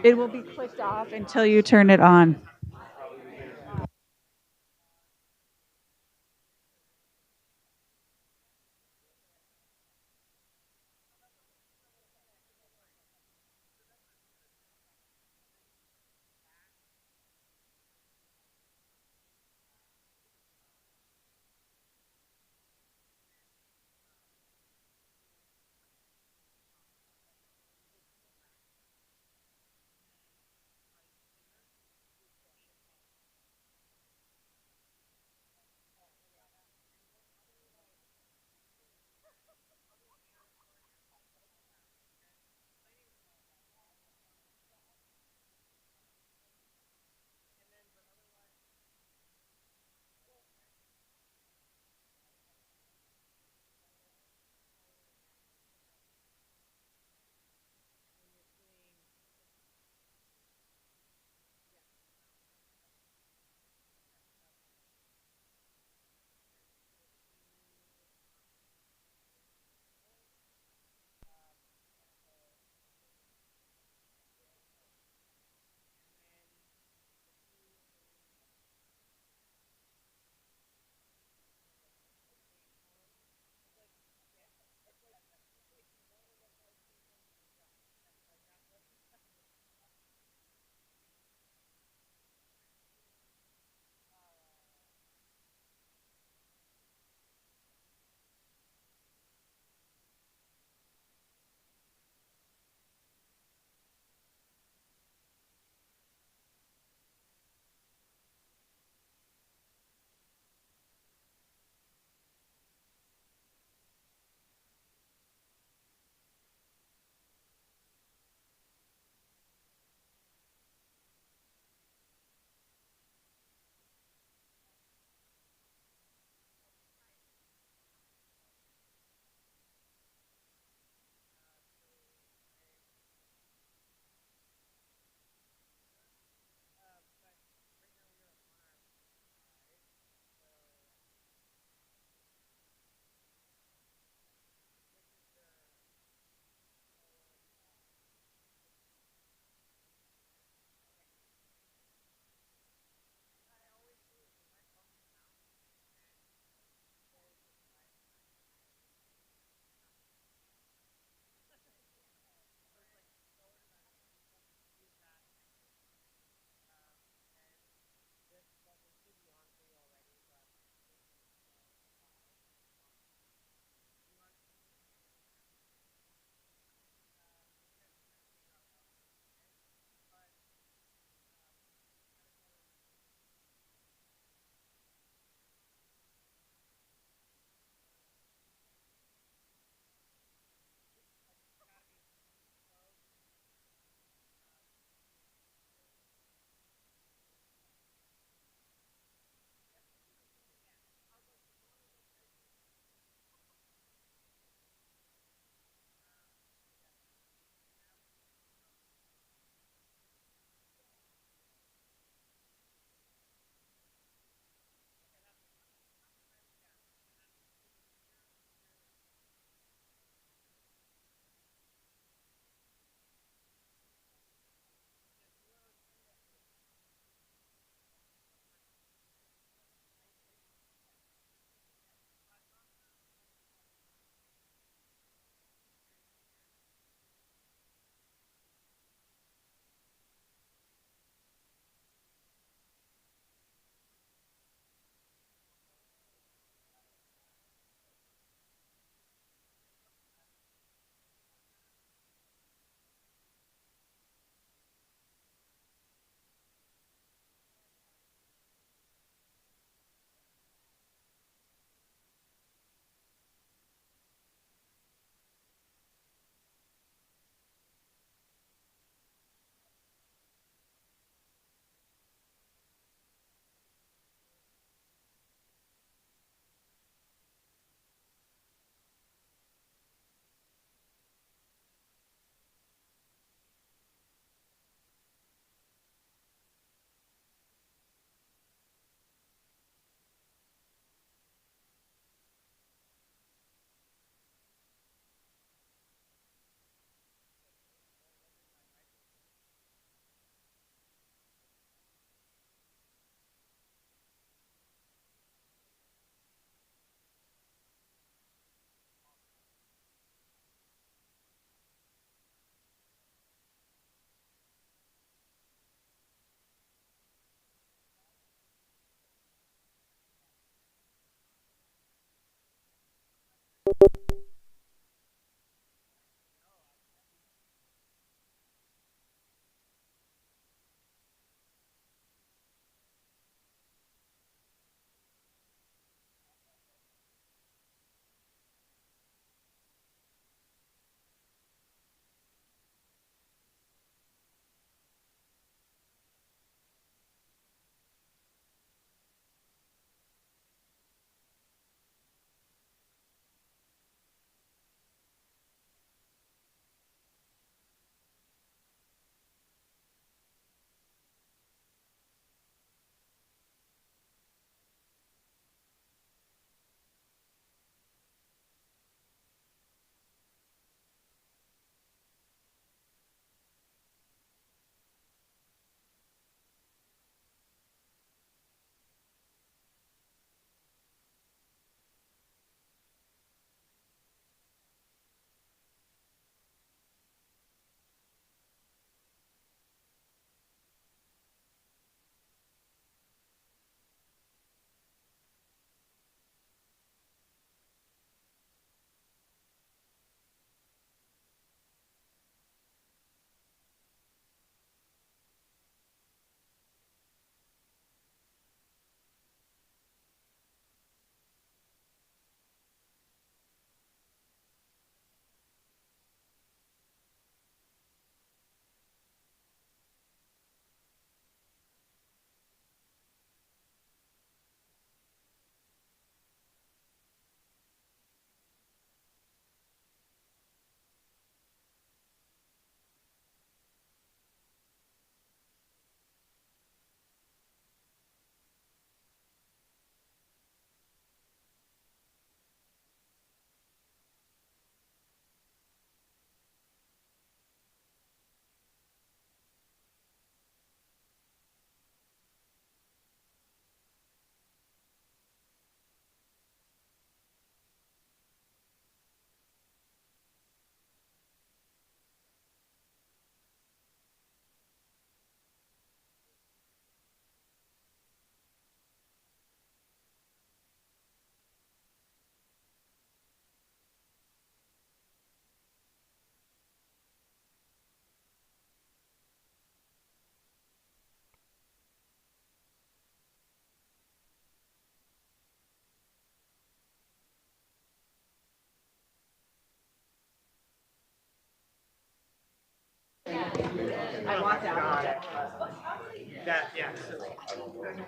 It will be clicked off until you turn it on.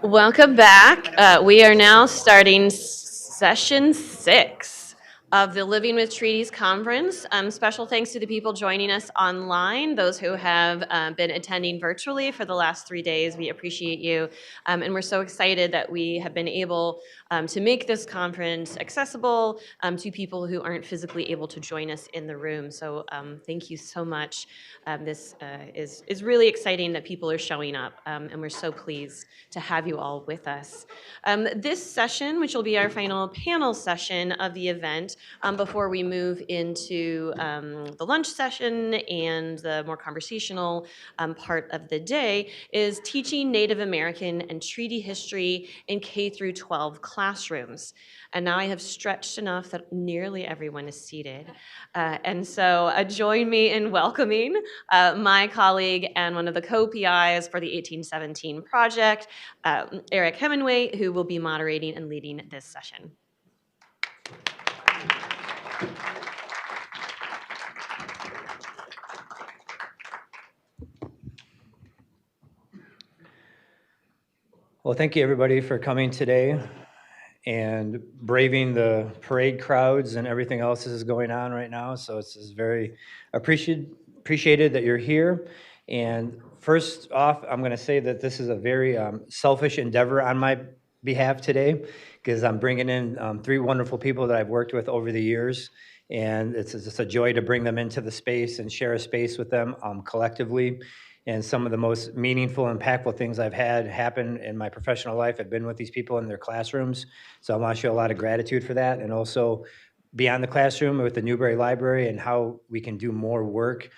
Welcome back. We are now starting session 6 of the Living with Treaties conference. Special thanks to the people joining us online, those who have been attending virtually for the last 3 days. We appreciate you. And we're so excited that we have been able to make this conference accessible to people who aren't physically able to join us in the room. So thank you so much. This is really exciting that people are showing up, and we're so pleased to have you all with us. This session, which will be our final panel session of the event, before we move into the lunch session and the more conversational part of the day, is teaching Native American and treaty history in K through 12 classrooms. And now I have stretched enough that nearly everyone is seated. And so join me in welcoming my colleague and one of the co-PIs for the 1817 project, Eric Hemingway, who will be moderating and leading this session. Well, thank you everybody for coming today and braving the parade crowds and everything else that is going on right now. So it's very appreciated that you're here. And first off, I'm going to say that this is a very selfish endeavor on my behalf today, because I'm bringing in 3 wonderful people that I've worked with over the years. And it's just a joy to bring them into the space and share a space with them collectively. And some of the most meaningful, impactful things I've had happen in my professional life have been with these people in their classrooms. So I want to show a lot of gratitude for that. And also beyond the classroom with the Newberry Library and how we can do more work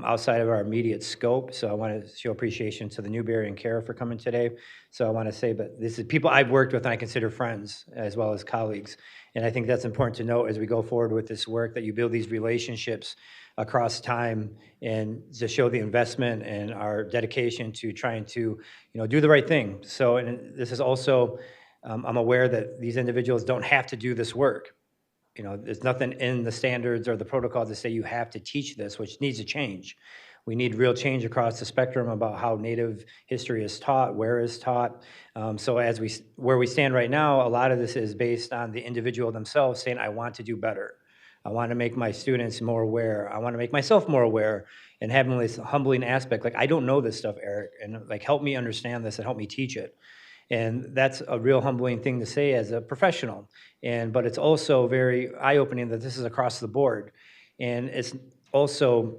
outside of our immediate scope. So I want to show appreciation to the Newberry and Kara for coming today. So I want to say, but this is people I've worked with and I consider friends as well as colleagues. And I think that's important to note as we go forward with this work, that you build these relationships across time and to show the investment and our dedication to trying to, do the right thing. So, and this is also, I'm aware that these individuals don't have to do this work. There's nothing in the standards or the protocol to say you have to teach this, which needs to change. We need real change across the spectrum about how Native history is taught, where is taught. So where we stand right now, a lot of this is based on the individual themselves saying, I want to do better. I want to make my students more aware. I want to make myself more aware, and having this humbling aspect, like, I don't know this stuff, Eric, and like, help me understand this and help me teach it. And that's a real humbling thing to say as a professional. But it's also very eye-opening that this is across the board. And it's also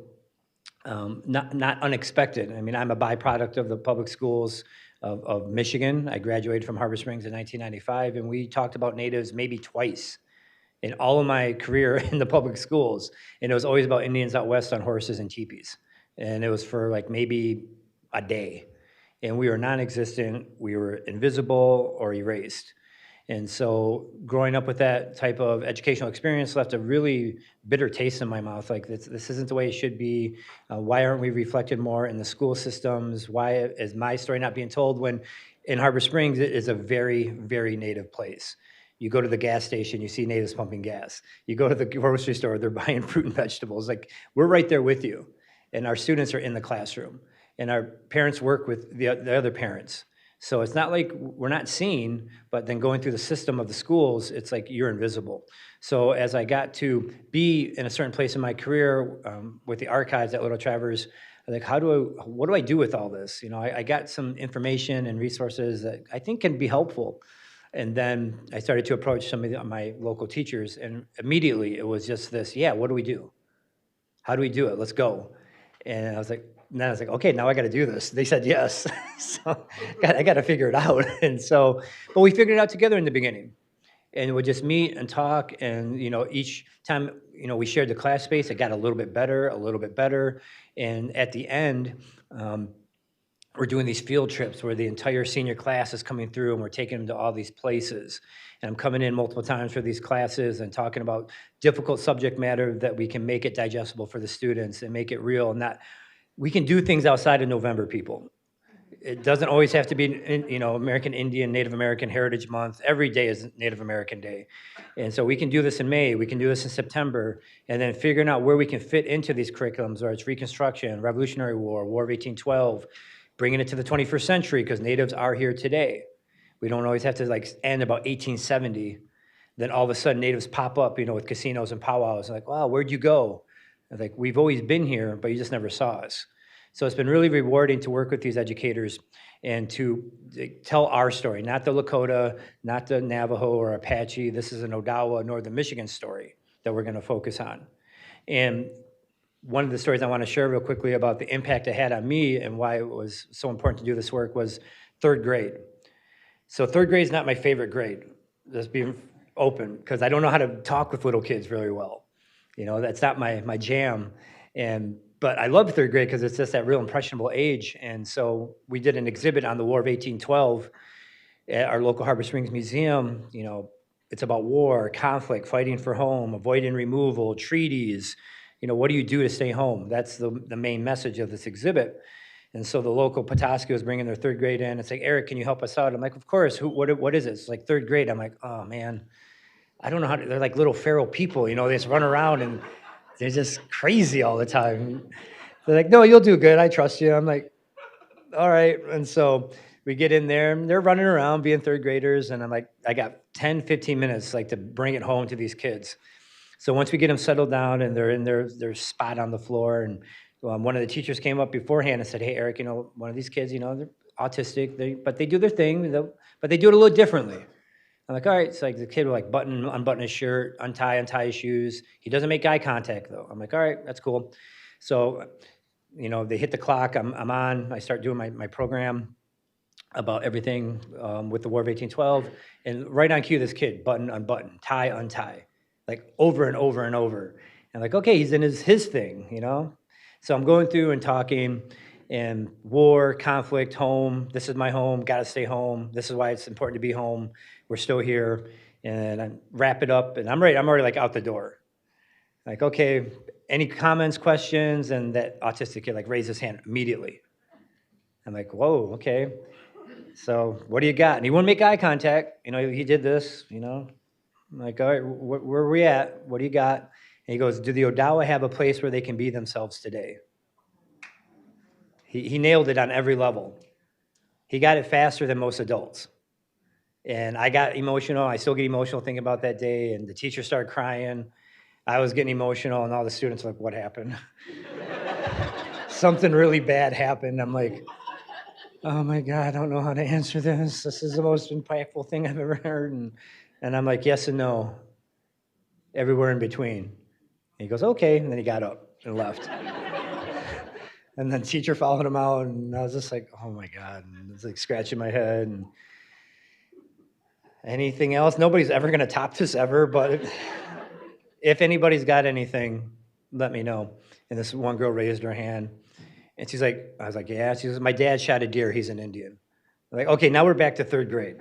not unexpected. I mean, I'm a byproduct of the public schools of Michigan. I graduated from Harbor Springs in 1995, and we talked about Natives maybe twice in all of my career in the public schools. And it was always about Indians out west on horses and teepees. And it was for like maybe a day. And we were non-existent, we were invisible or erased. And so growing up with that type of educational experience left a really bitter taste in my mouth. Like, this isn't the way it should be. Why aren't we reflected more in the school systems? Why is my story not being told when in Harbor Springs it is a very, very Native place? You go to the gas station, you see Natives pumping gas. You go to the grocery store, they're buying fruit and vegetables. Like, we're right there with you. And our students are in the classroom. And our parents work with the other parents. So it's not like we're not seen, but then going through the system of the schools, it's like you're invisible. So as I got to be in a certain place in my career with the archives at Little Traverse, like, what do I do with all this? I got some information and resources that I think can be helpful. And then I started to approach some of my local teachers, and immediately it was just this, what do we do? How do we do it? Let's go. And I was like, okay, now I got to do this. They said yes. So I got to figure it out. And so, but we figured it out together in the beginning. And we'd just meet and talk. And, each time, we shared the class space, it got a little bit better. And at the end, we're doing these field trips where the entire senior class is coming through, and we're taking them to all these places. And I'm coming in multiple times for these classes and talking about difficult subject matter that we can make it digestible for the students and make it real. And we can do things outside of November, people. It doesn't always have to be, American Indian, Native American Heritage Month. Every day is Native American Day. And so we can do this in May, we can do this in September, and then figuring out where we can fit into these curriculums, whether it's Reconstruction, Revolutionary War, War of 1812, bringing it to the 21st century, because Natives are here today. We don't always have to end about 1870. Then all of a sudden Natives pop up, with casinos and powwows. Like, wow, where'd you go? Like, we've always been here, but you just never saw us. So it's been really rewarding to work with these educators and to tell our story, not the Lakota, not the Navajo or Apache. This is an Odawa, Northern Michigan story that we're going to focus on. And one of the stories I want to share real quickly about the impact it had on me and why it was so important to do this work was third grade. So third grade is not my favorite grade, just being open, because I don't know how to talk with little kids very well. That's not my jam. But I love third grade because it's just that real impressionable age. And so we did an exhibit on the War of 1812 at our local Harbor Springs Museum. It's about war, conflict, fighting for home, avoiding removal, treaties. What do you do to stay home? That's the main message of this exhibit. And so the local Petoskey was bringing their third grade in. It's like, Eric, can you help us out? I'm like, of course. What is it? It's like third grade. I'm like, oh, man. I don't know how to, they're like little feral people, they just run around and they're just crazy all the time. They're like, no, you'll do good. I trust you. I'm like, all right. And so we get in there and they're running around being third graders. And I'm like, I got 10, 15 minutes to bring it home to these kids. So once we get them settled down and they're in their spot on the floor, and one of the teachers came up beforehand and said, hey, Eric, one of these kids, they're autistic, but they do their thing, but they do it a little differently. I'm like, all right. It's like the kid would unbutton his shirt, untie his shoes. He doesn't make eye contact though. I'm like, all right, that's cool. So, they hit the clock. I'm on. I start doing my program about everything with the War of 1812. And right on cue, this kid, button, unbutton, tie, untie, like over and over and over. And like, okay, he's in his thing, So I'm going through and talking, and war, conflict, home. This is my home. Got to stay home. This is why it's important to be home. We're still here. And I wrap it up, and I'm already like out the door. Like, okay, any comments, questions? And that autistic kid like raised his hand immediately. I'm like, whoa, okay. So what do you got? And he wouldn't make eye contact. You know, he did this, you know. I'm like, all right, where are we at? What do you got? And he goes, do the Odawa have a place where they can be themselves today? He nailed it on every level. He got it faster than most adults. And I got emotional. I still get emotional thinking about that day. And the teacher started crying. I was getting emotional, and all the students were like, what happened? Something really bad happened. I'm like, oh my God, I don't know how to answer this. This is the most impactful thing I've ever heard. And I'm like, yes and no, everywhere in between. And he goes, okay. And then he got up and left. And then teacher followed him out, and I was just like, oh my God. And it's like scratching my head. And anything else? Nobody's ever going to top this ever, but if anybody's got anything, let me know. And this one girl raised her hand, and she's like, I was like, yeah. She says, my dad shot a deer. He's an Indian. I'm like, okay, now we're back to 3rd grade.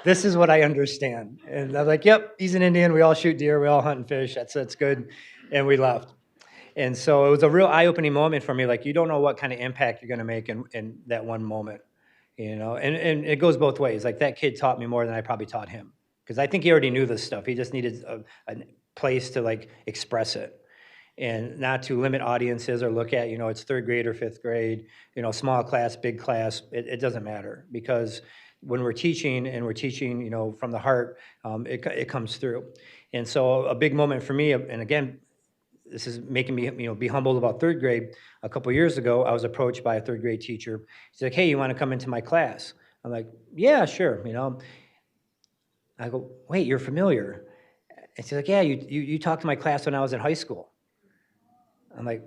This is what I understand. And I was like, yep, he's an Indian. We all shoot deer. We all hunt and fish. That's good. And we left. And so it was a real eye-opening moment for me. Like, you don't know what kind of impact you're going to make in that one moment, you know? And it goes both ways. Like, that kid taught me more than I probably taught him, because I think he already knew this stuff. He just needed a place to, like, express it, and not to limit audiences or look at, you know, it's 3rd grade or 5th grade, you know, small class, big class. It doesn't matter, because when we're teaching, and we're teaching, you know, from the heart, it comes through. And so a big moment for me, and again, this is making me, you know, be humbled about 3rd grade. A couple years ago, I was approached by a 3rd grade teacher. He's like, hey, you want to come into my class? I'm like, yeah, sure, you know. I go, wait, you're familiar. And she's like, yeah, you talked to my class when I was in high school. I'm like,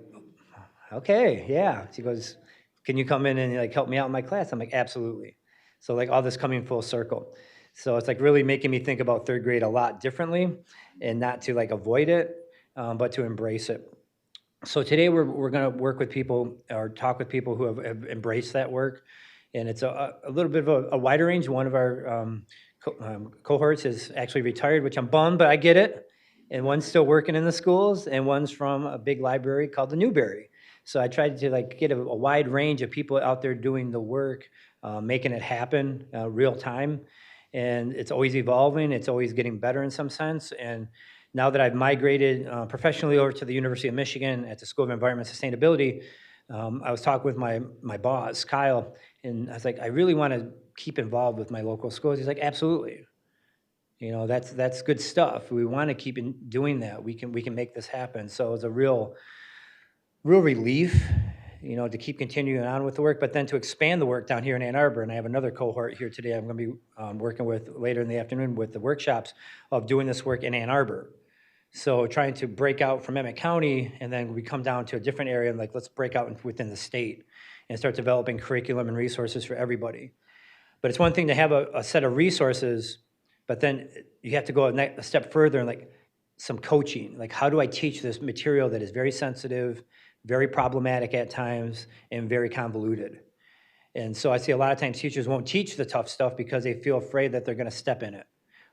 okay, yeah. She goes, can you come in and like help me out in my class? I'm like, absolutely. So like all this coming full circle. So it's like really making me think about 3rd grade a lot differently, and not to like avoid it, but to embrace it. So today we're going to work with people, or talk with people who have embraced that work. And it's a little bit of a wider range. One of our cohorts is actually retired, which I'm bummed, but I get it. And one's still working in the schools, and one's from a big library called the Newberry. So I tried to like get a wide range of people out there doing the work, making it happen real time. And it's always evolving. It's always getting better in some sense. And now that I've migrated professionally over to the University of Michigan at the School of Environment and Sustainability, I was talking with my boss, Kyle, and I was like, I really want to keep involved with my local schools. He's like, absolutely. You know, that's good stuff. We want to keep doing that. We can make this happen. So it's a real relief, you know, to keep continuing on with the work, but then to expand the work down here in Ann Arbor. And I have another cohort here today I'm going to be working with later in the afternoon with the workshops of doing this work in Ann Arbor. So trying to break out from Emmett County, and then we come down to a different area, and like, let's break out within the state and start developing curriculum and resources for everybody. But it's one thing to have a set of resources, but then you have to go a step further and like some coaching. Like, how do I teach this material that is very sensitive, very problematic at times, and very convoluted? And so I see a lot of times teachers won't teach the tough stuff because they feel afraid that they're going to step in it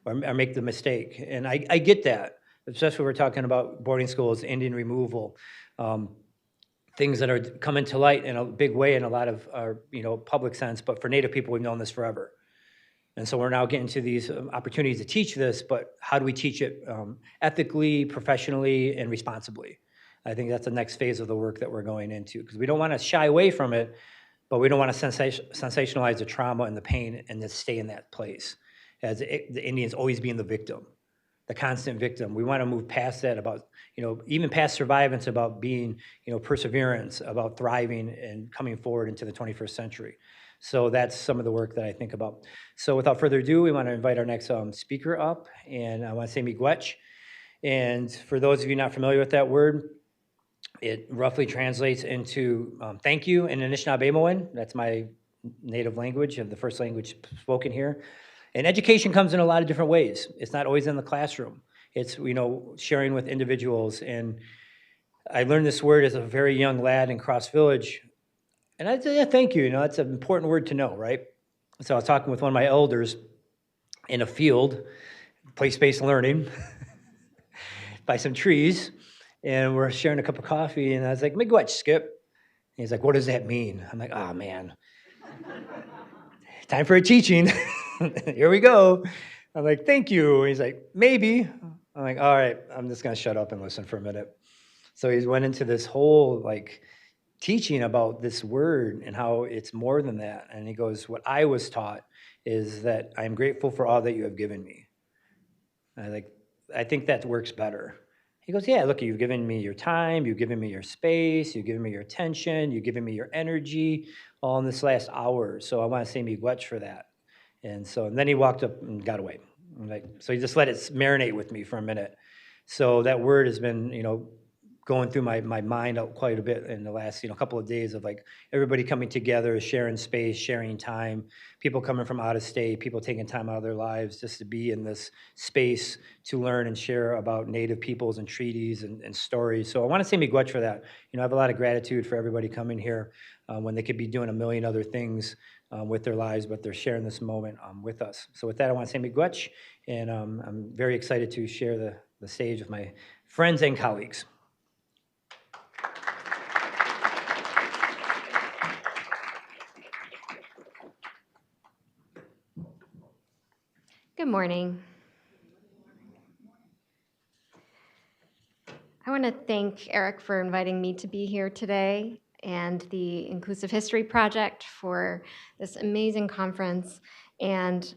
or make the mistake. And I get that, especially when we're talking about boarding schools, Indian removal, things that are coming to light in a big way in a lot of our, you know, public sense. But for Native people, we've known this forever. And so we're now getting to these opportunities to teach this, but how do we teach it ethically, professionally, and responsibly? I think that's the next phase of the work that we're going into, because we don't want to shy away from it, but we don't want to sensationalize the trauma and the pain and just stay in that place, as the Indians always being the victim, the constant victim. We want to move past that, about, you know, even past survivance, about being, you know, perseverance, about thriving and coming forward into the 21st century. So that's some of the work that I think about. So without further ado, we want to invite our next speaker up, and I want to say miigwech. And for those of you not familiar with that word, it roughly translates into thank you in Anishinaabe. That's my native language, and the first language spoken here. And education comes in a lot of different ways. It's not always in the classroom. It's, you know, sharing with individuals. And I learned this word as a very young lad in Cross Village. And I'd say, yeah, thank you. You know, that's an important word to know, right? So I was talking with one of my elders, in a field, place-based learning, by some trees, and we're sharing a cup of coffee, and I was like, "Miigwech, Skip." And he's like, "What does that mean?" I'm like, "Oh, man. Time for a teaching." Here we go. I'm like, "Thank you." He's like, "Maybe." I'm like, "All right, I'm just gonna shut up and listen for a minute." So he went into this whole like teaching about this word and how it's more than that. And he goes, "What I was taught is that I'm grateful for all that you have given me." And I think that works better. He goes, "Yeah, look, you've given me your time, you've given me your space, you've given me your attention, you've given me your energy all in this last hour. So I want to say miigwech for that." And then he walked up and got away. So he just let it marinate with me for a minute. So that word has been, going through my mind out quite a bit in the last, couple of days of like everybody coming together, sharing space, sharing time, people coming from out of state, people taking time out of their lives just to be in this space to learn and share about Native peoples and treaties and stories. So I want to say miigwech for that. I have a lot of gratitude for everybody coming here when they could be doing a million other things with their lives, but they're sharing this moment with us. So with that, I want to say miigwech, and I'm very excited to share the stage with my friends and colleagues. Good morning. I want to thank Eric for inviting me to be here today and the Inclusive History Project for this amazing conference. And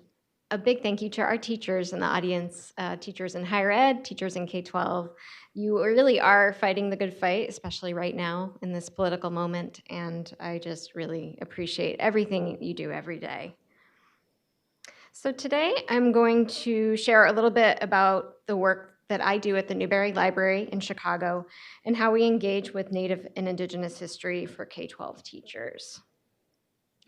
a big thank you to our teachers in the audience, teachers in higher ed, teachers in K-12. You really are fighting the good fight, especially right now in this political moment. And I just really appreciate everything you do every day. So today I'm going to share a little bit about the work that I do at the Newberry Library in Chicago and how we engage with Native and Indigenous history for K-12 teachers.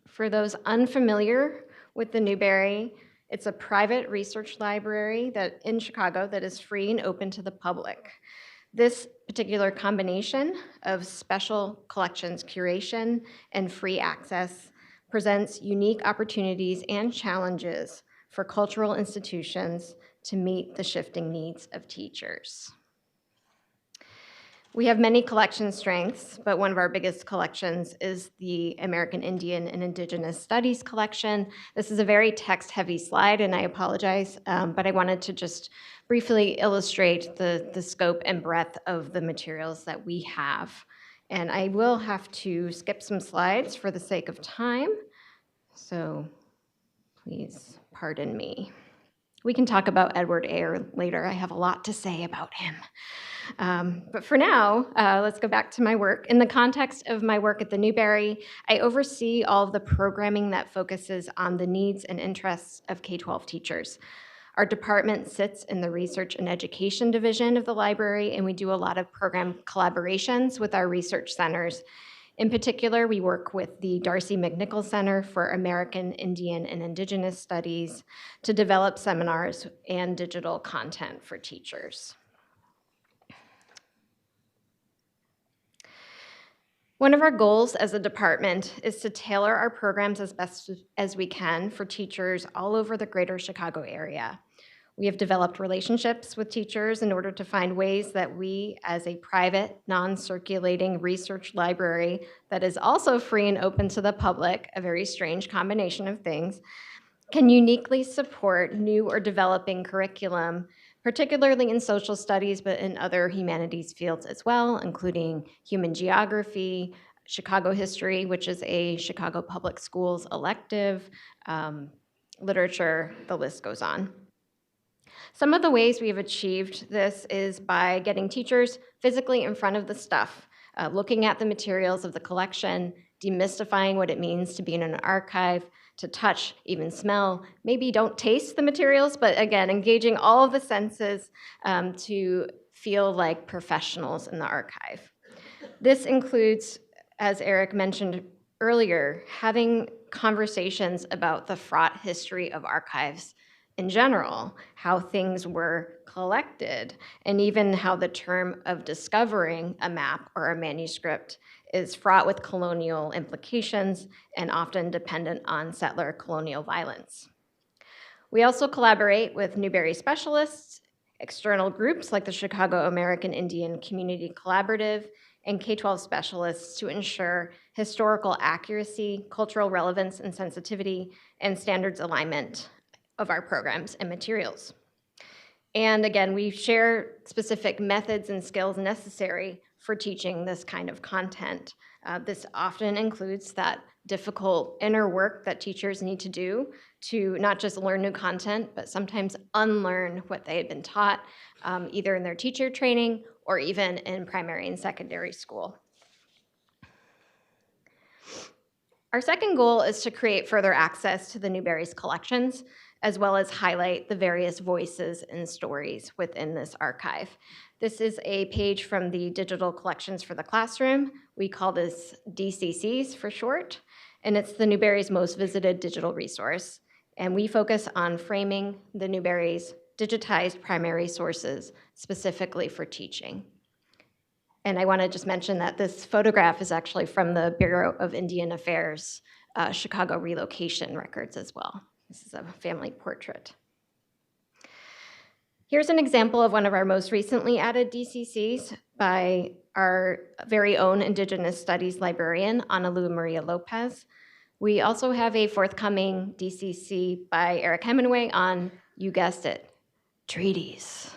For those unfamiliar with the Newberry, it's a private research library in Chicago that is free and open to the public. This particular combination of special collections curation and free access presents unique opportunities and challenges for cultural institutions to meet the shifting needs of teachers. We have many collection strengths, but one of our biggest collections is the American Indian and Indigenous Studies collection. This is a very text-heavy slide, and I apologize, but I wanted to just briefly illustrate the scope and breadth of the materials that we have. And I will have to skip some slides for the sake of time, so please pardon me. We can talk about Edward Eyre later. I have a lot to say about him. But for now, let's go back to my work. In the context of my work at the Newberry, I oversee all of the programming that focuses on the needs and interests of K-12 teachers. Our department sits in the Research and Education Division of the library, and we do a lot of program collaborations with our research centers. In particular, we work with the Darcy McNichol Center for American Indian and Indigenous Studies to develop seminars and digital content for teachers. One of our goals as a department is to tailor our programs as best as we can for teachers all over the greater Chicago area. We have developed relationships with teachers in order to find ways that we, as a private, non-circulating research library that is also free and open to the public, a very strange combination of things, can uniquely support new or developing curriculum, particularly in social studies, but in other humanities fields as well, including human geography, Chicago history, which is a Chicago Public Schools elective, literature, the list goes on. Some of the ways we have achieved this is by getting teachers physically in front of the stuff, looking at the materials of the collection, demystifying what it means to be in an archive, to touch, even smell, maybe don't taste the materials, but again, engaging all of the senses to feel like professionals in the archive. This includes, as Eric mentioned earlier, having conversations about the fraught history of archives in general, how things were collected, and even how the term of discovering a map or a manuscript is fraught with colonial implications and often dependent on settler colonial violence. We also collaborate with Newberry specialists, external groups like the Chicago American Indian Community Collaborative, and K-12 specialists to ensure historical accuracy, cultural relevance and sensitivity, and standards alignment of our programs and materials. And again, we share specific methods and skills necessary for teaching this kind of content. This often includes that difficult inner work that teachers need to do to not just learn new content, but sometimes unlearn what they had been taught, either in their teacher training or even in primary and secondary school. Our second goal is to create further access to the Newberry's collections, as well as highlight the various voices and stories within this archive. This is a page from the Digital Collections for the Classroom. We call this DCCs for short, and it's the Newberry's most visited digital resource. And we focus on framing the Newberry's digitized primary sources specifically for teaching. And I want to just mention that this photograph is actually from the Bureau of Indian Affairs Chicago relocation records as well. This is a family portrait. Here's an example of one of our most recently added DCCs by our very own Indigenous Studies librarian, Analu Maria Lopez. We also have a forthcoming DCC by Eric Hemingway on, you guessed it, treaties.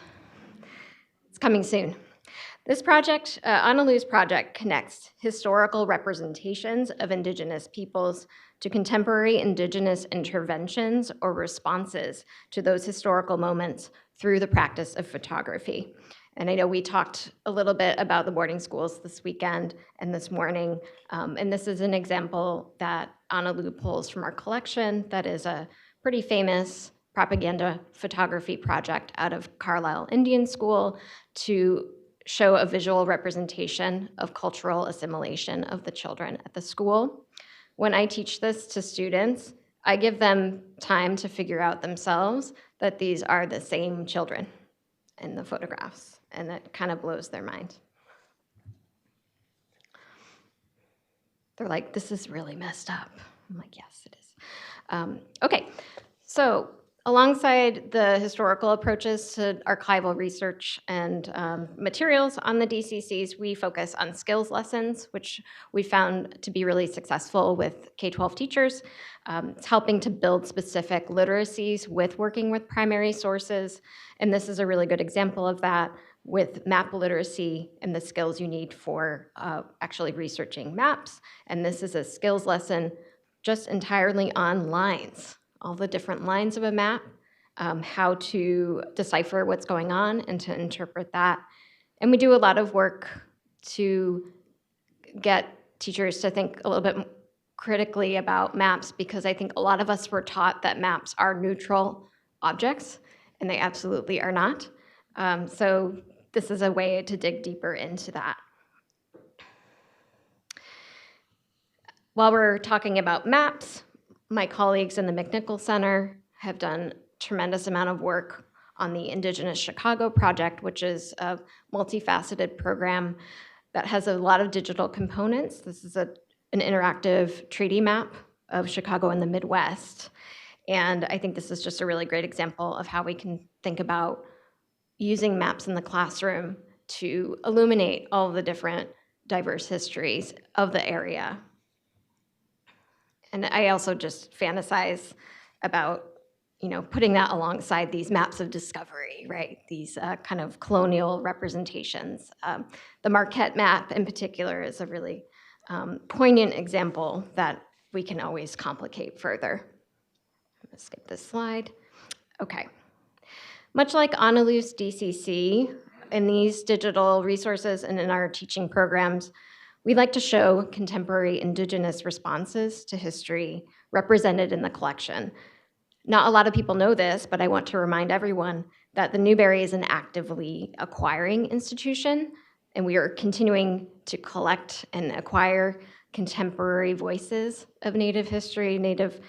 It's coming soon. This project, Analu's project, connects historical representations of Indigenous peoples to contemporary Indigenous interventions or responses to those historical moments through the practice of photography. And I know we talked a little bit about the boarding schools this weekend and this morning, and this is an example that Analu pulls from our collection that is a pretty famous propaganda photography project out of Carlisle Indian School to show a visual representation of cultural assimilation of the children at the school. When I teach this to students, I give them time to figure out themselves that these are the same children in the photographs, and that kind of blows their mind. They're like, this is really messed up. I'm like, yes, it is. Okay, so alongside the historical approaches to archival research and materials on the DCCs, we focus on skills lessons, which we found to be really successful with K-12 teachers. It's helping to build specific literacies with working with primary sources, and this is a really good example of that with map literacy and the skills you need for actually researching maps. And this is a skills lesson just entirely on lines. All the different lines of a map, how to decipher what's going on and to interpret that. And we do a lot of work to get teachers to think a little bit critically about maps, because I think a lot of us were taught that maps are neutral objects, and they absolutely are not. So this is a way to dig deeper into that. While we're talking about maps, my colleagues in the McNichol Center have done a tremendous amount of work on the Indigenous Chicago project, which is a multifaceted program that has a lot of digital components. This is an interactive treaty map of Chicago and the Midwest. And I think this is just a really great example of how we can think about using maps in the classroom to illuminate all of the different diverse histories of the area. And I also just fantasize about, putting that alongside these maps of discovery, right? These kind of colonial representations. The Marquette map in particular is a really poignant example that we can always complicate further. I'm gonna skip this slide. Okay. Much like Analu's DCC, in these digital resources and in our teaching programs, we like to show contemporary Indigenous responses to history represented in the collection. Not a lot of people know this, but I want to remind everyone that the Newberry is an actively acquiring institution, and we are continuing to collect and acquire contemporary voices of Native history, Native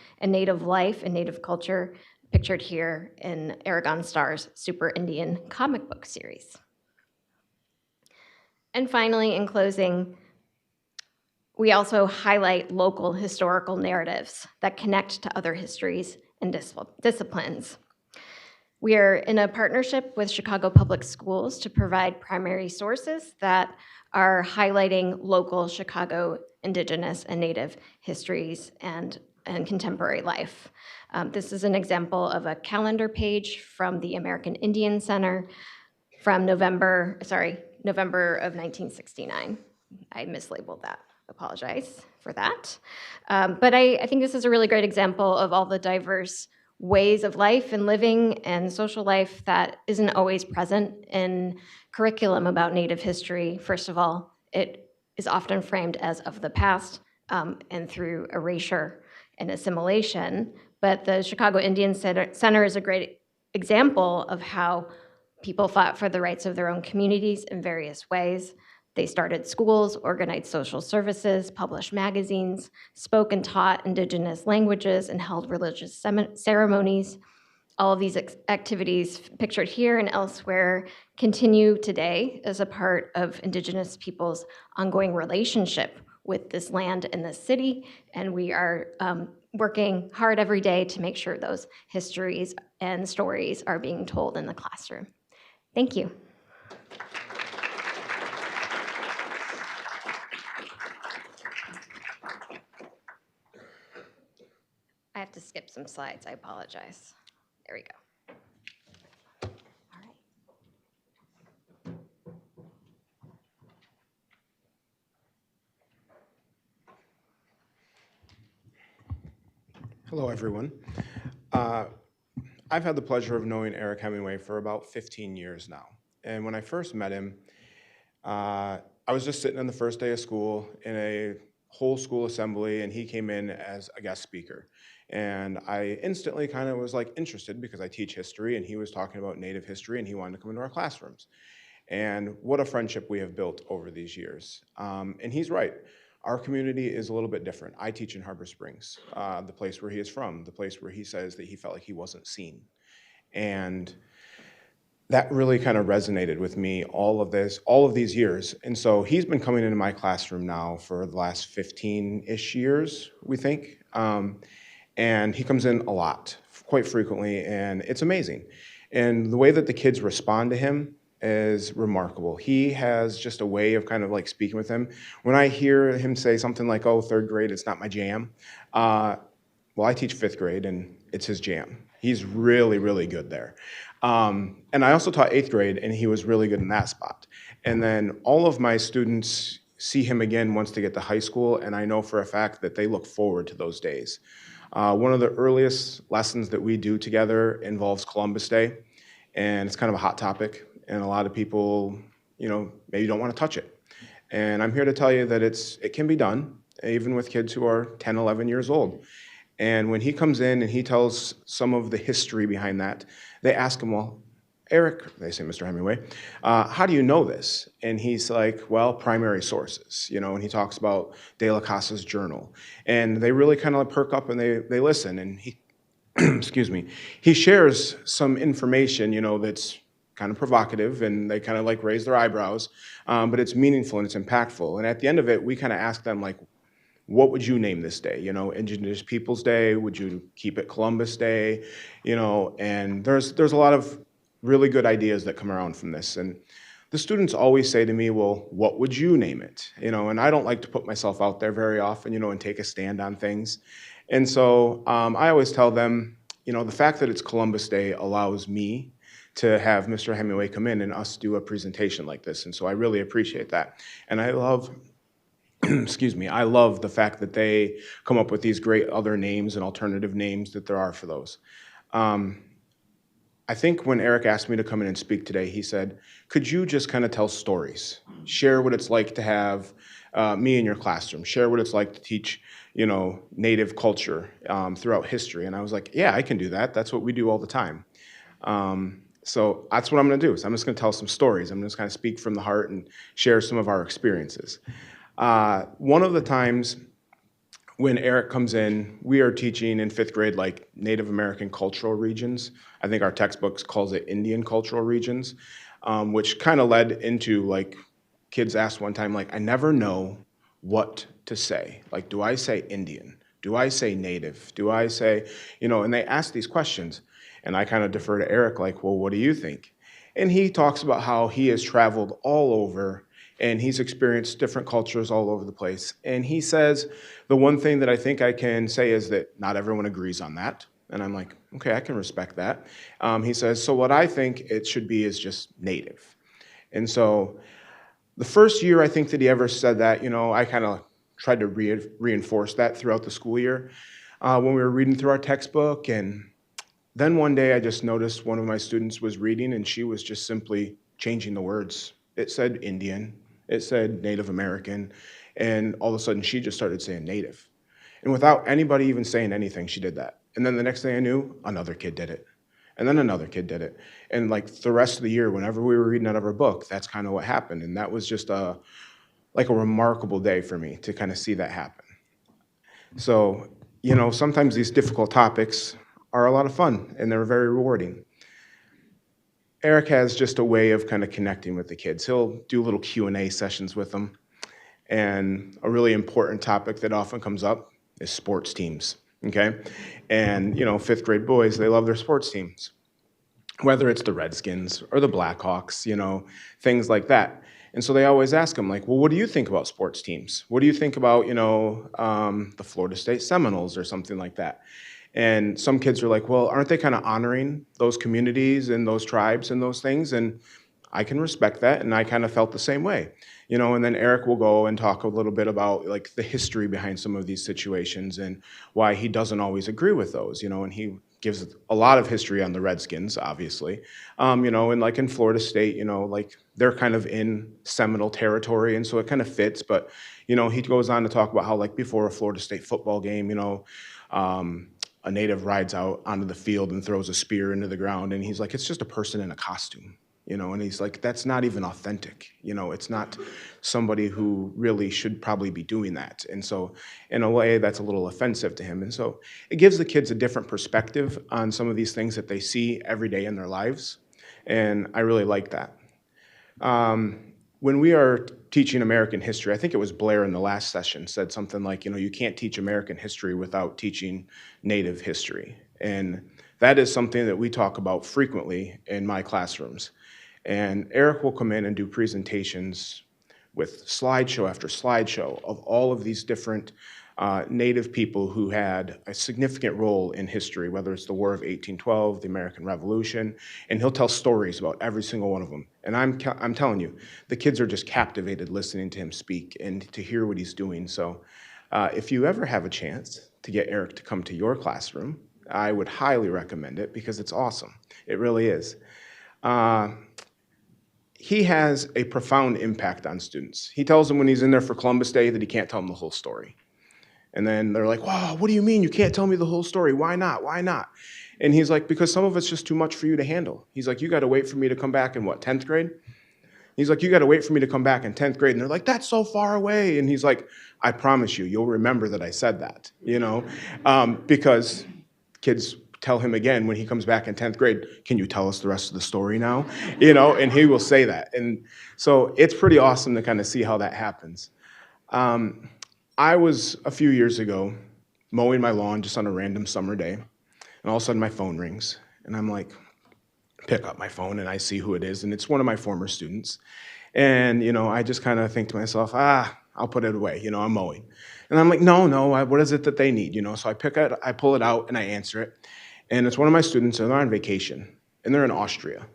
life, and Native culture, pictured here in Aragon Starr's Super Indian comic book series. And finally, in closing, we also highlight local historical narratives that connect to other histories and disciplines. We are in a partnership with Chicago Public Schools to provide primary sources that are highlighting local Chicago Indigenous and Native histories and contemporary life. This is an example of a calendar page from the American Indian Center from November of 1969. I mislabeled that, apologize for that. But I think this is a really great example of all the diverse ways of life and living and social life that isn't always present in curriculum about Native history. First of all, it is often framed as of the past and through erasure and assimilation. But the Chicago Indian Center is a great example of how people fought for the rights of their own communities in various ways. They started schools, organized social services, published magazines, spoke and taught Indigenous languages, and held religious ceremonies. All of these activities pictured here and elsewhere continue today as a part of Indigenous people's ongoing relationship with this land and this city, and we are working hard every day to make sure those histories and stories are being told in the classroom. Thank you. I have to skip some slides, I apologize. There we go. All right. Hello, everyone. I've had the pleasure of knowing Eric Hemingway for about 15 years now. And when I first met him, I was just sitting on the first day of school in a whole school assembly, and he came in as a guest speaker. And I instantly kind of was like interested because I teach history, and he was talking about Native history, and he wanted to come into our classrooms. And what a friendship we have built over these years. And he's right. Our community is a little bit different. I teach in Harbor Springs, the place where he is from, the place where he says that he felt like he wasn't seen. And that really kind of resonated with me all of these years. And so he's been coming into my classroom now for the last 15-ish years, we think. And he comes in a lot, quite frequently, and it's amazing. And the way that the kids respond to him is remarkable. He has just a way of kind of like speaking with them. When I hear him say something like, oh, third grade, it's not my jam. Well, I teach fifth grade and it's his jam. He's really, really good there. And I also taught eighth grade and he was really good in that spot. And then all of my students see him again once they get to high school, and I know for a fact that they look forward to those days. One of the earliest lessons that we do together involves Columbus Day, and it's kind of a hot topic. And a lot of people, maybe don't want to touch it. And I'm here to tell you that it can be done, even with kids who are 10, 11 years old. And when he comes in and he tells some of the history behind that, they ask him, well, Eric, they say, Mr. Hemingway, how do you know this? And he's like, well, primary sources, and he talks about De La Casa's journal. And they really kind of perk up and they listen. And he, excuse me, he shares some information, that's kind of provocative, and they kind of like raise their eyebrows, but it's meaningful and it's impactful. And at the end of it, we kind of ask them, like, what would you name this day? Indigenous Peoples Day? Would you keep it Columbus Day? And there's a lot of really good ideas that come around from this. And the students always say to me, well, what would you name it? And I don't like to put myself out there very often, and take a stand on things. And so I always tell them, the fact that it's Columbus Day allows me to have Mr. Hemingway come in and us do a presentation like this. And so I really appreciate that. And I love, excuse me, I love the fact that they come up with these great other names and alternative names that there are for those. I think when Eric asked me to come in and speak today, he said, could you just kind of tell stories? Share what it's like to have me in your classroom. Share what it's like to teach, Native culture throughout history. And I was like, yeah, I can do that. That's what we do all the time. So that's what I'm going to do. So I'm just going to tell some stories. I'm just going to speak from the heart and share some of our experiences. One of the times when Eric comes in, we are teaching in fifth grade like Native American cultural regions. I think our textbooks calls it Indian cultural regions, which kind of led into like kids asked one time, like, I never know what to say. Like, do I say Indian? Do I say native? Do I say, and they ask these questions. And I kind of defer to Eric, like, well, what do you think? And he talks about how he has traveled all over and he's experienced different cultures all over the place. And he says, the one thing that I think I can say is that not everyone agrees on that. And I'm like, okay, I can respect that. He says, so what I think it should be is just native. And so the first year I think that he ever said that, I kind of tried to reinforce that throughout the school year when we were reading through our textbook. And then one day I just noticed one of my students was reading and she was just simply changing the words. It said Indian, it said Native American, and all of a sudden she just started saying native. And without anybody even saying anything, she did that. And then the next thing I knew, another kid did it. And then another kid did it. And like the rest of the year, whenever we were reading out of our book, that's kind of what happened. And that was just like a remarkable day for me to kind of see that happen. So, sometimes these difficult topics are a lot of fun and they're very rewarding. Eric has just a way of kind of connecting with the kids. He'll do little Q&A sessions with them. And a really important topic that often comes up is sports teams, okay? And, fifth grade boys, they love their sports teams, whether it's the Redskins or the Blackhawks, things like that. And so they always ask him, like, well, what do you think about sports teams? What do you think about, the Florida State Seminoles or something like that? And some kids are like, well, aren't they kind of honoring those communities and those tribes and those things? And I can respect that, and I kind of felt the same way. And then Eric will go and talk a little bit about like the history behind some of these situations and why he doesn't always agree with those, and he gives a lot of history on the Redskins, obviously. And like in Florida State, like they're kind of in Seminole territory, and so it kind of fits. But, he goes on to talk about how like before a Florida State football game, a native rides out onto the field and throws a spear into the ground, and he's like, it's just a person in a costume. And he's like, that's not even authentic. It's not somebody who really should probably be doing that. And so in a way, that's a little offensive to him. And so it gives the kids a different perspective on some of these things that they see every day in their lives. And I really like that. When we are teaching American history, I think it was Blair in the last session said something like, you can't teach American history without teaching Native history. And that is something that we talk about frequently in my classrooms. And Eric will come in and do presentations with slideshow after slideshow of all of these different Native people who had a significant role in history, whether it's the War of 1812, the American Revolution, and he'll tell stories about every single one of them. And I'm telling you, the kids are just captivated listening to him speak and to hear what he's doing. So if you ever have a chance to get Eric to come to your classroom, I would highly recommend it because it's awesome. It really is. He has a profound impact on students. He tells them when he's in there for Columbus Day that he can't tell them the whole story. And then they're like, wow, what do you mean you can't tell me the whole story? Why not? Why not? And he's like, because some of it's just too much for you to handle. He's like, you got to wait for me to come back in what, 10th grade? He's like, you got to wait for me to come back in 10th grade. And they're like, that's so far away. And he's like, I promise you, you'll remember that I said that, because kids tell him again when he comes back in 10th grade, can you tell us the rest of the story now? And he will say that. And so it's pretty awesome to kind of see how that happens. I was, a few years ago, mowing my lawn just on a random summer day, and all of a sudden my phone rings, and I'm like, pick up my phone, and I see who it is, and it's one of my former students. And, I just kind of think to myself, I'll put it away, I'm mowing. And I'm like, no, what is it that they need, So I pull it out, and I answer it. And it's one of my students, and they're on vacation, and they're in Austria.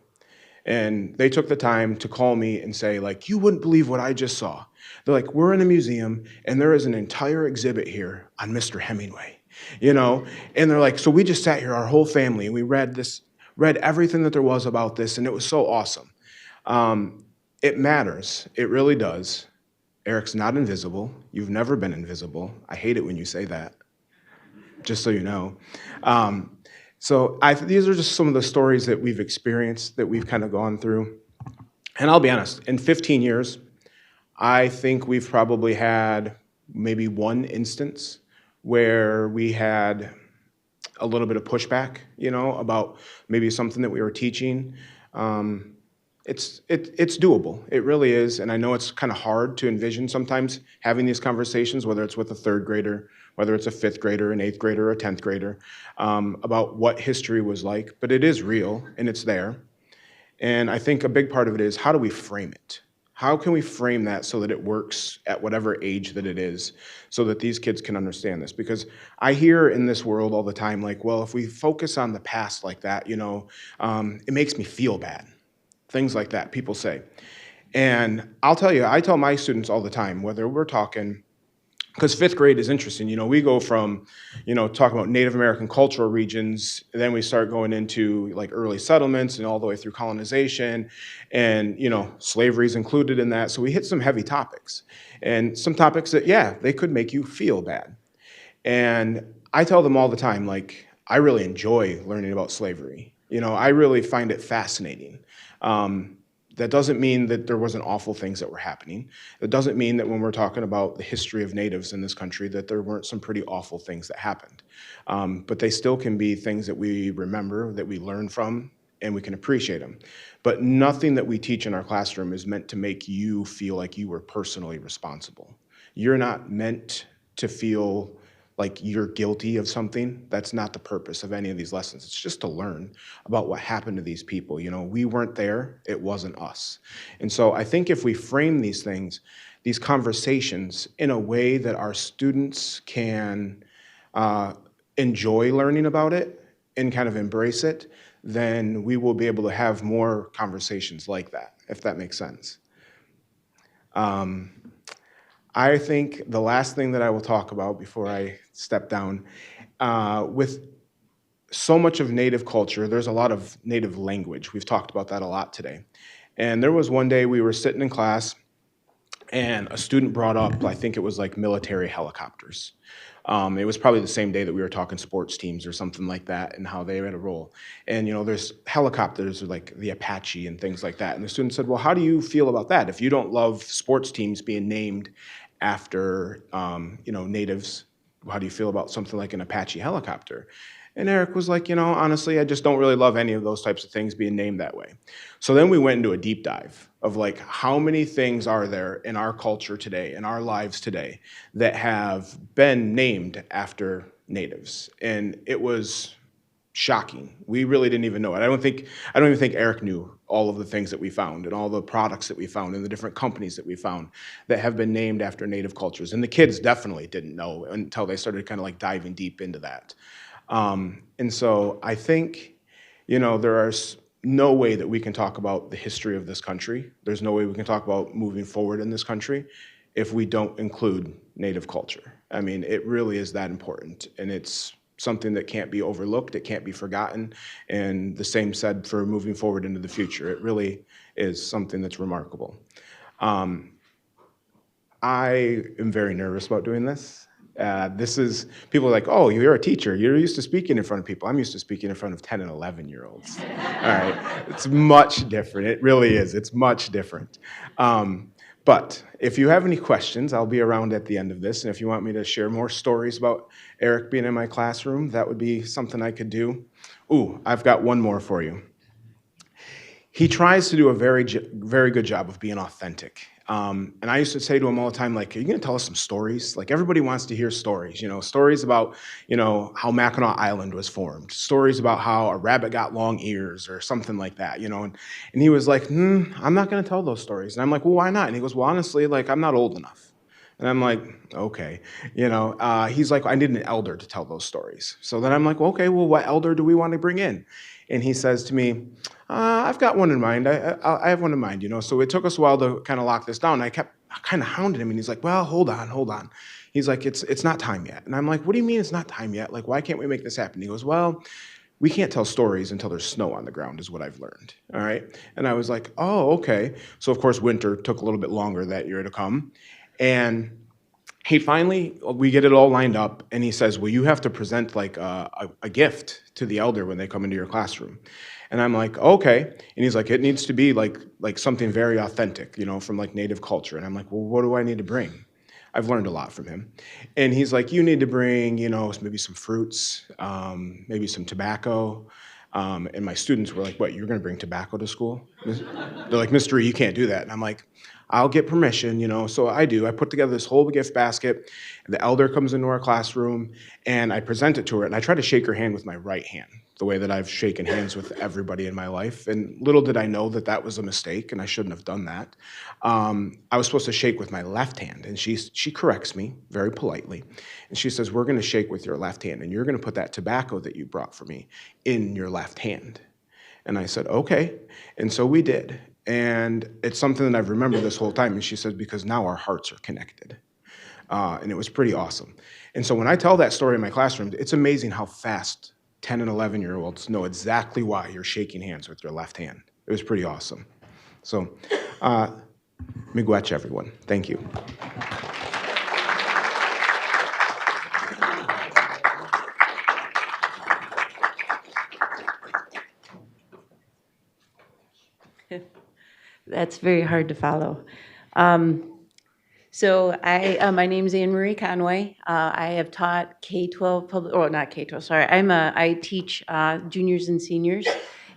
And they took the time to call me and say, like, you wouldn't believe what I just saw. They're like, we're in a museum, and there is an entire exhibit here on Mr. Hemingway, And they're like, so we just sat here, our whole family, and we read everything that there was about this, and it was so awesome. It matters. It really does. Eric's not invisible. You've never been invisible. I hate it when you say that, just so you know. So these are just some of the stories that we've experienced, that we've kind of gone through. And I'll be honest, in 15 years, I think we've probably had maybe one instance where we had a little bit of pushback, about maybe something that we were teaching. it's doable. It really is. And I know it's kind of hard to envision sometimes having these conversations, whether it's with a third grader, whether it's a fifth grader, an eighth grader, or a 10th grader, about what history was like. But it is real and it's there. And I think a big part of it is, how do we frame it? How can we frame that so that it works at whatever age that it is, so that these kids can understand this? Because I hear in this world all the time, like, well, if we focus on the past like that, it makes me feel bad. Things like that, people say. And I'll tell you, I tell my students all the time, whether we're talking, because fifth grade is interesting. We go from, talking about Native American cultural regions, and then we start going into like early settlements and all the way through colonization, and slavery is included in that. So we hit some heavy topics, and some topics that, yeah, they could make you feel bad. And I tell them all the time, like, I really enjoy learning about slavery. I really find it fascinating. That doesn't mean that there wasn't awful things that were happening. It doesn't mean that when we're talking about the history of natives in this country that there weren't some pretty awful things that happened. But they still can be things that we remember, that we learn from, and we can appreciate them. But nothing that we teach in our classroom is meant to make you feel like you were personally responsible. You're not meant to feel like you're guilty of something. That's not the purpose of any of these lessons. It's just to learn about what happened to these people. We weren't there, it wasn't us. And so I think if we frame these things, these conversations, in a way that our students can enjoy learning about it and kind of embrace it, then we will be able to have more conversations like that, if that makes sense. I think the last thing that I will talk about before I step down, with so much of Native culture, there's a lot of Native language. We've talked about that a lot today. And there was one day we were sitting in class and a student brought up, I think it was like military helicopters. It was probably the same day that we were talking sports teams or something like that and how they had a role. And there's helicopters like the Apache and things like that. And the student said, well, how do you feel about that? If you don't love sports teams being named after natives, how do you feel about something like an Apache helicopter? And Eric was like, honestly, I just don't really love any of those types of things being named that way. So then we went into a deep dive of like, how many things are there in our culture today, in our lives today, that have been named after natives? And it was shocking. We really didn't even know it. I don't even think Eric knew all of the things that we found and all the products that we found and the different companies that we found that have been named after native cultures. And the kids definitely didn't know until they started kind of like diving deep into that. And so I think, there is no way that we can talk about the history of this country. There's no way we can talk about moving forward in this country if we don't include Native culture. I mean, it really is that important. And it's something that can't be overlooked. It can't be forgotten. And the same said for moving forward into the future. It really is something that's remarkable. I am very nervous about doing this. People are like, oh, you're a teacher. You're used to speaking in front of people. I'm used to speaking in front of 10 and 11-year-olds. All right, it's much different. It really is. It's much different. But if you have any questions, I'll be around at the end of this. And if you want me to share more stories about Eric being in my classroom, that would be something I could do. Ooh, I've got one more for you. He tries to do a very good job of being authentic. And I used to say to him all the time, like, are you going to tell us some stories? Like, everybody wants to hear stories, stories about, how Mackinac Island was formed, stories about how a rabbit got long ears or something like that, and he was like, I'm not going to tell those stories. And I'm like, well, why not? And he goes, well, honestly, like, I'm not old enough. And I'm like, okay, he's like, I need an elder to tell those stories. So then I'm like, well, okay, well, what elder do we want to bring in? And he says to me, I've got one in mind. I have one in mind, So it took us a while to kind of lock this down. I kept kind of hounding him, and he's like, well, hold on. He's like, it's not time yet. And I'm like, what do you mean it's not time yet? Like, why can't we make this happen? He goes, well, we can't tell stories until there's snow on the ground, is what I've learned. All right. And I was like, oh, okay. So of course, winter took a little bit longer that year to come. And we get it all lined up, and he says, well, you have to present like a gift to the elder when they come into your classroom. And I'm like, okay. And he's like, it needs to be like something very authentic, from like Native culture. And I'm like, well, what do I need to bring? I've learned a lot from him. And he's like, you need to bring, maybe some fruits, maybe some tobacco, And my students were like, what, you're gonna bring tobacco to school? They're like, Mr. E, you can't do that. And I'm like, I'll get permission, you know, so I do. I put together this whole gift basket. The elder comes into our classroom, and I present it to her, and I try to shake her hand with my right hand, the way that I've shaken hands with everybody in my life. And little did I know that that was a mistake, and I shouldn't have done that. I was supposed to shake with my left hand, and she corrects me very politely. And she says, we're gonna shake with your left hand, and you're gonna put that tobacco that you brought for me in your left hand. And I said, okay. And so we did. And it's something that I've remembered this whole time. And she said, because now our hearts are connected. And it was pretty awesome. And so when I tell that story in my classroom, it's amazing how fast 10 and 11-year-olds know exactly why you're shaking hands with your left hand. It was pretty awesome. So, miigwech, everyone. Thank you. That's very hard to follow. My name is Anne Marie Conway. I have taught K-12 not K-12, sorry. I teach juniors and seniors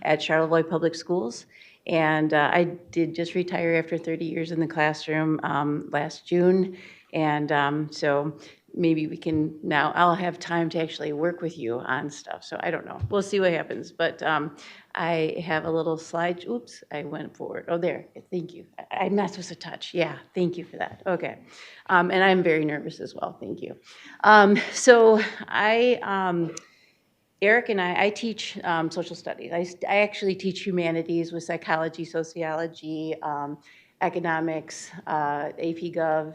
at Charlevoix Public Schools. And I did just retire after 30 years in the classroom last June. And so maybe we can now, I'll have time to actually work with you on stuff. So I don't know. We'll see what happens. But I have a little slide. Oops, I went forward. Oh, there. Thank you. I'm not supposed to touch. Yeah, thank you for that. Okay. And I'm very nervous as well. Thank you. Eric and I teach social studies. I actually teach humanities with psychology, sociology, economics, AP Gov,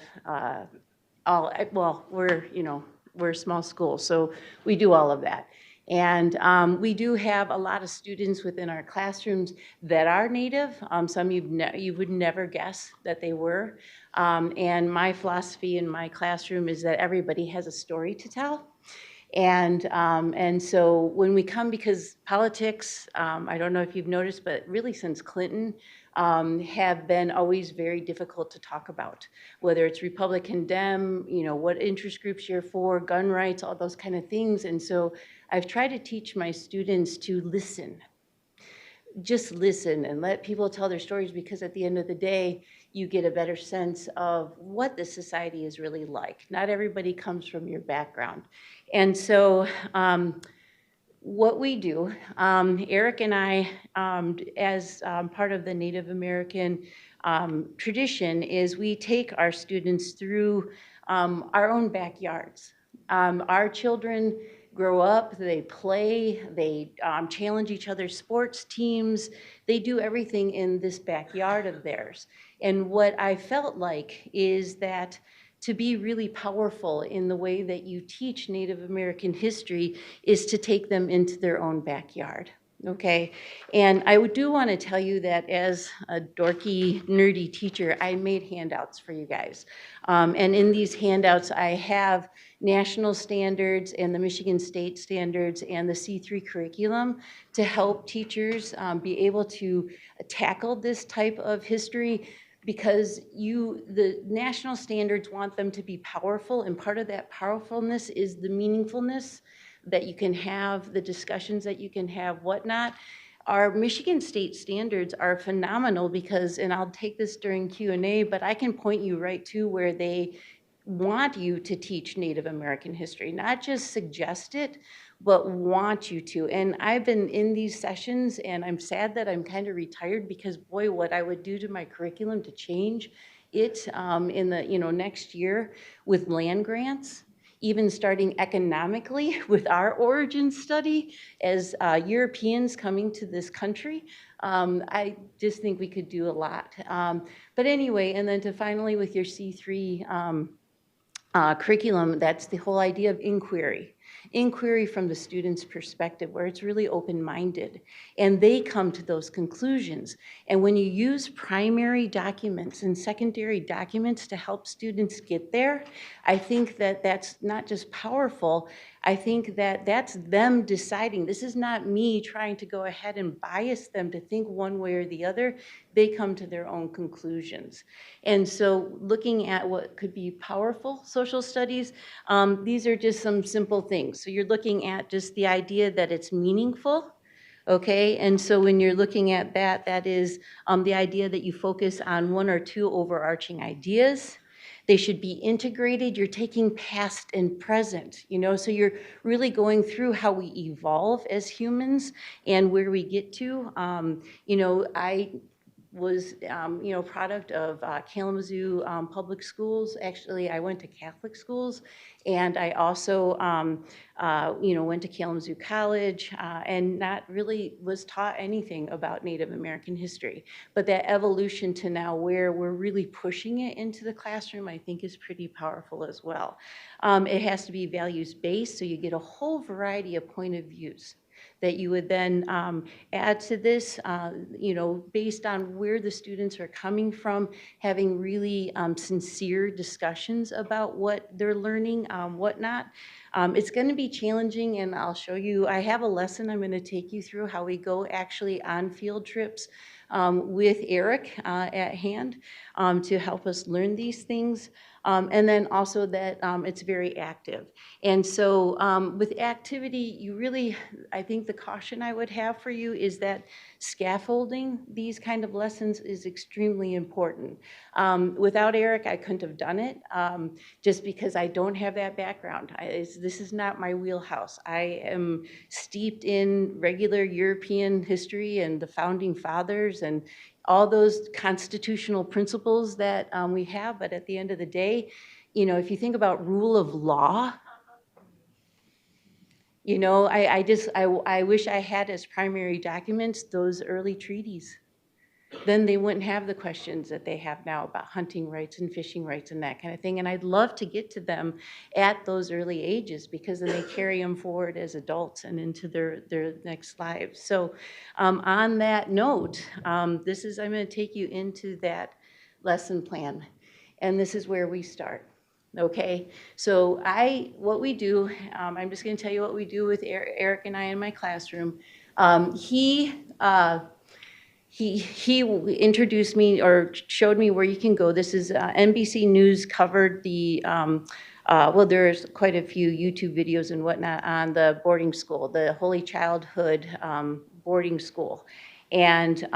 we're a small school, so we do all of that. And we do have a lot of students within our classrooms that are Native. Some you would never guess that they were. And my philosophy in my classroom is that everybody has a story to tell. And so when we come, because politics, I don't know if you've noticed, but really since Clinton, have been always very difficult to talk about, whether it's Republican, Dem, what interest groups you're for, gun rights, all those kind of things. And so I've tried to teach my students to listen. Just listen and let people tell their stories, because at the end of the day, you get a better sense of what the society is really like. Not everybody comes from your background. And so what we do, Eric and I, as part of the Native American tradition, is we take our students through our own backyards. Our children grow up, they play, they challenge each other's sports teams, they do everything in this backyard of theirs. And what I felt like is that to be really powerful in the way that you teach Native American history is to take them into their own backyard. Okay, and I do want to tell you that as a dorky, nerdy teacher, I made handouts for you guys. And in these handouts, I have national standards and the Michigan State standards and the C3 curriculum to help teachers be able to tackle this type of history, because the national standards want them to be powerful, and part of that powerfulness is the meaningfulness that you can have, the discussions that you can have, whatnot. Our Michigan State standards are phenomenal because, and I'll take this during Q&A, but I can point you right to where they want you to teach Native American history, not just suggest it, but want you to. And I've been in these sessions, and I'm sad that I'm kind of retired, because boy, what I would do to my curriculum to change it in the next year with land grants, even starting economically with our origin study as Europeans coming to this country. I just think we could do a lot. But anyway, and then to finally with your C3 curriculum, that's the whole idea of inquiry. Inquiry from the student's perspective, where it's really open-minded, and they come to those conclusions. And when you use primary documents and secondary documents to help students get there, I think that that's not just powerful, I think that that's them deciding. This is not me trying to go ahead and bias them to think one way or the other. They come to their own conclusions. And so looking at what could be powerful social studies, these are just some simple things. So you're looking at just the idea that it's meaningful, Okay, and so when you're looking at that, that is the idea that you focus on one or two overarching ideas. They should be integrated. You're taking past and present, so you're really going through how we evolve as humans and where we get to. I was, product of Kalamazoo public schools. Actually, I went to Catholic schools, and I also, went to Kalamazoo College, and not really was taught anything about Native American history. But that evolution to now where we're really pushing it into the classroom, I think is pretty powerful as well. It has to be values-based, so you get a whole variety of point of views that you would then add to this, based on where the students are coming from, having really sincere discussions about what they're learning, whatnot. It's going to be challenging, and I'll show you. I have a lesson I'm going to take you through how we go actually on field trips with Eric at hand to help us learn these things. And then also that it's very active. And so with activity, you really, I think the caution I would have for you is that scaffolding these kind of lessons is extremely important. Without Eric, I couldn't have done it just because I don't have that background. This is not my wheelhouse. I am steeped in regular European history and the founding fathers and all those constitutional principles that we have, but at the end of the day, if you think about rule of law, I wish I had as primary documents those early treaties. Then they wouldn't have the questions that they have now about hunting rights and fishing rights and that kind of thing. And I'd love to get to them at those early ages because then they carry them forward as adults and into their next lives. So on that note, I'm going to take you into that lesson plan. And this is where we start. Okay, so what we do, I'm just going to tell you what we do with Eric and I in my classroom. He introduced me or showed me where you can go. This is NBC News covered the, there's quite a few YouTube videos and whatnot on the boarding school, the Holy Childhood boarding school. And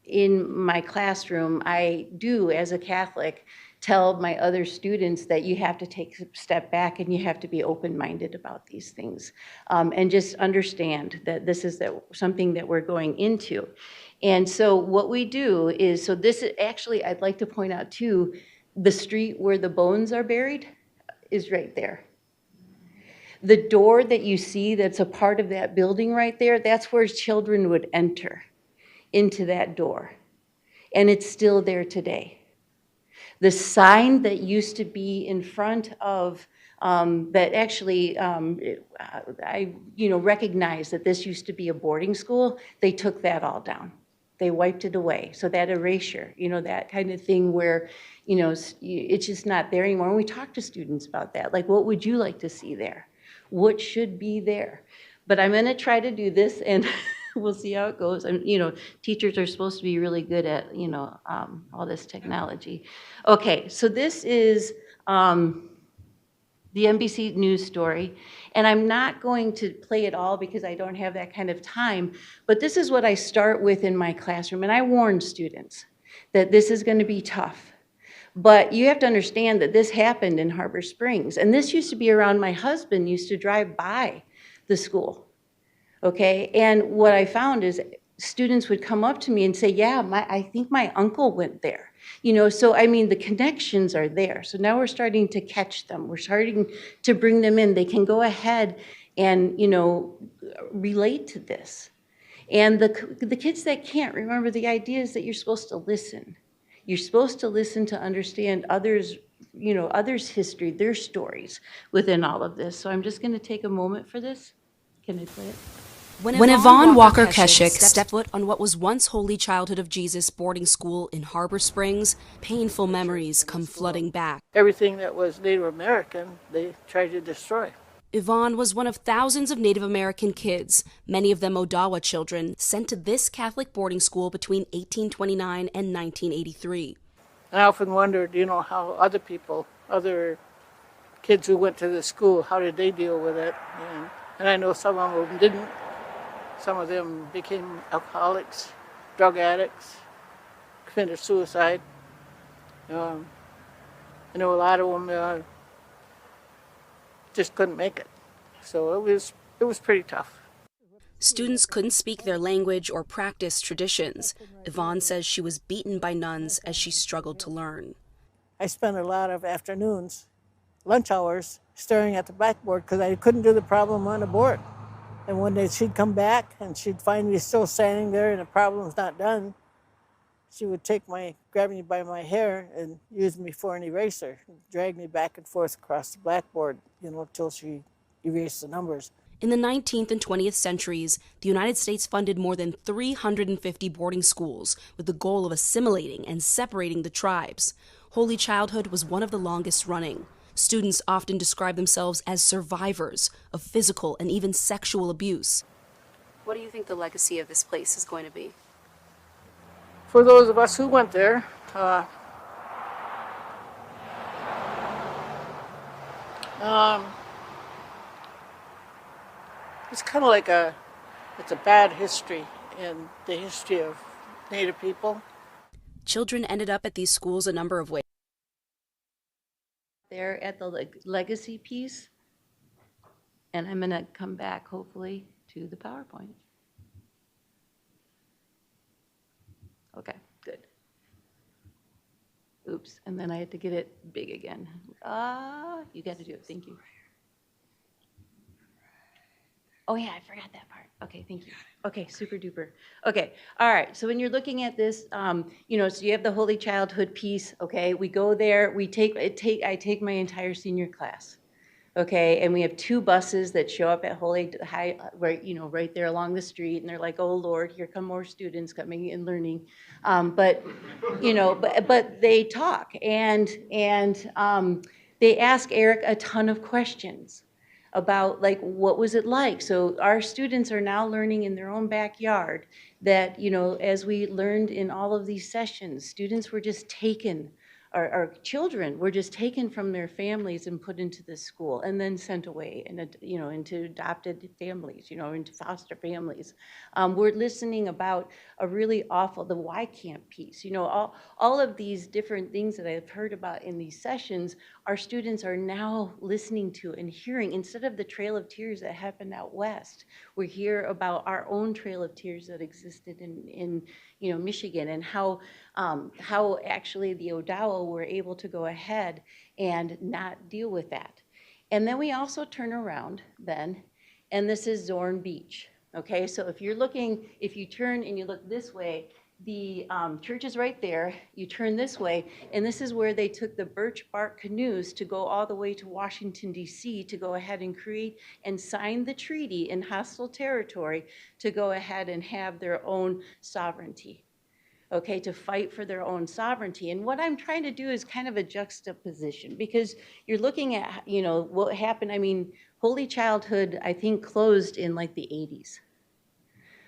in my classroom, I do, as a Catholic, tell my other students that you have to take a step back and you have to be open-minded about these things and just understand that this is something that we're going into. And so what we do is, so this is actually, I'd like to point out too, the street where the bones are buried is right there. The door that you see that's a part of that building right there, that's where children would enter into that door. And it's still there today. The sign that used to be in front of, that actually, I recognize that this used to be a boarding school, they took that all down. They wiped it away. So that erasure, that kind of thing where, it's just not there anymore. And we talk to students about that. Like, what would you like to see there? What should be there? But I'm going to try to do this, and we'll see how it goes. And, teachers are supposed to be really good at, all this technology. Okay, so this is the NBC News story. And I'm not going to play it all because I don't have that kind of time. But this is what I start with in my classroom. And I warn students that this is going to be tough. But you have to understand that this happened in Harbor Springs. And this used to be around, my husband used to drive by the school. Okay, and what I found is students would come up to me and say, yeah, I think my uncle went there. So I mean, the connections are there. So now we're starting to catch them. We're starting to bring them in. They can go ahead and, relate to this. And the kids that can't, remember the idea is that you're supposed to listen. You're supposed to listen to understand others, others' history, their stories within all of this. So I'm just going to take a moment for this. Can I play it? When Yvonne Walker Keshik stepped foot on what was once Holy Childhood of Jesus boarding school in Harbor Springs, painful memories come flooding back. Everything that was Native American, they tried to destroy. Yvonne was one of thousands of Native American kids, many of them Odawa children, sent to this Catholic boarding school between 1829 and 1983. I often wondered, how other kids who went to the school, how did they deal with it? And I know some of them didn't. Some of them became alcoholics, drug addicts, committed suicide. I know a lot of them just couldn't make it. So it was pretty tough. Students couldn't speak their language or practice traditions. Yvonne says she was beaten by nuns as she struggled to learn. I spent a lot of afternoons, lunch hours, staring at the blackboard because I couldn't do the problem on the board. And when she'd come back and she'd find me still standing there and the problem's not done, she would grab me by my hair and use me for an eraser, drag me back and forth across the blackboard, till she erased the numbers. In the 19th and 20th centuries, the United States funded more than 350 boarding schools with the goal of assimilating and separating the tribes. Holy Childhood was one of the longest running. Students often describe themselves as survivors of physical and even sexual abuse. What do you think the legacy of this place is going to be? For those of us who went there, it's kind of like it's a bad history in the history of Native people. Children ended up at these schools a number of ways. There at the legacy piece, and I'm going to come back, hopefully, to the PowerPoint. Okay, good. Oops, and then I had to get it big again. You got to do it, thank you. Oh yeah, I forgot that part. Okay, thank you. Okay, super duper. Okay, all right, so when you're looking at this, so you have the Holy Childhood piece, okay? We go there, I take my entire senior class, okay? And we have 2 buses that show up at Holy High, right there along the street, and they're like, oh Lord, here come more students coming and learning. But they talk, and they ask Eric a ton of questions about what was it like. So our students are now learning in their own backyard that, as we learned in all of these sessions, students were just taken, our children were just taken from their families and put into this school and then sent away into adopted families, into foster families. We're listening about a really awful, the Y Camp piece, all of these different things that I've heard about in these sessions, our students are now listening to and hearing. Instead of the Trail of Tears that happened out west, we hear about our own Trail of Tears that existed in Michigan, and how actually the Odawa were able to go ahead and not deal with that. And then we also turn around then, and this is Zorn Beach. Okay, so if you turn and you look this way, the church is right there. You turn this way, and this is where they took the birch bark canoes to go all the way to Washington, D.C. to go ahead and create and sign the treaty in hostile territory to go ahead and have their own sovereignty. Okay, to fight for their own sovereignty. And what I'm trying to do is kind of a juxtaposition, because you're looking at, what happened. I mean, Holy Childhood, I think, closed in the 80s.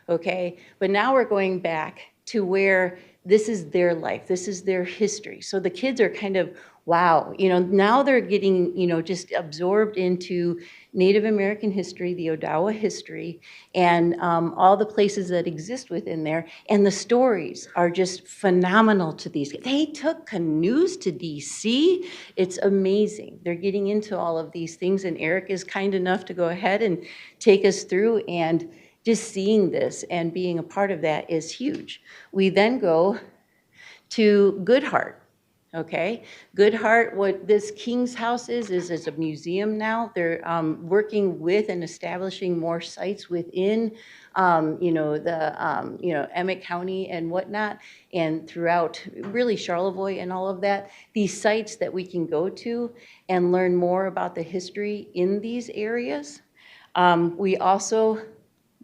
Okay, but now we're going back to where this is their life, this is their history. So the kids are kind of, wow, now they're getting, just absorbed into Native American history, the Odawa history, and all the places that exist within there. And the stories are just phenomenal to these kids. They took canoes to DC. It's amazing. They're getting into all of these things, and Eric is kind enough to go ahead and take us through, and just seeing this and being a part of that is huge. We then go to Goodhart. Okay, Goodhart, what this King's House is a museum now. They're working with and establishing more sites within, Emmett County and whatnot, and throughout really Charlevoix and all of that. These sites that we can go to and learn more about the history in these areas. We also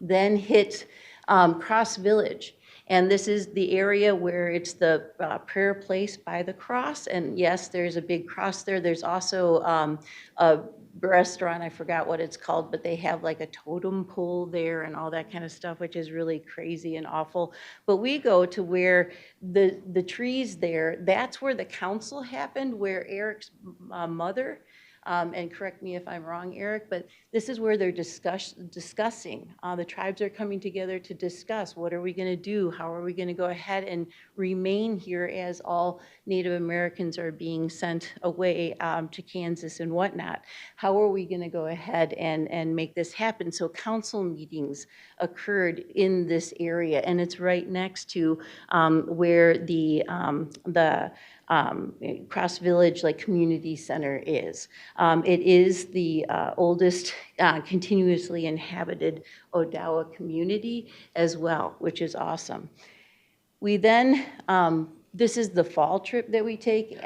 then hit Cross Village. And this is the area where it's the prayer place by the cross. And yes, there's a big cross there. There's also a restaurant, I forgot what it's called, but they have a totem pole there and all that kind of stuff, which is really crazy and awful. But we go to where the trees there, that's where the council happened, where Eric's mother and correct me if I'm wrong, Eric, but this is where they're discussing. The tribes are coming together to discuss what are we going to do, how are we going to go ahead and remain here as all Native Americans are being sent away to Kansas and whatnot. How are we going to go ahead and make this happen? So council meetings occurred in this area, and it's right next to where the Cross Village Community Center is. It is the oldest continuously inhabited Odawa community as well, which is awesome. We then, this is the fall trip that we take.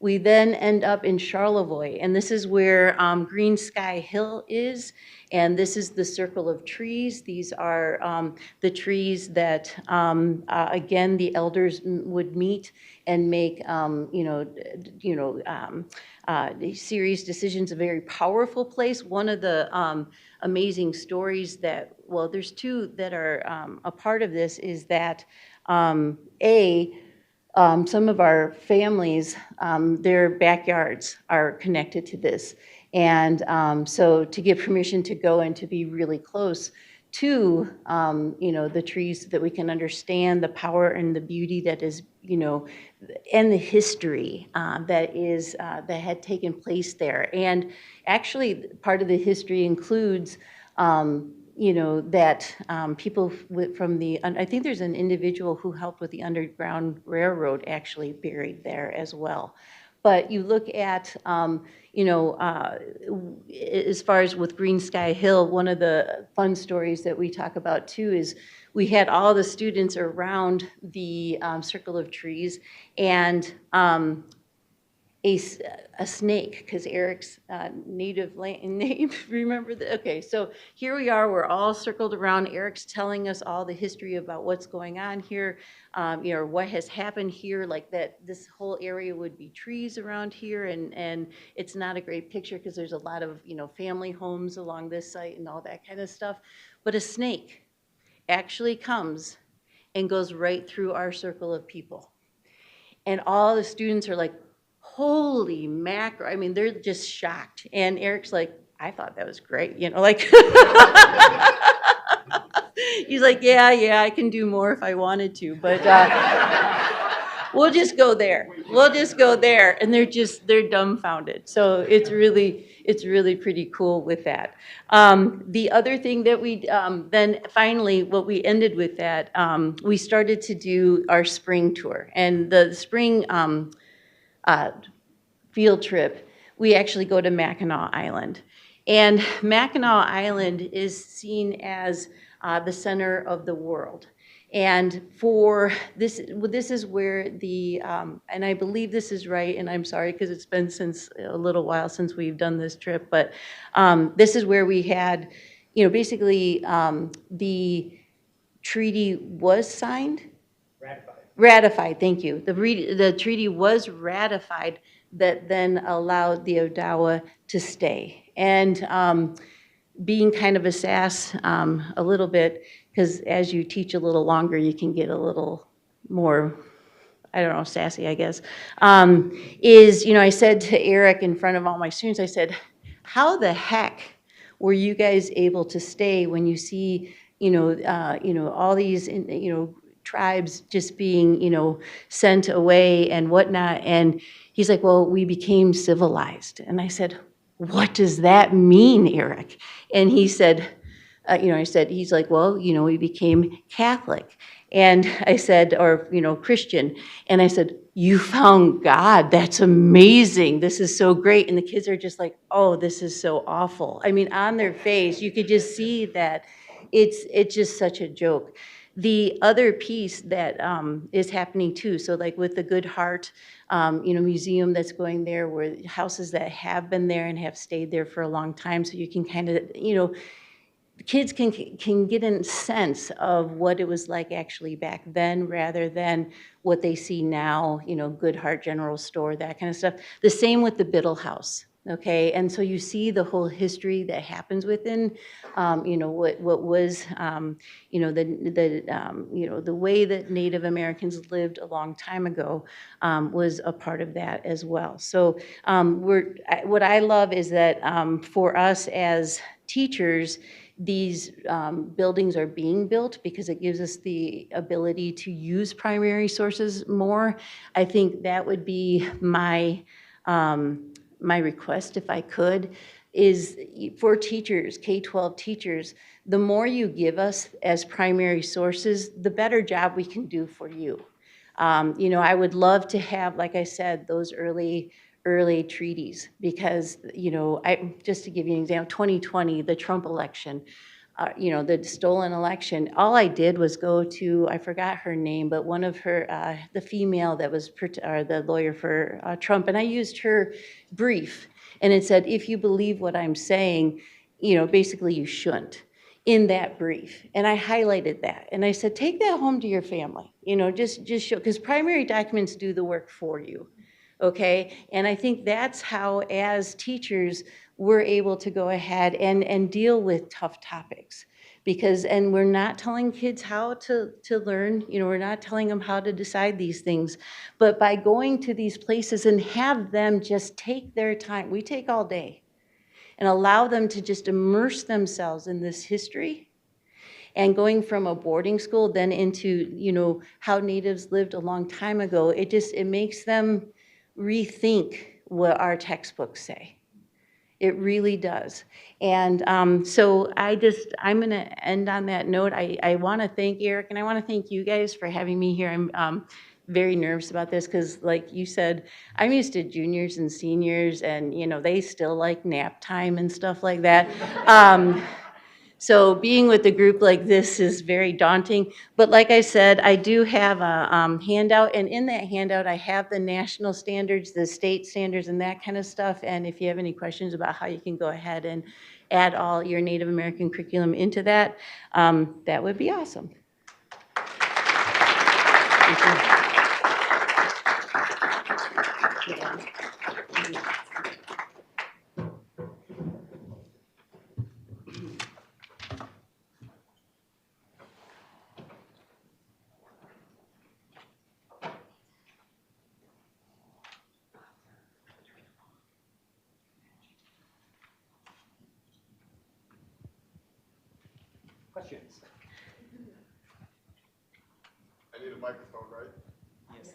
We then end up in Charlevoix, and this is where Green Sky Hill is, and this is the circle of trees. These are the trees that, again, the elders would meet and make, serious decisions. A very powerful place. One of the amazing stories that, well, there's two that are a part of this is that, some of our families, their backyards are connected to this. And so to give permission to go and to be really close to, the trees, that we can understand the power and the beauty that is, and the history that had taken place there. And actually, part of the history includes that people from the, I think there's an individual who helped with the Underground Railroad actually buried there as well. But you look at, as far as with Green Sky Hill, one of the fun stories that we talk about too is we had all the students around the circle of trees, and a snake, because Eric's native name, remember that? Okay, so here we are, we're all circled around. Eric's telling us all the history about what's going on here, what has happened here, like that this whole area would be trees around here, and it's not a great picture because there's a lot of, family homes along this site and all that kind of stuff. But a snake actually comes and goes right through our circle of people. And all the students are like, holy mackerel. I mean, they're just shocked. And Eric's like, I thought that was great. He's like, yeah, I can do more if I wanted to, but we'll just go there. And they're dumbfounded. So it's really pretty cool with that. The other thing that we, then finally, what we ended with that, we started to do our spring tour. And the spring field trip, we actually go to Mackinac Island. And Mackinac Island is seen as the center of the world. And for this is where the, and I believe this is right, and I'm sorry because it's been a little while since we've done this trip, but this is where we had, basically the treaty was signed? Ratified, thank you. The treaty was ratified that then allowed the Odawa to stay. And being kind of a sass a little bit, because as you teach a little longer, you can get a little more, I don't know, sassy, I guess, I said to Eric in front of all my students, I said, how the heck were you guys able to stay when you see, all these, tribes just being, sent away and whatnot? And he's like, well, we became civilized. And I said, what does that mean, Eric? And he said, he's like, well, we became Catholic. And I said, or, Christian. And I said, you found God. That's amazing. This is so great. And the kids are just like, oh, this is so awful. I mean, on their face, you could just see that it's just such a joke. The other piece that is happening too, so like with the Good Heart, museum that's going there, where houses that have been there and have stayed there for a long time, so you can kind of, the kids can get a sense of what it was like actually back then, rather than what they see now, Good Heart General Store, that kind of stuff. The same with the Biddle House. Okay, and so you see the whole history that happens within, what was, the way that Native Americans lived a long time ago was a part of that as well. So what I love is that for us as teachers, these buildings are being built because it gives us the ability to use primary sources more. I think that would be my request, if I could, is for teachers, K-12 teachers, the more you give us as primary sources, the better job we can do for you. I would love to have, like I said, those early treaties because, just to give you an example, 2020, the Trump election, the stolen election, all I did was go to, I forgot her name, but one of her, the female that was, the lawyer for Trump, and I used her brief, and it said, if you believe what I'm saying, basically you shouldn't, in that brief. And I highlighted that, and I said, take that home to your family, just show, because primary documents do the work for you. Okay, and I think that's how, as teachers, we're able to go ahead and deal with tough topics. And we're not telling kids how to learn, we're not telling them how to decide these things, but by going to these places and have them just take their time, we take all day, and allow them to just immerse themselves in this history. And going from a boarding school then into, how Natives lived a long time ago, it makes them rethink what our textbooks say. It really does. And so I'm going to end on that note. I want to thank Eric, and I want to thank you guys for having me here. I'm very nervous about this because, like you said, I'm used to juniors and seniors, and they still like nap time and stuff like that. So being with a group like this is very daunting. But like I said, I do have a handout, and in that handout, I have the national standards, the state standards, and that kind of stuff. And if you have any questions about how you can go ahead and add all your Native American curriculum into that, that would be awesome. Questions? I need a microphone, right? Yes.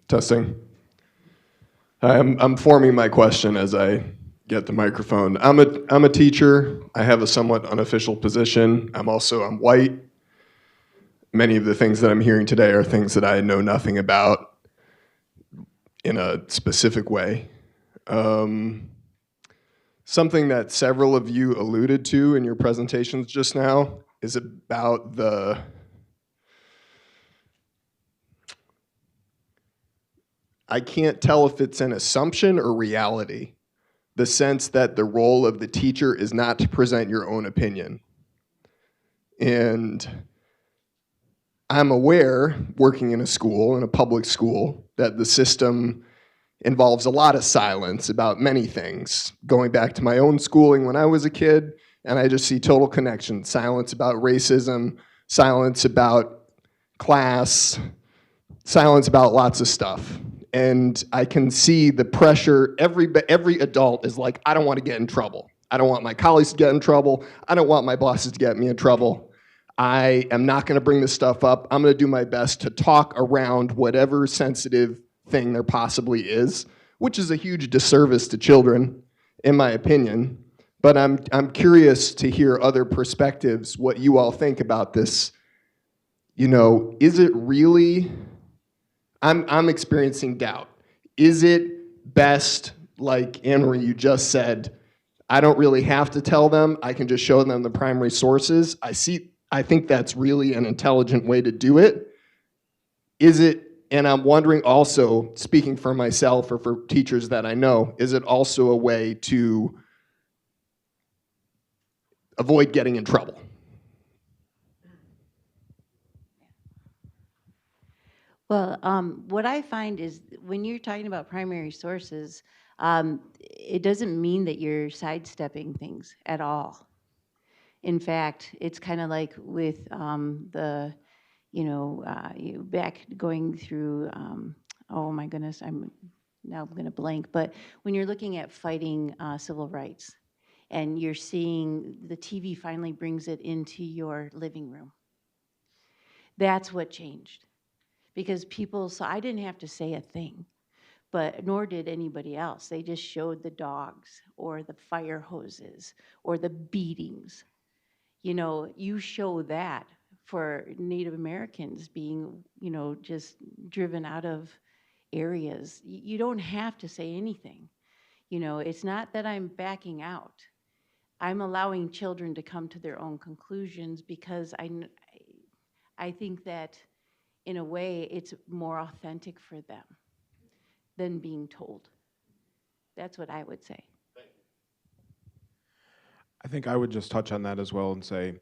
Testing. I'm forming my question as I get the microphone. I'm a teacher. I have a somewhat unofficial position. I'm white. Many of the things that I'm hearing today are things that I know nothing about in a specific way. Something that several of you alluded to in your presentations just now is about I can't tell if it's an assumption or reality, the sense that the role of the teacher is not to present your own opinion. And I'm aware, working in a school, in a public school, that the system involves a lot of silence about many things. Going back to my own schooling when I was a kid, and I just see total connection. Silence about racism, silence about class, silence about lots of stuff. And I can see the pressure. Every adult is like, I don't want to get in trouble. I don't want my colleagues to get in trouble. I don't want my bosses to get me in trouble. I am not going to bring this stuff up. I'm going to do my best to talk around whatever sensitive thing there possibly is, which is a huge disservice to children, in my opinion. But I'm curious to hear other perspectives, what you all think about this. Is it really? I'm experiencing doubt. Is it best, like Anne-Marie, you just said, I don't really have to tell them. I can just show them the primary sources. I think that's really an intelligent way to do it. Is it, and I'm wondering also, speaking for myself or for teachers that I know, is it also a way to avoid getting in trouble. Well, what I find is when you're talking about primary sources, it doesn't mean that you're sidestepping things at all. In fact, it's kind of like with you back going through, oh my goodness, I'm going to blank, but when you're looking at fighting civil rights and you're seeing the TV finally brings it into your living room, that's what changed. Because people saw, I didn't have to say a thing, but nor did anybody else. They just showed the dogs or the fire hoses or the beatings. You know, you show that for Native Americans being, just driven out of areas. You don't have to say anything. You know, it's not that I'm backing out. I'm allowing children to come to their own conclusions because I think that in a way, it's more authentic for them than being told. That's what I would say. I think I would just touch on that as well and say,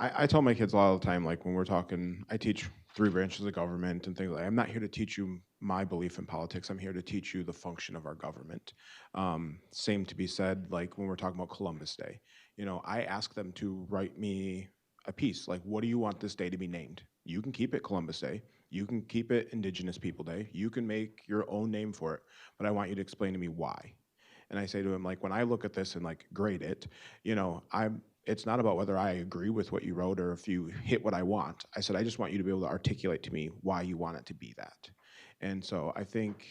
I tell my kids a lot of the time, like when we're talking, I teach 3 branches of government and things like that. I'm not here to teach you my belief in politics. I'm here to teach you the function of our government. Same to be said, like when we're talking about Columbus Day. You know, I ask them to write me a piece, like, what do you want this day to be named? You can keep it Columbus Day. You can keep it Indigenous People Day. You can make your own name for it, but I want you to explain to me why. And I say to him, like, when I look at this and like grade it, you know, it's not about whether I agree with what you wrote or if you hit what I want. I said, I just want you to be able to articulate to me why you want it to be that. And so I think,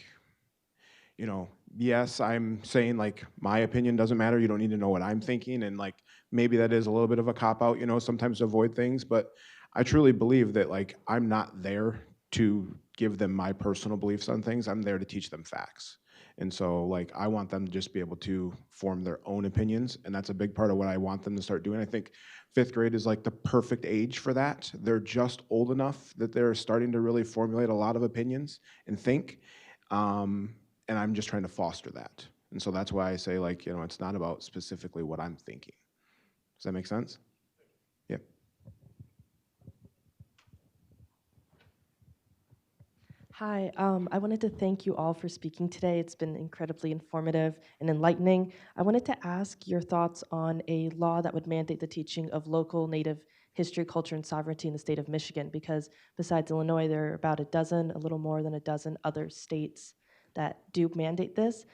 you know, yes, I'm saying like my opinion doesn't matter. You don't need to know what I'm thinking. And like, maybe that is a little bit of a cop-out, you know, sometimes to avoid things. But I truly believe that like, I'm not there to give them my personal beliefs on things. I'm there to teach them facts. And so like, I want them to just be able to form their own opinions. And that's a big part of what I want them to start doing. I think 5th grade is like the perfect age for that. They're just old enough that they're starting to really formulate a lot of opinions and think. And I'm just trying to foster that. And so that's why I say like, you know, it's not about specifically what I'm thinking. Does that make sense? Yeah. Hi, I wanted to thank you all for speaking today. It's been incredibly informative and enlightening. I wanted to ask your thoughts on a law that would mandate the teaching of local Native history, culture, and sovereignty in the state of Michigan, because besides Illinois, there are about a little more than a dozen other states that do mandate this,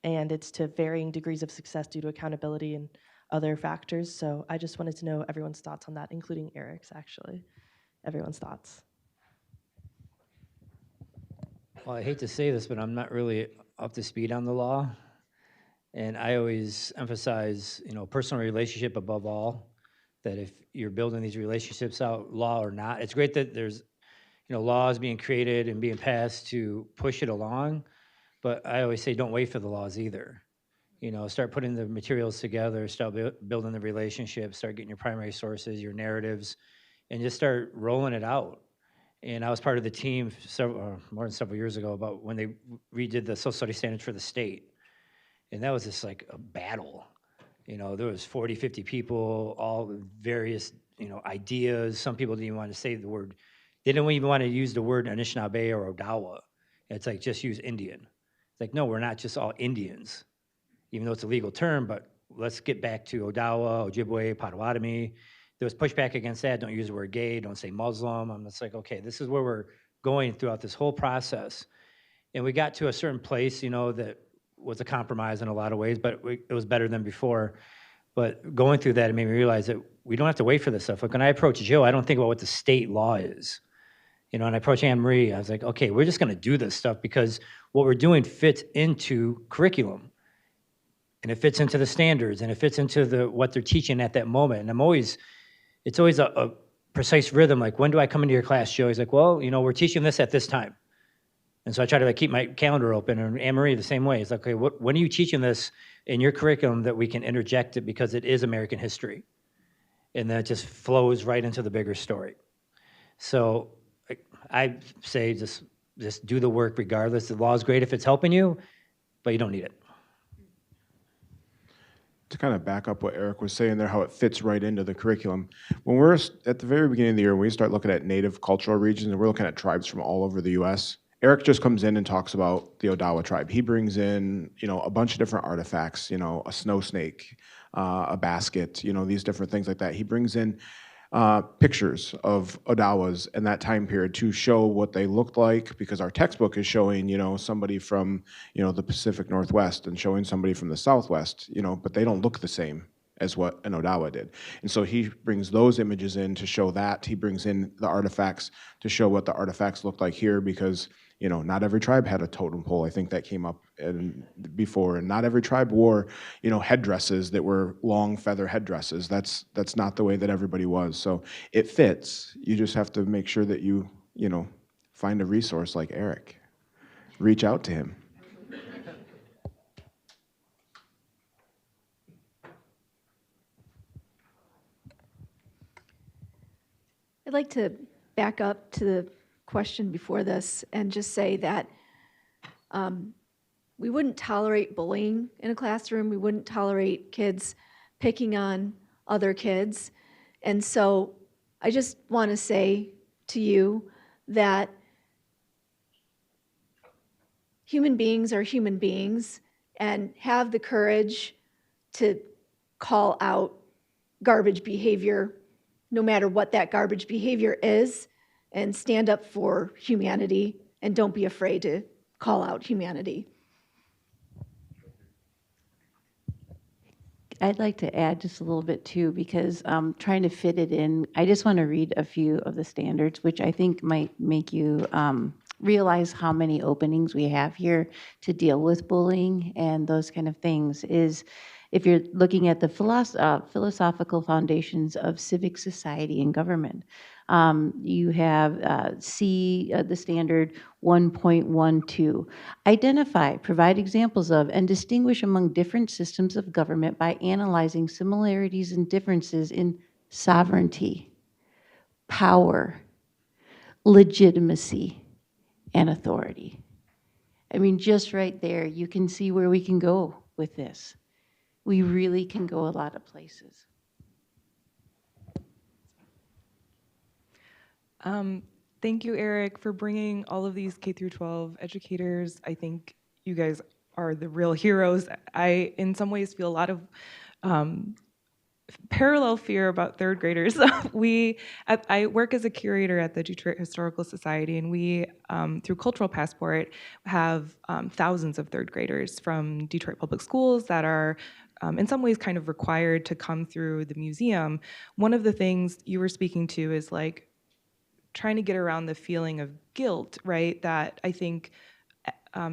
and it's to varying degrees of success due to accountability and other factors. So I just wanted to know everyone's thoughts on that, including Eric's, actually. Everyone's thoughts. Well, I hate to say this, but I'm not really up to speed on the law. And I always emphasize, you know, personal relationship above all, that if you're building these relationships out, law or not, it's great that there's, you know, laws being created and being passed to push it along, but I always say don't wait for the laws either. You know, start putting the materials together, start building the relationships, start getting your primary sources, your narratives, and just start rolling it out. And I was part of the team more than several years ago about when they redid the social studies standards for the state. And that was just like a battle. You know, there was 40, 50 people, all various, you know, ideas. Some people didn't even want to say the word. They didn't even want to use the word Anishinaabe or Odawa. It's like, just use Indian. It's like, no, we're not just all Indians, even though it's a legal term, but let's get back to Odawa, Ojibwe, Potawatomi. There was pushback against that. Don't use the word gay. Don't say Muslim. I'm just like, okay, this is where we're going throughout this whole process. And we got to a certain place, you know, that was a compromise in a lot of ways, but it was better than before. But going through that, it made me realize that we don't have to wait for this stuff. Like when I approach Jill, I don't think about what the state law is. You know, and I approach Anne Marie, I was like, okay, we're just going to do this stuff because what we're doing fits into curriculum. And it fits into the standards, and it fits into what they're teaching at that moment. And it's always a precise rhythm. Like, when do I come into your class, Joe? He's like, well, you know, we're teaching this at this time. And so I try to like keep my calendar open, and Anne-Marie the same way. It's like, okay, when are you teaching this in your curriculum that we can interject it because it is American history? And then it just flows right into the bigger story. So I say just do the work regardless. The law is great if it's helping you, but you don't need it. to kind of back up what Eric was saying there, how it fits right into the curriculum. When we're at the very beginning of the year, when we start looking at native cultural regions, and we're looking at tribes from all over the U.S., Eric just comes in and talks about the Odawa tribe. He brings in, a bunch of different artifacts, a snow snake, a basket, these different things like that. He brings in pictures of Odawas in that time period to show what they looked like, because our textbook is showing, somebody from, the Pacific Northwest and showing somebody from the Southwest, but they don't look the same as what an Odawa did. And so he brings those images in to show that. He brings in the artifacts to show what the artifacts look like here, because not every tribe had a totem pole. I think that came up before, and not every tribe wore, headdresses that were long feather headdresses. That's not the way that everybody was. So it fits. You just have to make sure that you find a resource like Eric. Reach out to him. I'd like to back up to the question before this and just say that we wouldn't tolerate bullying in a classroom. We wouldn't tolerate kids picking on other kids. And so I just want to say to you that human beings are human beings, and have the courage to call out garbage behavior, no matter what that garbage behavior is, and stand up for humanity, and don't be afraid to call out humanity. I'd like to add just a little bit too, because trying to fit it in, I just want to read a few of the standards, which I think might make you realize how many openings we have here to deal with bullying and those kind of things. Is if you're looking at the philosophical foundations of civic society and government, you have the standard 1.12. Identify, provide examples of, and distinguish among different systems of government by analyzing similarities and differences in sovereignty, power, legitimacy, and authority. I mean, just right there, you can see where we can go with this. We really can go a lot of places. Thank you, Eric, for bringing all of these K-12 educators. I think you guys are the real heroes. I, in some ways, feel a lot of parallel fear about third graders. I work as a curator at the Detroit Historical Society, and we, through Cultural Passport, have thousands of third graders from Detroit Public Schools that are in some ways kind of required to come through the museum. One of the things you were speaking to is like trying to get around the feeling of guilt, right, that I think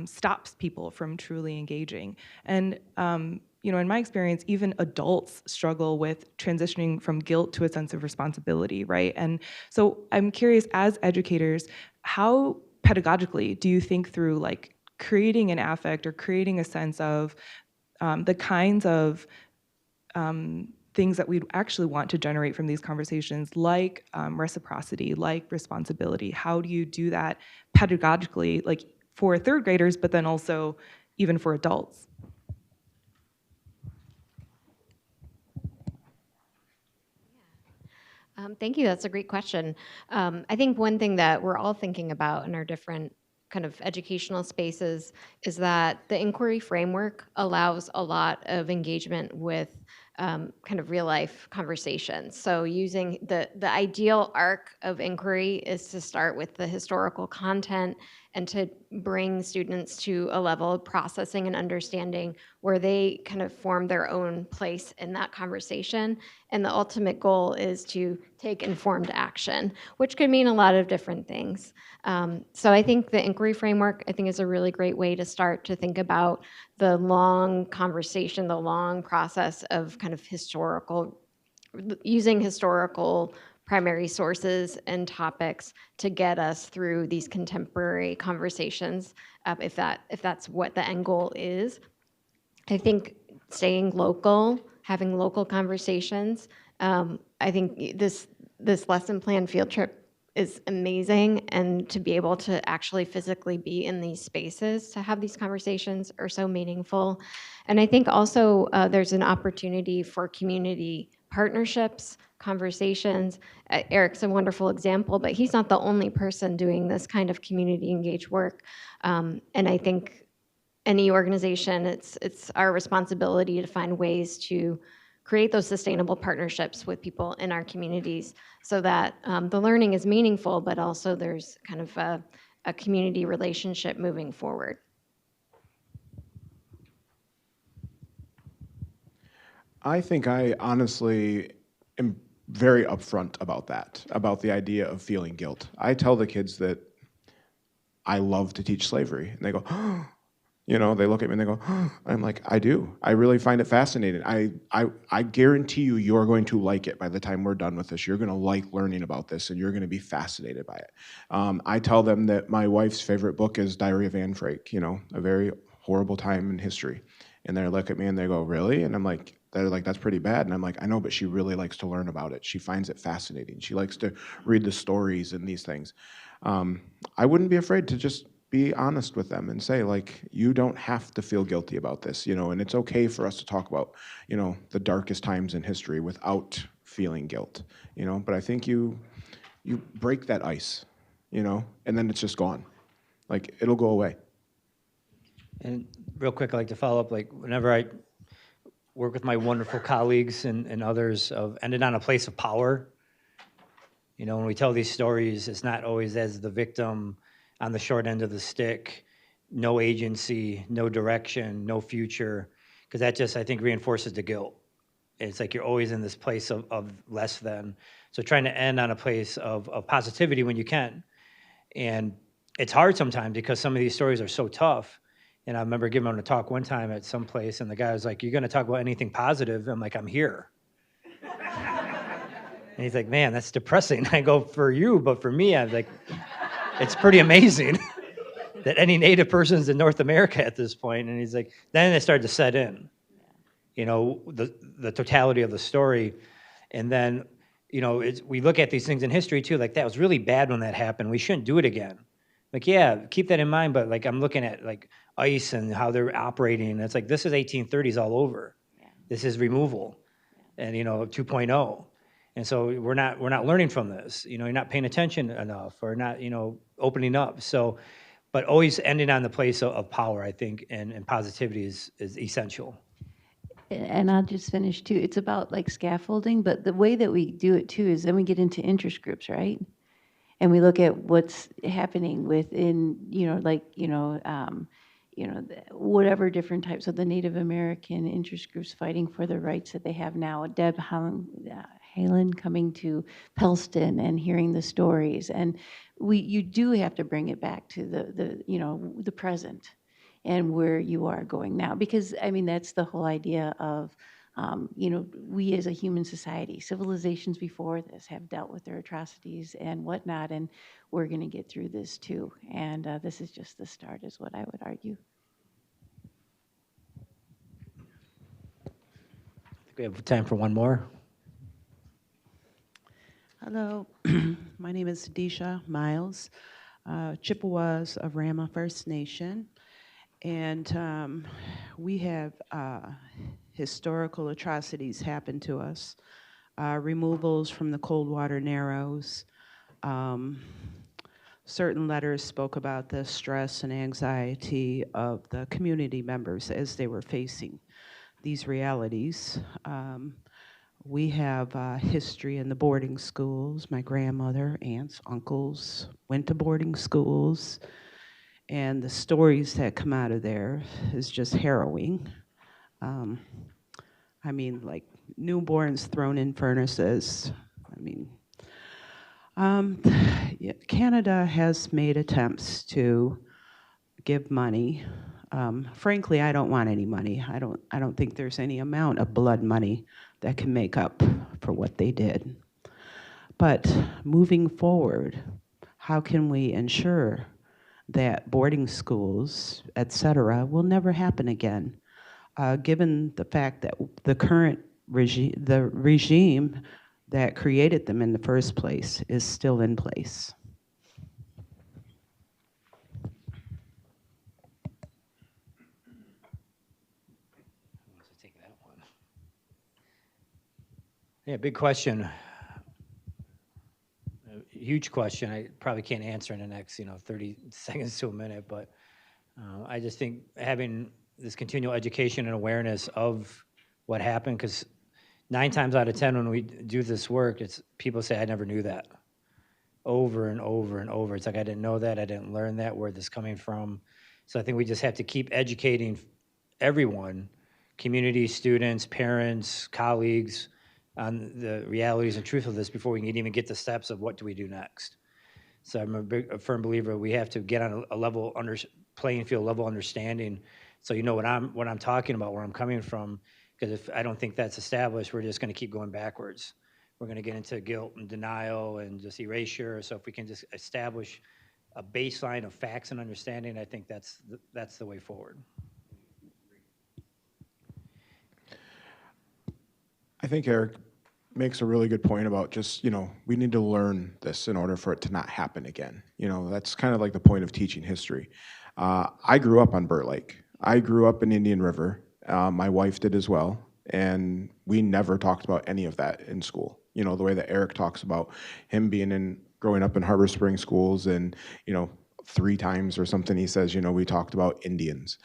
stops people from truly engaging. And in my experience, even adults struggle with transitioning from guilt to a sense of responsibility, right? And so I'm curious, as educators, how pedagogically do you think through like creating an affect or creating a sense of the kinds of things that we actually want to generate from these conversations, like reciprocity, like responsibility? How do you do that pedagogically, like for third graders, but then also even for adults? Thank you. That's a great question. I think one thing that we're all thinking about in our different kind of educational spaces is that the inquiry framework allows a lot of engagement with kind of real life conversations. So using the ideal arc of inquiry is to start with the historical content and to bring students to a level of processing and understanding where they kind of form their own place in that conversation. And the ultimate goal is to take informed action, which could mean a lot of different things. So I think the inquiry framework, I think, is a really great way to start to think about the long conversation, the long process of kind of using historical primary sources and topics to get us through these contemporary conversations, if that's what the end goal is. I think staying local, having local conversations. I think this lesson plan field trip is amazing, and to be able to actually physically be in these spaces to have these conversations are so meaningful. And I think also there's an opportunity for community partnerships, conversations. Eric's a wonderful example, but he's not the only person doing this kind of community engaged work. And I think any organization, it's our responsibility to find ways to create those sustainable partnerships with people in our communities so that the learning is meaningful, but also there's kind of a community relationship moving forward. I think I honestly am very upfront about that, about the idea of feeling guilt. I tell the kids that I love to teach slavery, and they go, oh, you know, they look at me and they go, oh. I'm like, I do. I really find it fascinating. I guarantee you, you're going to like it by the time we're done with this. You're going to like learning about this, and you're going to be fascinated by it. I tell them that my wife's favorite book is Diary of Anne Frank, you know, a very horrible time in history. And they look at me and they go, really? And I'm like, they're like, that's pretty bad. And I'm like, I know, but she really likes to learn about it. She finds it fascinating. She likes to read the stories and these things. I wouldn't be afraid to just be honest with them and say, like, you don't have to feel guilty about this, you know, and it's okay for us to talk about, you know, the darkest times in history without feeling guilt, you know, but I think you break that ice, you know, and then it's just gone. Like, it'll go away. And real quick, I'd like to follow up, like, whenever I work with my wonderful colleagues and others of ended on a place of power, you know, when we tell these stories, it's not always as the victim on the short end of the stick, no agency, no direction, no future, because that just, I think, reinforces the guilt. It's like you're always in this place of less than. So trying to end on a place of positivity when you can. And it's hard sometimes because some of these stories are so tough. And I remember giving them a talk one time at some place, and the guy was like, you're going to talk about anything positive? I'm like, I'm here. And he's like, man, that's depressing. I go, for you, but for me, I'm like, it's pretty amazing that any Native person's in North America at this point. And he's like, then it started to set in, you know, the totality of the story. And then, you know, we look at these things in history too, like that was really bad when that happened. We shouldn't do it again. Like, yeah, keep that in mind. But like, I'm looking at like ICE and how they're operating. And it's like, this is 1830s all over. Yeah. This is removal and, you know, 2.0. And so we're not learning from this. You know, you're not paying attention enough or not, you know, opening up. So, but always ending on the place of power, I think, and positivity is essential. And I'll just finish too. It's about like scaffolding, but the way that we do it too is then we get into interest groups, right? And we look at what's happening within, you know, like, whatever different types of the Native American interest groups fighting for the rights that they have now. Deb Halen coming to Pellston and hearing the stories. And you do have to bring it back to the present and where you are going now. Because, I mean, that's the whole idea of, we as a human society, civilizations before this have dealt with their atrocities and whatnot, and we're going to get through this too. And this is just the start, is what I would argue. I think we have time for one more. Hello, my name is Deisha Miles, Chippewas of Rama First Nation, and we have historical atrocities happen to us, removals from the Coldwater Narrows. Certain letters spoke about the stress and anxiety of the community members as they were facing these realities. We have history in the boarding schools. My grandmother, aunts, uncles went to boarding schools, and the stories that come out of there is just harrowing. I mean, like newborns thrown in furnaces. I mean, Canada has made attempts to give money. Frankly, I don't want any money. I don't think there's any amount of blood money that can make up for what they did. But moving forward, how can we ensure that boarding schools, et cetera, will never happen again, given the fact that the current regime that created them in the first place is still in place. Yeah, big question. A huge question. I probably can't answer in the next, 30 seconds to a minute, but I just think having this continual education and awareness of what happened, because 9 times out of 10 when we do this work, it's people say, I never knew that. Over and over and over. It's like, I didn't know that, I didn't learn that, where this coming from. So I think we just have to keep educating everyone, community, students, parents, colleagues, on the realities and truth of this before we can even get the steps of what do we do next. So I'm a firm believer we have to get on a level playing field, level understanding, so you know what I'm talking about, where I'm coming from. Because if I don't think that's established, we're just going to keep going backwards. We're going to get into guilt and denial and just erasure. So if we can just establish a baseline of facts and understanding, I think that's the way forward. I think Eric makes a really good point about just, we need to learn this in order for it to not happen again. That's kind of like the point of teaching history. I grew up on Burt Lake. I grew up in Indian River. My wife did as well. And we never talked about any of that in school. The way that Eric talks about him growing up in Harbor Springs schools, and, 3 times or something, he says, we talked about Indians.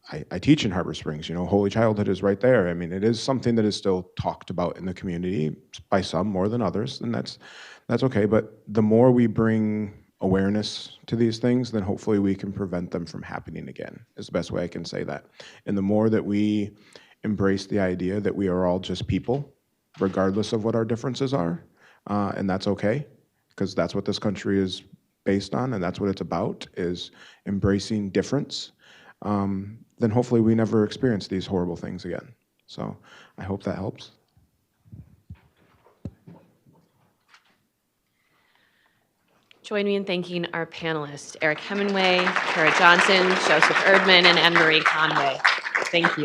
I teach in Harbor Springs, Holy Childhood is right there. I mean, it is something that is still talked about in the community by some more than others, and that's okay. But the more we bring awareness to these things, then hopefully we can prevent them from happening again, is the best way I can say that. And the more that we embrace the idea that we are all just people, regardless of what our differences are, and that's okay, because that's what this country is based on, and that's what it's about, is embracing difference. Then hopefully we never experience these horrible things again. So I hope that helps. Join me in thanking our panelists, Eric Hemingway, Kara Johnson, Joseph Erdman, and Anne-Marie Conway. Thank you.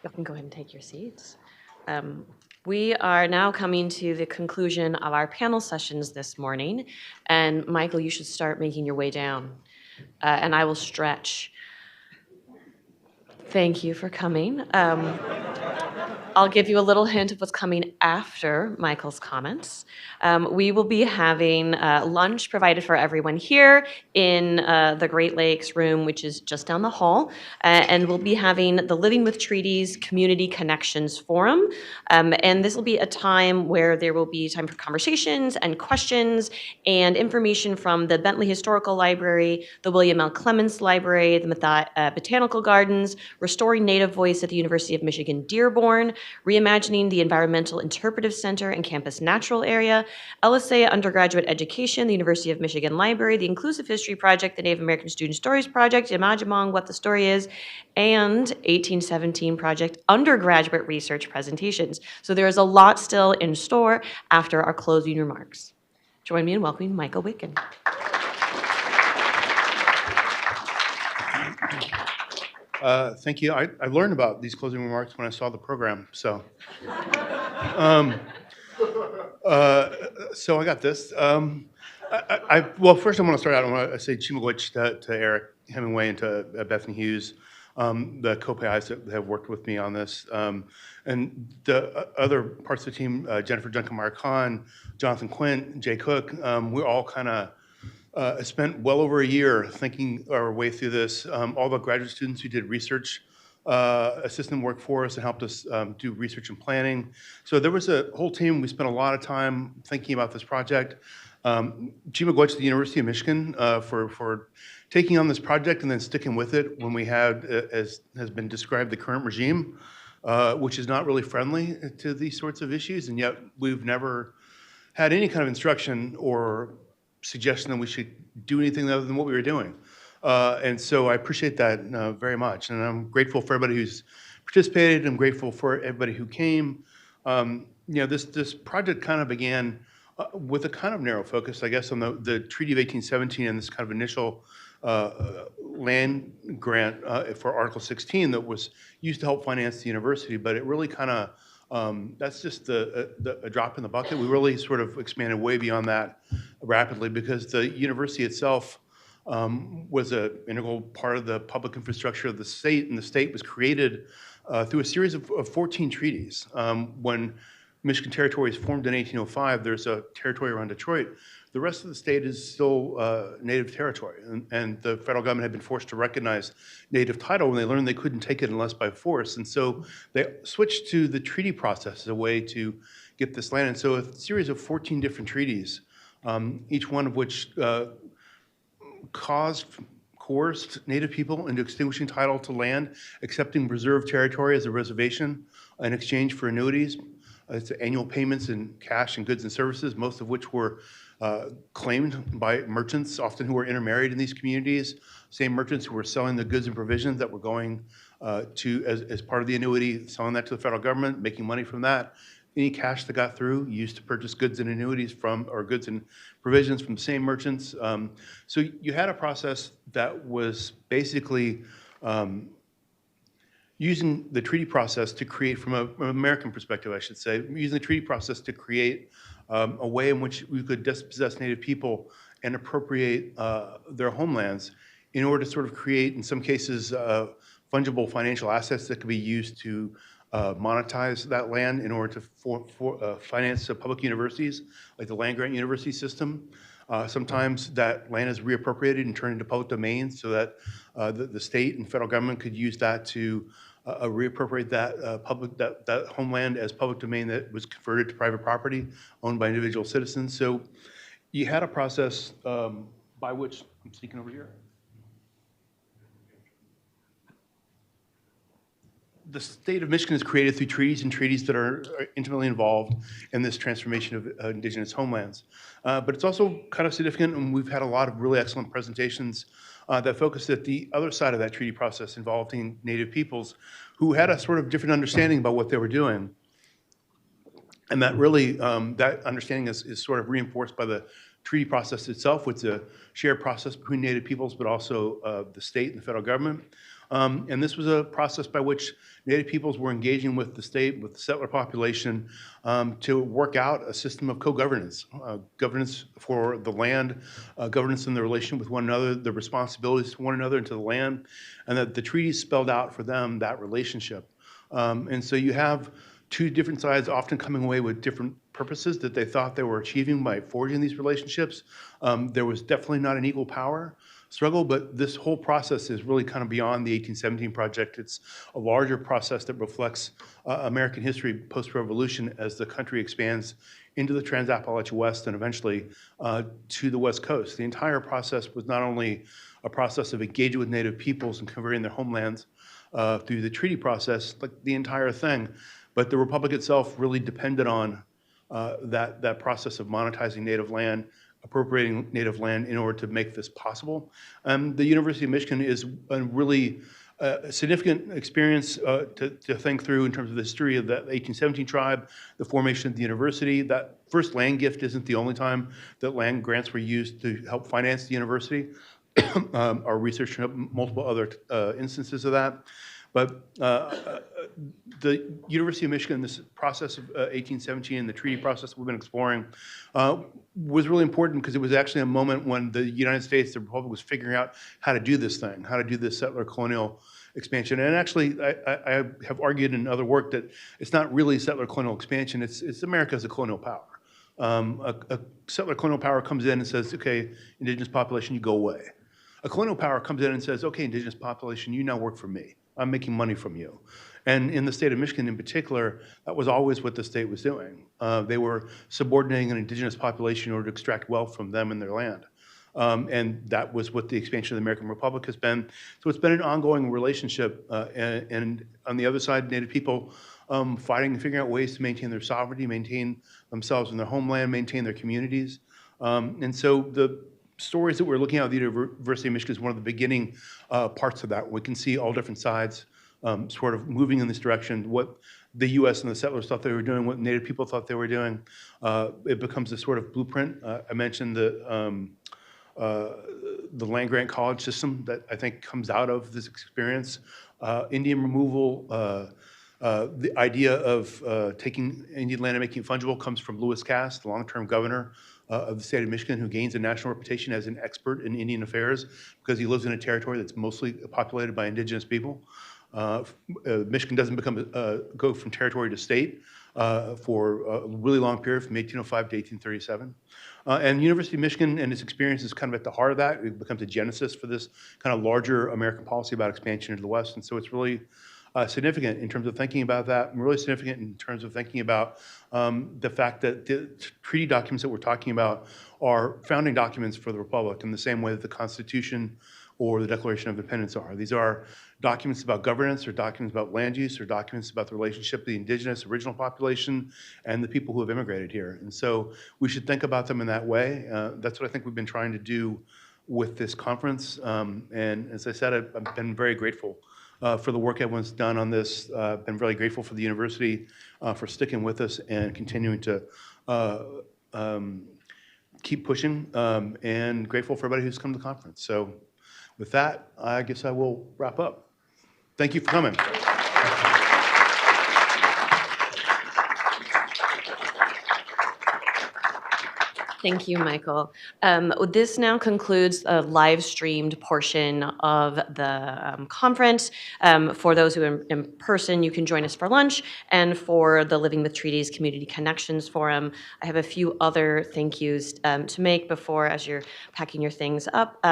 You can go ahead and take your seats. We are now coming to the conclusion of our panel sessions this morning. And Michael, you should start making your way down. And I will stretch. Thank you for coming. I'll give you a little hint of what's coming after Michael's comments. We will be having lunch provided for everyone here in the Great Lakes room, which is just down the hall. And we'll be having the Living with Treaties Community Connections Forum. And this will be a time where there will be time for conversations and questions and information from the Bentley Historical Library, the William L. Clements Library, the Botanical Gardens, Restoring Native Voice at the University of Michigan Dearborn, Reimagining the Environmental Interpretive Center and Campus Natural Area, LSA Undergraduate Education, the University of Michigan Library, the Inclusive History Project, the Native American Student Stories Project, Imajimong, What the Story Is, and 1817 Project undergraduate research presentations. So there is a lot still in store after our closing remarks. Join me in welcoming Michael Wicken. Thank you. I learned about these closing remarks when I saw the program. So, so I got this. Well, first I want to start out. I want to say Chimagwich to Eric Hemingway and to Bethany Hughes, the co-PIs that have worked with me on this, and the other parts of the team, Jennifer Junkemeyer-Kahn, Jonathan Quint, Jay Cook. We're all kind of spent well over a year thinking our way through this. All the graduate students who did research assistant work for us and helped us do research and planning. So there was a whole team. We spent a lot of time thinking about this project. Chimagwich to the University of Michigan for taking on this project and then sticking with it when we had, as has been described, the current regime, which is not really friendly to these sorts of issues, and yet we've never had any kind of instruction or suggestion that we should do anything other than what we were doing. And so I appreciate that very much. And I'm grateful for everybody who's participated. I'm grateful for everybody who came. This project kind of began with a kind of narrow focus, I guess, on the Treaty of 1817 and this kind of initial land grant for Article 16 that was used to help finance the university, but it really kind of, that's just a drop in the bucket. We really sort of expanded way beyond that rapidly because the university itself was an integral part of the public infrastructure of the state, and the state was created through a series of 14 treaties. When Michigan Territory is formed in 1805, there's a territory around Detroit. The rest of the state is still native territory, and the federal government had been forced to recognize native title when they learned they couldn't take it unless by force. And so they switched to the treaty process as a way to get this land. And so a series of 14 different treaties, each one of which coerced native people into extinguishing title to land, accepting reserved territory as a reservation in exchange for annuities. It's annual payments in cash and goods and services, most of which were claimed by merchants, often who were intermarried in these communities, same merchants who were selling the goods and provisions that were going as part of the annuity, selling that to the federal government, making money from that. Any cash that got through used to purchase goods and annuities from, or goods and provisions from the same merchants. So you had a process that was basically using the treaty process to create, from an American perspective, I should say, using the treaty process to create a way in which we could dispossess Native people and appropriate their homelands in order to sort of create, in some cases, fungible financial assets that could be used to monetize that land in order to finance public universities, like the land-grant university system. Sometimes that land is reappropriated and turned into public domain so that the state and federal government could use that to reappropriate that homeland as public domain that was converted to private property owned by individual citizens. So you had a process by which, I'm speaking over here. The state of Michigan is created through treaties and treaties that are intimately involved in this transformation of indigenous homelands. But it's also kind of significant, and we've had a lot of really excellent presentations that focused at the other side of that treaty process involving Native peoples who had a sort of different understanding about what they were doing. And that really, that understanding is sort of reinforced by the treaty process itself, which is a shared process between Native peoples, but also the state and the federal government. And this was a process by which Native peoples were engaging with the state, with the settler population, to work out a system of co-governance, governance for the land, governance in the relation with one another, the responsibilities to one another and to the land, and that the treaties spelled out for them that relationship. And so you have two different sides often coming away with different purposes that they thought they were achieving by forging these relationships. There was definitely not an equal power struggle, but this whole process is really kind of beyond the 1817 project. It's a larger process that reflects American history post-revolution as the country expands into the Trans-Appalachian West and eventually to the West Coast. The entire process was not only a process of engaging with Native peoples and converting their homelands through the treaty process, like the entire thing, but the Republic itself really depended on that process of monetizing Native land, appropriating Native land in order to make this possible. The University of Michigan is a really significant experience to think through in terms of the history of the 1817 tribe, the formation of the university. That first land gift isn't the only time that land grants were used to help finance the university. Our research multiple other instances of that. But the University of Michigan, this process of 1817 and the treaty process we've been exploring was really important because it was actually a moment when the United States, the Republic, was figuring out how to do this thing, how to do this settler colonial expansion. And actually, I have argued in other work that it's not really settler colonial expansion, it's America as a colonial power. A settler colonial power comes in and says, okay, indigenous population, you go away. A colonial power comes in and says, okay, indigenous population, you now work for me. I'm making money from you. And in the state of Michigan in particular, that was always what the state was doing. They were subordinating an indigenous population in order to extract wealth from them and their land. And that was what the expansion of the American Republic has been. So it's been an ongoing relationship. And on the other side, Native people fighting and figuring out ways to maintain their sovereignty, maintain themselves in their homeland, maintain their communities. And so the stories that we're looking at the University of Michigan is one of the beginning parts of that. We can see all different sides sort of moving in this direction, what the U.S. and the settlers thought they were doing, what Native people thought they were doing. It becomes a sort of blueprint. I mentioned the the land-grant college system that I think comes out of this experience. Indian removal, the idea of taking Indian land and making it fungible comes from Lewis Cass, the long-term governor of the state of Michigan, who gains a national reputation as an expert in Indian affairs because he lives in a territory that's mostly populated by indigenous people. Michigan doesn't go from territory to state for a really long period, from 1805 to 1837. And University of Michigan and its experience is kind of at the heart of that. It becomes a genesis for this kind of larger American policy about expansion into the West. And so it's really significant in terms of thinking about that, and really significant in terms of thinking about the fact that the treaty documents that we're talking about are founding documents for the Republic in the same way that the Constitution or the Declaration of Independence are. These are documents about governance, or documents about land use, or documents about the relationship of the indigenous original population and the people who have immigrated here. And so we should think about them in that way. That's what I think we've been trying to do with this conference. And as I said, I've been very grateful for the work everyone's done on this. I've been really grateful for the university for sticking with us and continuing to keep pushing, and grateful for everybody who's come to the conference. So with that, I guess I will wrap up. Thank you for coming. Thank you, Michael. This now concludes a live-streamed portion of the conference. For those who are in person, you can join us for lunch, and for the Living with Treaties Community Connections Forum, I have a few other thank yous to make before, as you're packing your things up.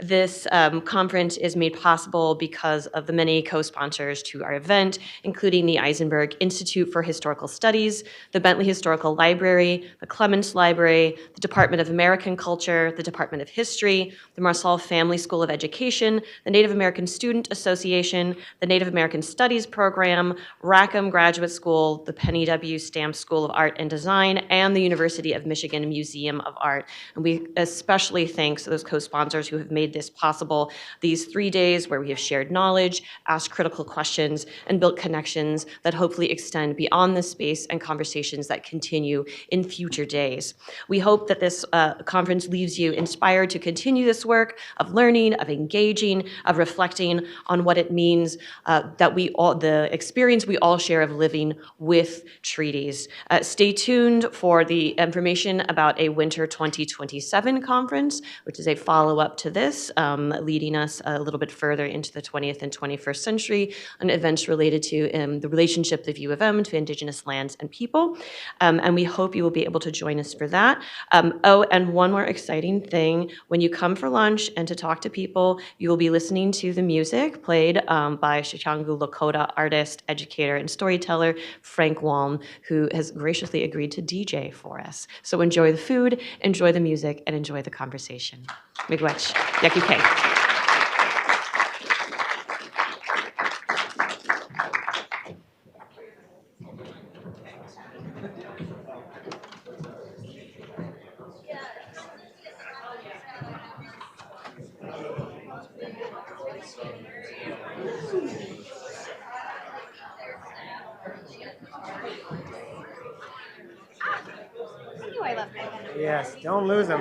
This conference is made possible because of the many co-sponsors to our event, including the Eisenberg Institute for Historical Studies, the Bentley Historical Library, the Clements Library, the Department of American Culture, the Department of History, the Marsaul Family School of Education, the Native American Student Association, the Native American Studies Program, Rackham Graduate School, the Penny W. Stamps School of Art and Design, and the University of Michigan Museum of Art. And we especially thank those co-sponsors who have made this possible. These 3 days where we have shared knowledge, asked critical questions, and built connections that hopefully extend beyond this space and conversations that continue in future days. We hope that this conference leaves you inspired to continue this work of learning, of engaging, of reflecting on what it means that the experience we all share of living with treaties. Stay tuned for the information about a Winter 2027 conference, which is a follow-up to this, leading us a little bit further into the 20th and 21st century, and events related to the relationship of U of M to Indigenous lands and people. And we hope you will be able to join us for that. And one more exciting thing, when you come for lunch and to talk to people, you will be listening to the music played by Shichangu Lakota artist, educator, and storyteller Frank Walm, who has graciously agreed to DJ for us. So enjoy the food, enjoy the music, and enjoy the conversation. Miigwech, Yaki Kay. Yes, don't lose them.